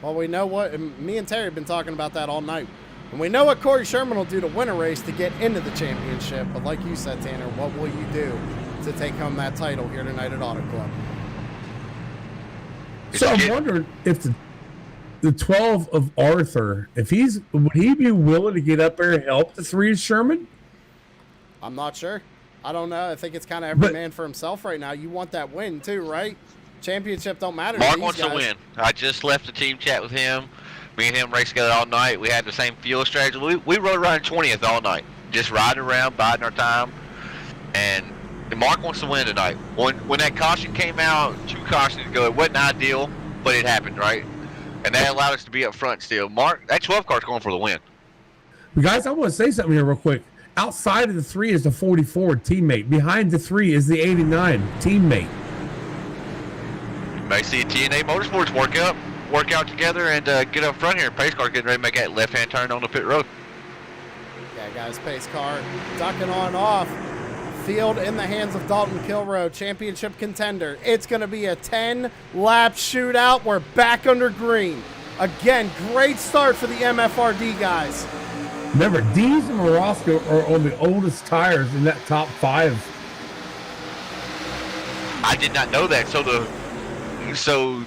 Well, we know what, and me and Terry have been talking about that all night. And we know what Kory Sherman will do to win a race to get into the championship. But like you said, Tanner, what will you do to take home that title here tonight at Auto Club? So I'm wondering if the 12 of Arthur, would he be willing to get up there and help the 3 of Sherman? I'm not sure. I don't know. I think it's kind of every man for himself right now. You want that win too, right? Championship don't matter. Mark wants to win. I just left the team chat with him. Me and him raced together all night. We had the same fuel strategy. We rode around 20th all night, just riding around, biding our time. And Mark wants to win tonight. When that caution came out, 2 cautions ago, it wasn't ideal, but it happened, right? And that allowed us to be up front still. Mark, that 12 car's going for the win. Guys, I want to say something here real quick. Outside of the 3 is the 44 teammate. Behind the 3 is the 89 teammate. You may see TNA Motorsports work out together and get up front here. Pace car getting ready to make that left-hand turn on the pit road. Yeah, guys, pace car ducking on off. Field in the hands of Dalton Kilroe, championship contender. It's going to be a 10-lap shootout. We're back under green. Again, great start for the MFRD guys. Remember, Dees and Morosco are on the oldest tires in that top 5. I did not know that. So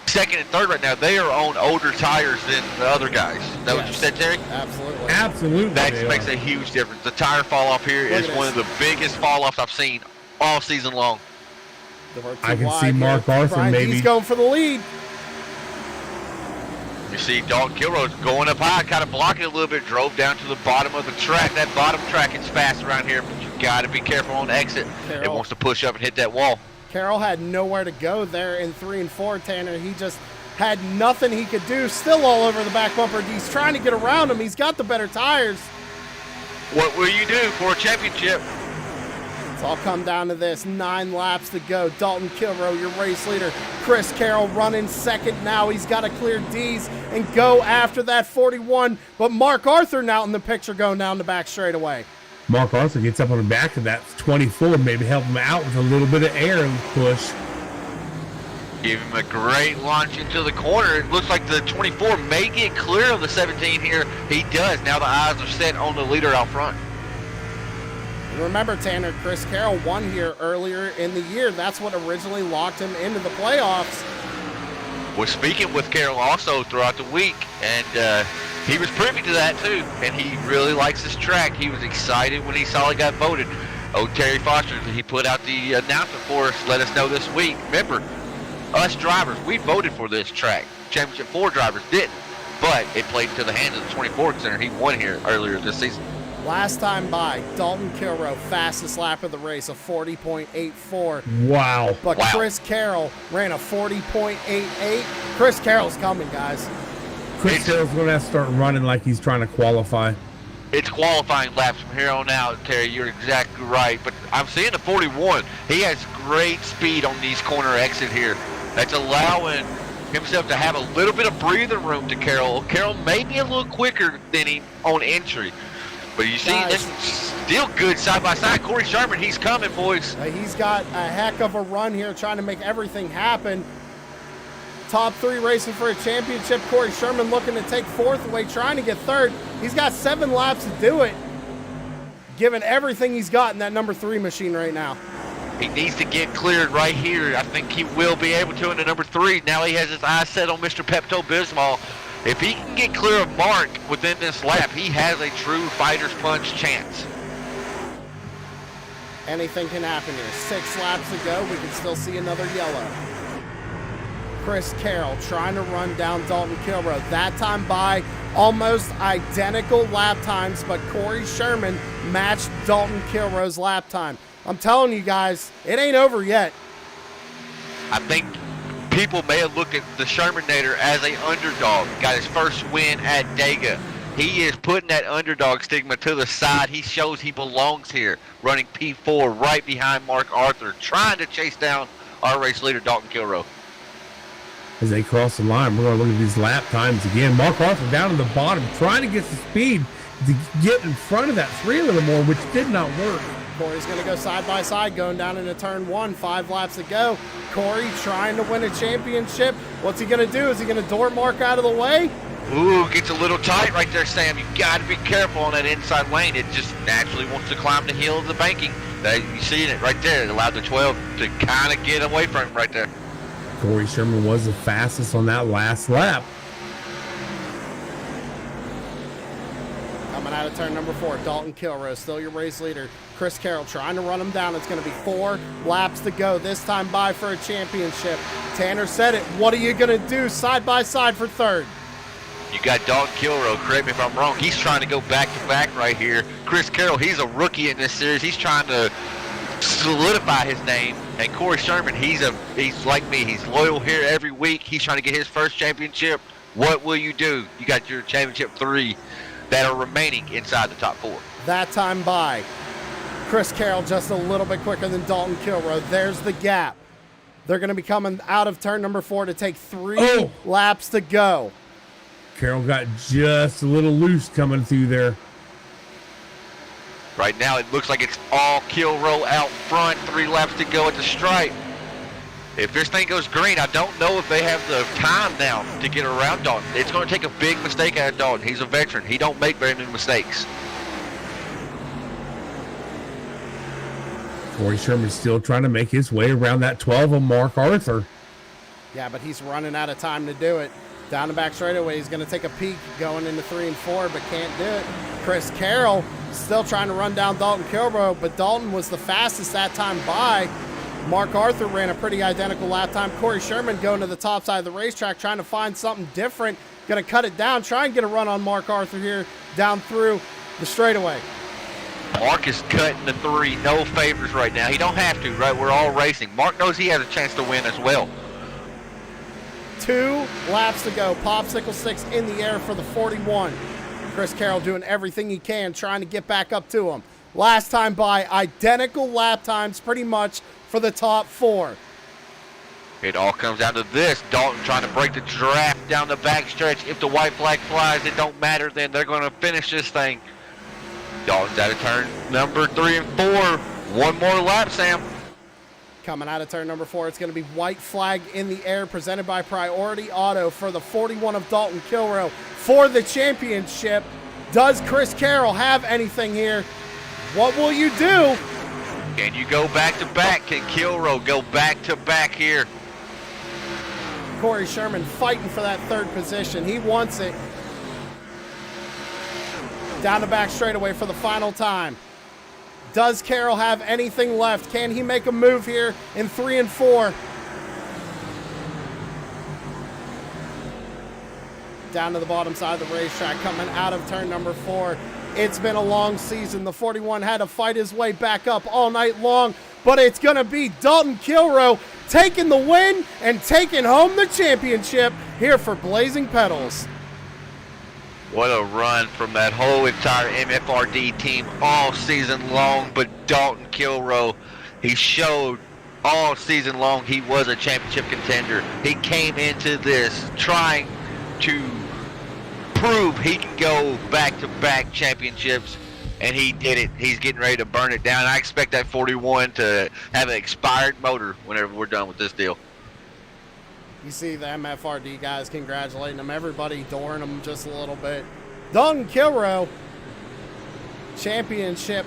second and third right now, they are on older tires than the other guys. Is that what you said, Terry? Absolutely. Absolutely. That makes a huge difference. The tire fall off here is one of the biggest fall offs I've seen all season long. I can see Mark Arthur maybe. He's going for the lead. You see Dalton Kilroe going up high, kind of blocking a little bit, drove down to the bottom of the track. That bottom track is fast around here, but you got to be careful on the exit. It wants to push up and hit that wall. Carroll had nowhere to go there in 3 and 4, Tanner. He just had nothing he could do. Still all over the back bumper. He's trying to get around him. He's got the better tires. What will you do for a championship? It's all come down to this. 9 laps to go. Dalton Kilroe, your race leader. Chris Carroll running second now. He's got to clear D's and go after that 41. But Mark Arthur now in the picture going down the back straightaway. Mark Arthur gets up on the back of that 24, maybe help him out with a little bit of air push. Give him a great launch into the corner. It looks like the 24 may get clear of the 17 here. He does. Now the eyes are set on the leader out front. And remember, Tanner, Chris Carroll won here earlier in the year. That's what originally locked him into the playoffs. Was speaking with Carroll also throughout the week, and he was privy to that too. And he really likes this track. He was excited when he saw he got voted. Oh, Terry Foster, he put out the announcement for us, let us know this week. Remember, us drivers, we voted for this track. Championship 4 drivers didn't, but it played into the hands of the 24 center. He won here earlier this season. Last time by, Dalton Kilroe, fastest lap of the race, a 40.84. Wow. But Chris Carroll ran a 40.88. Chris Carroll's coming, guys. Chris Carroll's going to have to start running like he's trying to qualify. It's qualifying laps from here on out, Terry. You're exactly right. But I'm seeing the 41. He has great speed on these corner exit here. That's allowing himself to have a little bit of breathing room to Carroll. Carroll may be a little quicker than him on entry. But you see, this still good side by side. Kory Sherman, he's coming, boys. He's got a heck of a run here trying to make everything happen. Top 3 racing for a championship. Kory Sherman looking to take 4th away, trying to get 3rd. He's got 7 laps to do it, given everything he's got in that number 3 machine right now. He needs to get cleared right here. I think he will be able to in the number 3. Now he has his eyes set on Mr. Pepto-Bismol. If he can get clear of Mark within this lap, he has a true fighter's punch chance. Anything can happen here. 6 laps to go. We can still see another yellow. Chris Carroll trying to run down Dalton Kilroe. That time by almost identical lap times, but Kory Sherman matched Dalton Kilroe's lap time. I'm telling you guys, it ain't over yet. I think people may have looked at the Shermanator as an underdog. Got his first win at Dega. He is putting that underdog stigma to the side. He shows he belongs here, running P4 right behind Mark Arthur, trying to chase down our race leader, Dalton Kilroe. As they cross the line, we're going to look at these lap times again. Mark Arthur down at the bottom, trying to get the speed to get in front of that 3 a little more, which did not work. Kory's going to go side by side, going down into turn 1, 5 laps to go. Kory trying to win a championship. What's he going to do? Is he going to door Mark out of the way? Ooh, gets a little tight right there, Sam. You got to be careful on that inside lane. It just naturally wants to climb the hill of the banking. You see it right there. It allowed the 12 to kind of get away from him right there. Kory Sherman was the fastest on that last lap. Coming out of turn number 4, Dalton Kilroe, still your race leader. Chris Carroll trying to run him down. It's going to be 4 laps to go. This time by for a championship. Tanner said it. What are you going to do side by side for 3rd? You got Dalton Kilroe, correct me if I'm wrong. He's trying to go back-to-back right here. Chris Carroll, he's a rookie in this series. He's trying to solidify his name. And Kory Sherman, he's like me. He's loyal here every week. He's trying to get his first championship. What will you do? You got your championship 3 that are remaining inside the top 4. That time by. Chris Carroll just a little bit quicker than Dalton Kilroe. There's the gap. They're going to be coming out of turn number 4 to take 3 laps to go. Carroll got just a little loose coming through there. Right now, it looks like it's all Kilroe out front. 3 laps to go at the stripe. If this thing goes green, I don't know if they have the time now to get around Dalton. It's going to take a big mistake out of Dalton. He's a veteran. He don't make very many mistakes. Kory Sherman's still trying to make his way around that 12 of Mark Arthur. Yeah, but he's running out of time to do it. Down the back straightaway, he's going to take a peek going into 3 and 4, but can't do it. Chris Carroll still trying to run down Dalton Kilroe, but Dalton was the fastest that time by. Mark Arthur ran a pretty identical lap time. Kory Sherman going to the top side of the racetrack, trying to find something different. Going to cut it down, try and get a run on Mark Arthur here down through the straightaway. Mark is cutting the 3, no favors right now. He don't have to, right? We're all racing. Mark knows he has a chance to win as well. 2 laps to go. Popsicle sticks in the air for the 41. Chris Carroll doing everything he can, trying to get back up to him. Last time by, identical lap times pretty much for the top 4. It all comes down to this. Dalton trying to break the draft down the backstretch. If the white flag flies, it don't matter then. They're going to finish this thing. Dalton's out of turn number 3 and 4. 1 more lap, Sam. Coming out of turn number 4, it's going to be white flag in the air presented by Priority Auto for the 41 of Dalton Kilroe for the championship. Does Chris Carroll have anything here? What will you do? Can you go back-to-back? Can Kilroe go back-to-back here? Kory Sherman fighting for that 3rd position. He wants it. Down the back straightaway for the final time. Does Carroll have anything left? Can he make a move here in 3 and 4? Down to the bottom side of the racetrack, coming out of turn number 4. It's been a long season. The 41 had to fight his way back up all night long, but it's going to be Dalton Kilroe taking the win and taking home the championship here for Blazing Pedals. What a run from that whole entire MFRD team all season long. But Dalton Kilroe, he showed all season long he was a championship contender. He came into this trying to prove he can go back-to-back championships, and he did it. He's getting ready to burn it down. I expect that 41 to have an expired motor whenever we're done with this deal. You see the MFRD guys congratulating him. Everybody adoring him just a little bit. Dalton Kilroe, championship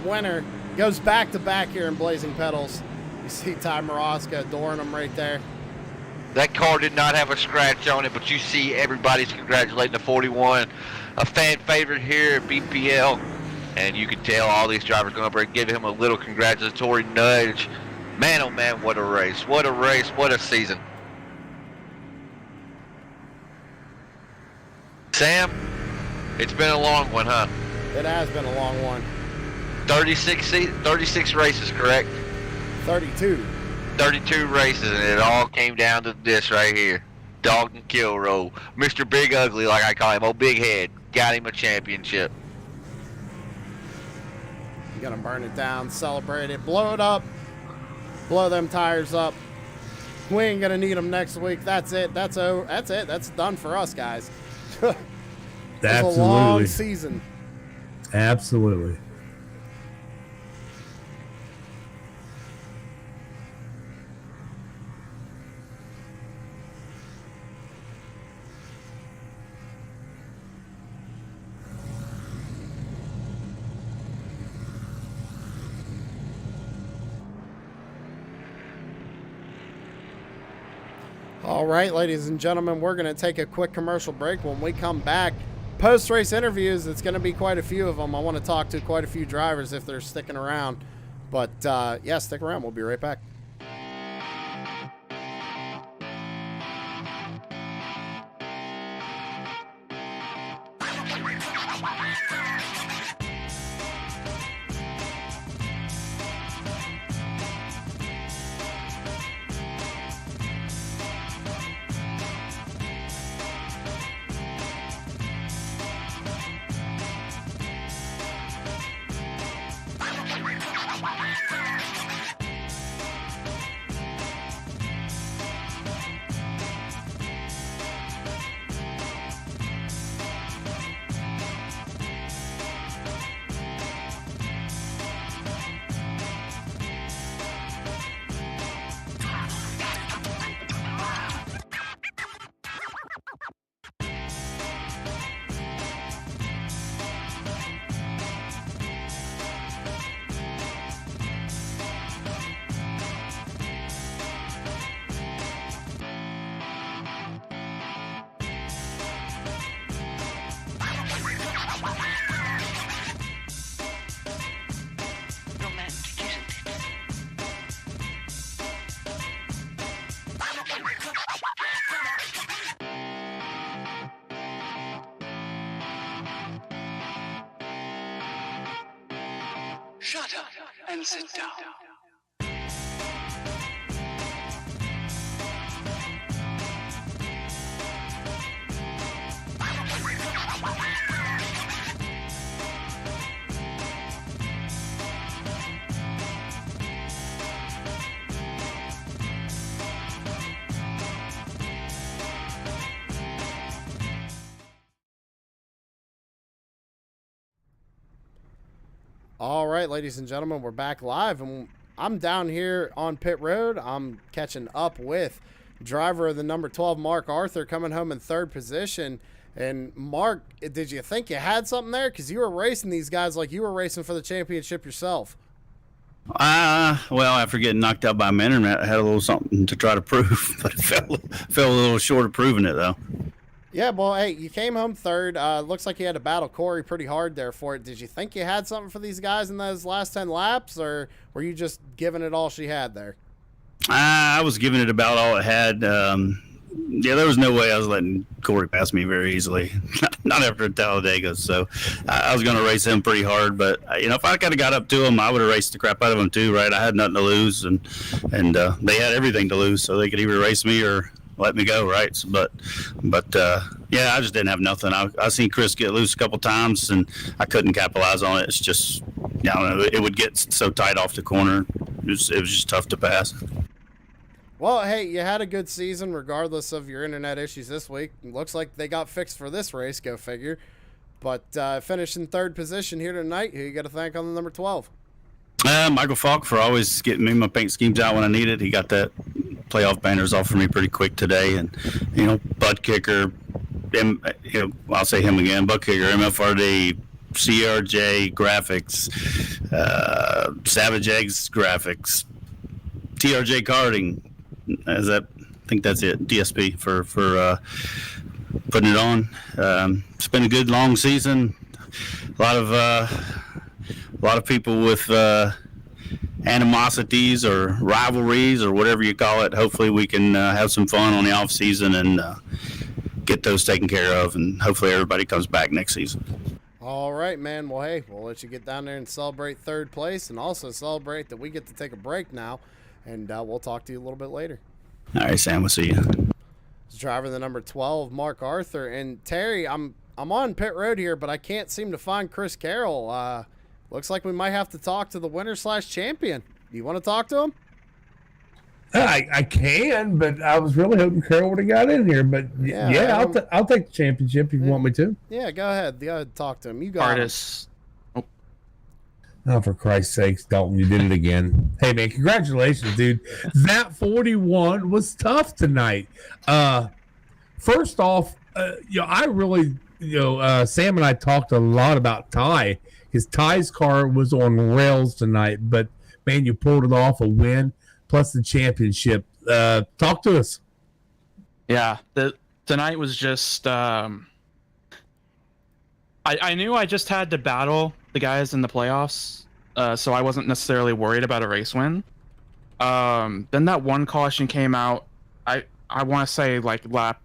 winner, goes back-to-back here in Blazing Pedals. You see Ty Moroska adoring him right there. That car did not have a scratch on it, but you see everybody's congratulating the 41, a fan favorite here at BPL, and you can tell all these drivers going up there and give him a little congratulatory nudge. Man, oh man, what a race, what a race, what a season. Sam, it's been a long one, huh? It has been a long one. 36 races, correct? 32. 32 races, and it all came down to this right here. Dalton Kilroe, Mr. Big Ugly, like I call him, old Big Head, got him a championship. You gotta burn it down, celebrate it, blow it up, blow them tires up. We ain't gonna need them next week. That's it. That's over. That's it. That's done for us, guys. It's a long season. Absolutely. All right, ladies and gentlemen, we're going to take a quick commercial break. When we come back, post-race interviews, it's going to be quite a few of them. I want to talk to quite a few drivers if they're sticking around. But, yeah, stick around. We'll be right back. Shut up and sit down. All right, ladies and gentlemen, we're back live, and I'm down here on pit road. I'm catching up with driver of the number 12, Mark Arthur, coming home in third position. And Mark, did you think you had something there? Because you were racing these guys like you were racing for the championship yourself. Well, after getting knocked out by Minternet, I had a little something to try to prove, but it fell a little short of proving it, though. Yeah, well, hey, you came home third. Looks like you had to battle Kory pretty hard there for it. Did you think you had something for these guys in those last 10 laps, or were you just giving it all she had there? I was giving it about all it had. Yeah, there was no way I was letting Kory pass me very easily, not after Talladega. So I was going to race him pretty hard. But, you know, if I could have got up to him, I would have raced the crap out of him too, right? I had nothing to lose, and they had everything to lose, so they could either race me or let me go, right? So, but yeah, I just didn't have nothing. I seen Chris get loose a couple times, and I couldn't capitalize on it. It's just, I don't know, it would get so tight off the corner. It was just tough to pass. Well, hey, you had a good season regardless of your internet issues this week. It looks like they got fixed for this race, go figure. But finished in third position here tonight. Who you got to thank on the number 12? Michael Falk for always getting me my paint schemes out when I need it. He got that playoff banners off for me pretty quick today. And, butt kicker, I'll say him again, butt kicker, MFRD, CRJ graphics, Savage Eggs graphics, TRJ karting. I think that's it. DSP for putting it on. It's been a good long season. A lot of people with animosities or rivalries or whatever you call it. Hopefully we can have some fun on the off season and get those taken care of, and hopefully everybody comes back next season. All right, man. Well, hey, we'll let you get down there and celebrate third place, and also celebrate that we get to take a break now, and we'll talk to you a little bit later. All right, Sam, we'll see you. It's driver the number 12, Mark Arthur. And Terry, I'm on pit road here, but I can't seem to find Chris Carroll. Looks like we might have to talk to the winner/champion. Do you want to talk to him? I can, but I was really hoping Carroll would have got in here. But yeah, I'll take the championship if you want me to. Yeah, go ahead. Go ahead, talk to him. You got Artists. Oh, for Christ's sakes, Dalton, you did it again. Hey, man, congratulations, dude. That 41 was tough tonight. First off, I really, Sam and I talked a lot about Ty. Ty's car was on rails tonight, but, man, you pulled it off, a win, plus the championship. Talk to us. Yeah, tonight was just I knew I just had to battle the guys in the playoffs, so I wasn't necessarily worried about a race win. Then that one caution came out, I want to say like lap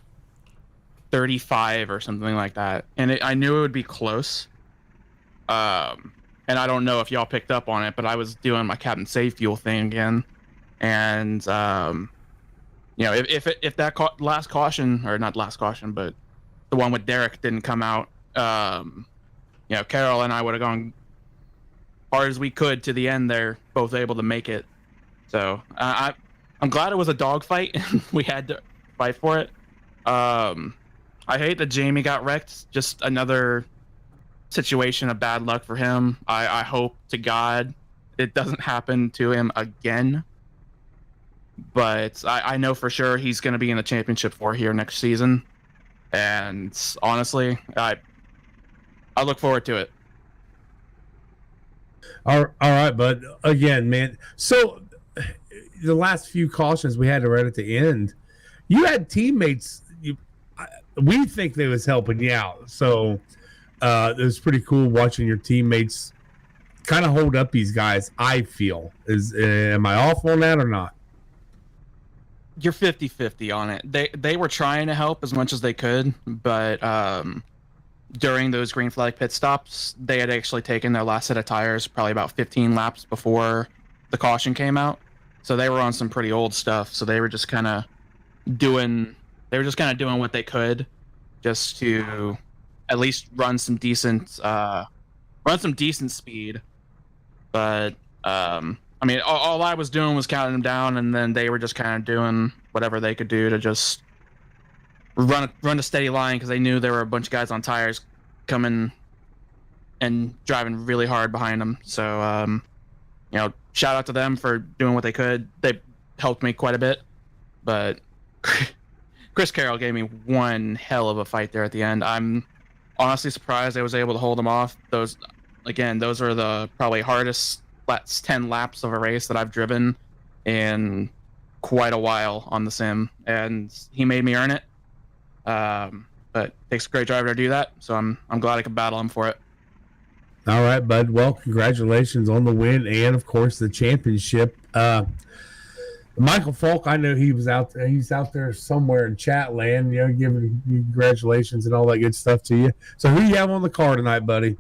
35 or something like that, and I knew it would be close. And I don't know if y'all picked up on it, but I was doing my Captain Save Fuel thing again, and if that last caution, or not last caution, but the one with Derek didn't come out, Carroll and I would have gone hard as we could to the end there, both able to make it. So I'm glad it was a dogfight and we had to fight for it. I hate that Jamie got wrecked. Just another situation of bad luck for him. I hope to God it doesn't happen to him again. But I know for sure he's going to be in the championship for here next season. And honestly, I look forward to it. All right, bud. Again, man. So the last few cautions we had right at the end, you had teammates. We think they was helping you out. So it was pretty cool watching your teammates kind of hold up these guys. I feel am I off on that or not? You're 50-50 on it. They were trying to help as much as they could, but during those green flag pit stops, they had actually taken their last set of tires probably about 15 laps before the caution came out. So they were on some pretty old stuff. So they were just kind of doing what they could just to at least run some decent speed. But I mean, all I was doing was counting them down, and then they were just kind of doing whatever they could do to just run a steady line, because they knew there were a bunch of guys on tires coming and driving really hard behind them. So, shout out to them for doing what they could. They helped me quite a bit, but Chris Carroll gave me one hell of a fight there at the end. I'm honestly surprised I was able to hold him off. Those are the probably hardest 10 laps of a race that I've driven in quite a while on the sim, and he made me earn it. But it takes a great driver to do that, so I'm glad I could battle him for it. All right, bud. Well, congratulations on the win and, of course, the championship. Michael Falk, I know he was out there. He's out there somewhere in chat land, giving you congratulations and all that good stuff to you. So who you have on the car tonight, buddy?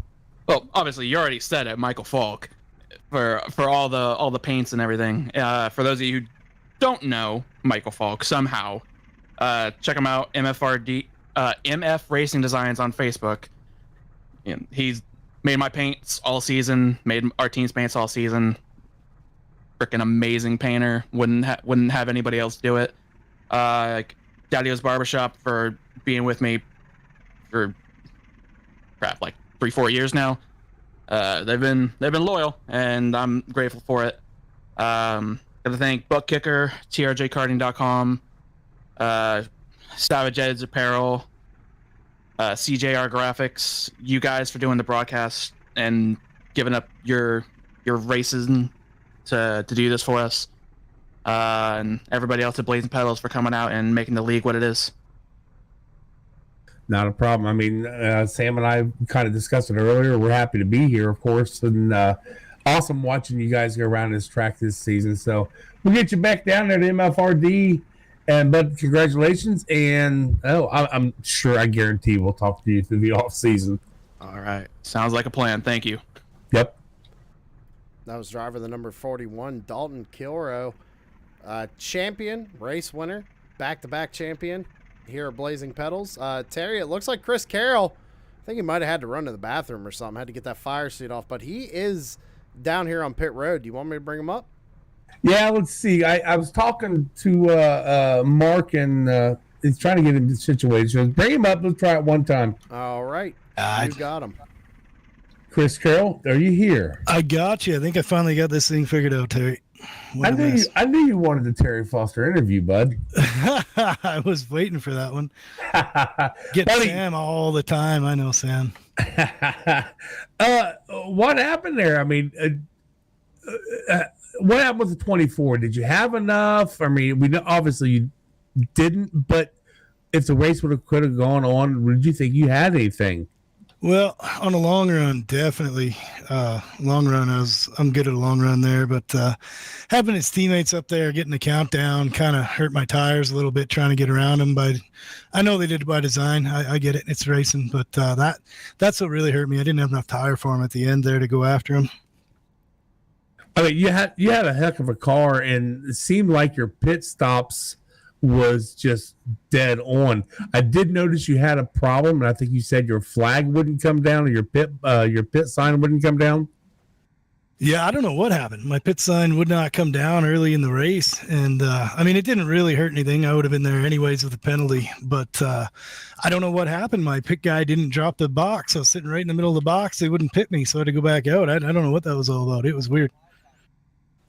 Well, obviously, you already said it, Michael Falk, for all the paints and everything. For those of you who don't know Michael Falk somehow, check him out, MF Racing Designs on Facebook. And he's made my paints all season, made our team's paints all season. Freaking amazing painter. Wouldn't have anybody else do it. Daddy-O's Barbershop for being with me for like 3-4 years now. They've been loyal, and I'm grateful for it. Got to thank Buck Kicker, TRJkarting.com, Savage Ed's Apparel, CJR Graphics, you guys for doing the broadcast and giving up your races to do this for us, and everybody else at Blazing Pedals for coming out and making the league what it is. Not a problem. I mean, Sam and I kind of discussed it earlier. We're happy to be here, of course, and awesome watching you guys go around this track this season. So we'll get you back down there to MFRD, but congratulations. And I'm sure, I guarantee we'll talk to you through the off season. All right, sounds like a plan. Thank you. Yep. That was driver the number 41, Dalton Kilroe, champion, race winner, back-to-back champion here at Blazing Pedals. Terry, it looks like Chris Carroll, I think he might have had to run to the bathroom or something, had to get that fire seat off, but he is down here on pit road. Do you want me to bring him up? Yeah, let's see. I was talking to Mark, and he's trying to get him situated. So bring him up. Let's try it one time. All right. You got him. Chris Carroll, are you here? I got you. I think I finally got this thing figured out, Terry. I knew you wanted the Terry Foster interview, bud. I was waiting for that one. Get Buddy. Sam all the time. I know Sam. What happened there? I mean, what happened with the 24? Did you have enough? I mean, we know obviously you didn't, but if the race could have gone on, did you think you had anything? Well, on a long run, definitely. Long run, I'm good at a long run there, but having his teammates up there getting the countdown kind of hurt my tires a little bit trying to get around them. But I know they did it by design. I get it. It's racing, but that's what really hurt me. I didn't have enough tire for him at the end there to go after him. I mean, you had a heck of a car, and it seemed like your pit stops was just dead on. I did notice you had a problem, and I think you said your flag wouldn't come down, or your pit sign wouldn't come down. Yeah, I don't know what happened. My pit sign would not come down early in the race, and I mean, it didn't really hurt anything. I would have been there anyways with the penalty, but I don't know what happened. My pit guy didn't drop the box. I was sitting right in the middle of the box. They wouldn't pit me, so I had to go back out. I don't know what that was all about. It was weird.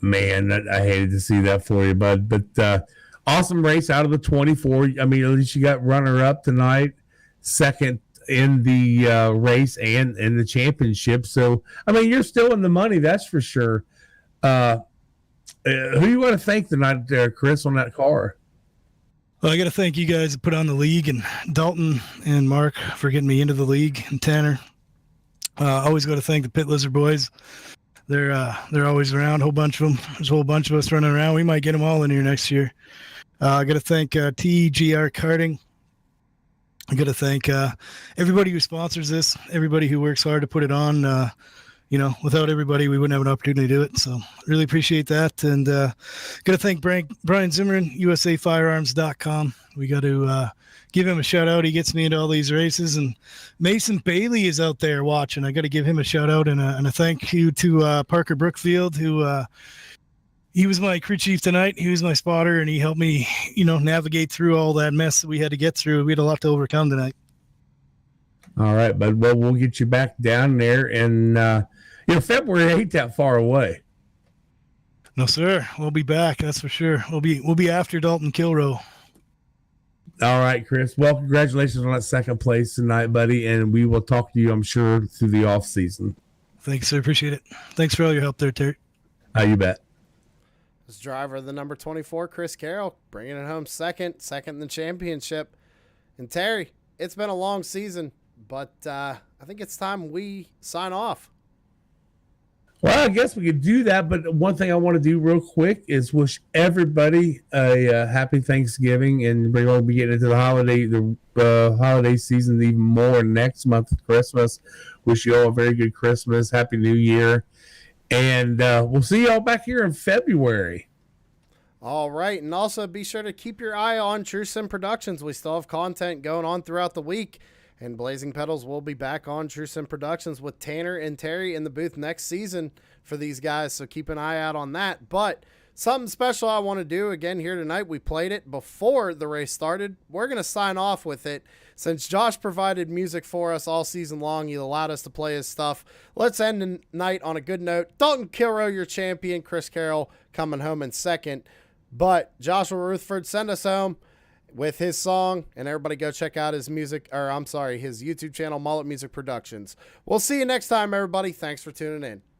Man, I hated to see that for you, bud. But awesome race out of the 24. I mean, at least you got runner-up tonight, second in the race and in the championship. So, I mean, you're still in the money, that's for sure. Who you want to thank tonight there, Chris, on that car? Well, I got to thank you guys that put on the league, and Dalton and Mark for getting me into the league, and Tanner. Always got to thank the Pit Lizard boys. They're always around, a whole bunch of them. There's a whole bunch of us running around. We might get them all in here next year. I got to thank TGR Karting. I got to thank everybody who sponsors this, everybody who works hard to put it on. Without everybody, we wouldn't have an opportunity to do it. So really appreciate that. And got to thank Brian Zimmerman, USAFirearms.com. We got to give him a shout out. He gets me into all these races. And Mason Bailey is out there watching. I got to give him a shout out and a thank you to Parker Brookfield, who he was my crew chief tonight. He was my spotter, and he helped me, navigate through all that mess that we had to get through. We had a lot to overcome tonight. All right, bud. Well, we'll get you back down there. And, February ain't that far away. No, sir. We'll be back. That's for sure. We'll be after Dalton Kilroe. All right, Chris. Well, congratulations on that second place tonight, buddy. And we will talk to you, I'm sure, through the off season. Thanks, sir. Appreciate it. Thanks for all your help there, Terry. You bet. This driver, the number 24, Chris Carroll, bringing it home second in the championship. And Terry, it's been a long season, but I think it's time we sign off. Well, I guess we could do that, but one thing I want to do real quick is wish everybody a happy Thanksgiving, and we're going to be getting into the holiday season even more next month, Christmas. Wish you all a very good Christmas, Happy New Year, and we'll see y'all back here in February. All right, and also be sure to keep your eye on True Sim Productions. We still have content going on throughout the week. And Blazing Pedals will be back on True Sim Productions with Tanner and Terry in the booth next season for these guys. So keep an eye out on that. But something special I want to do again here tonight. We played it before the race started. We're going to sign off with it. Since Josh provided music for us all season long, he allowed us to play his stuff. Let's end the night on a good note. Dalton Kilroe, your champion. Chris Carroll coming home in second. But Joshua Rutherford send us home with his song, and everybody go check out his his YouTube channel, Mullet Music Productions. We'll see you next time, everybody. Thanks for tuning in.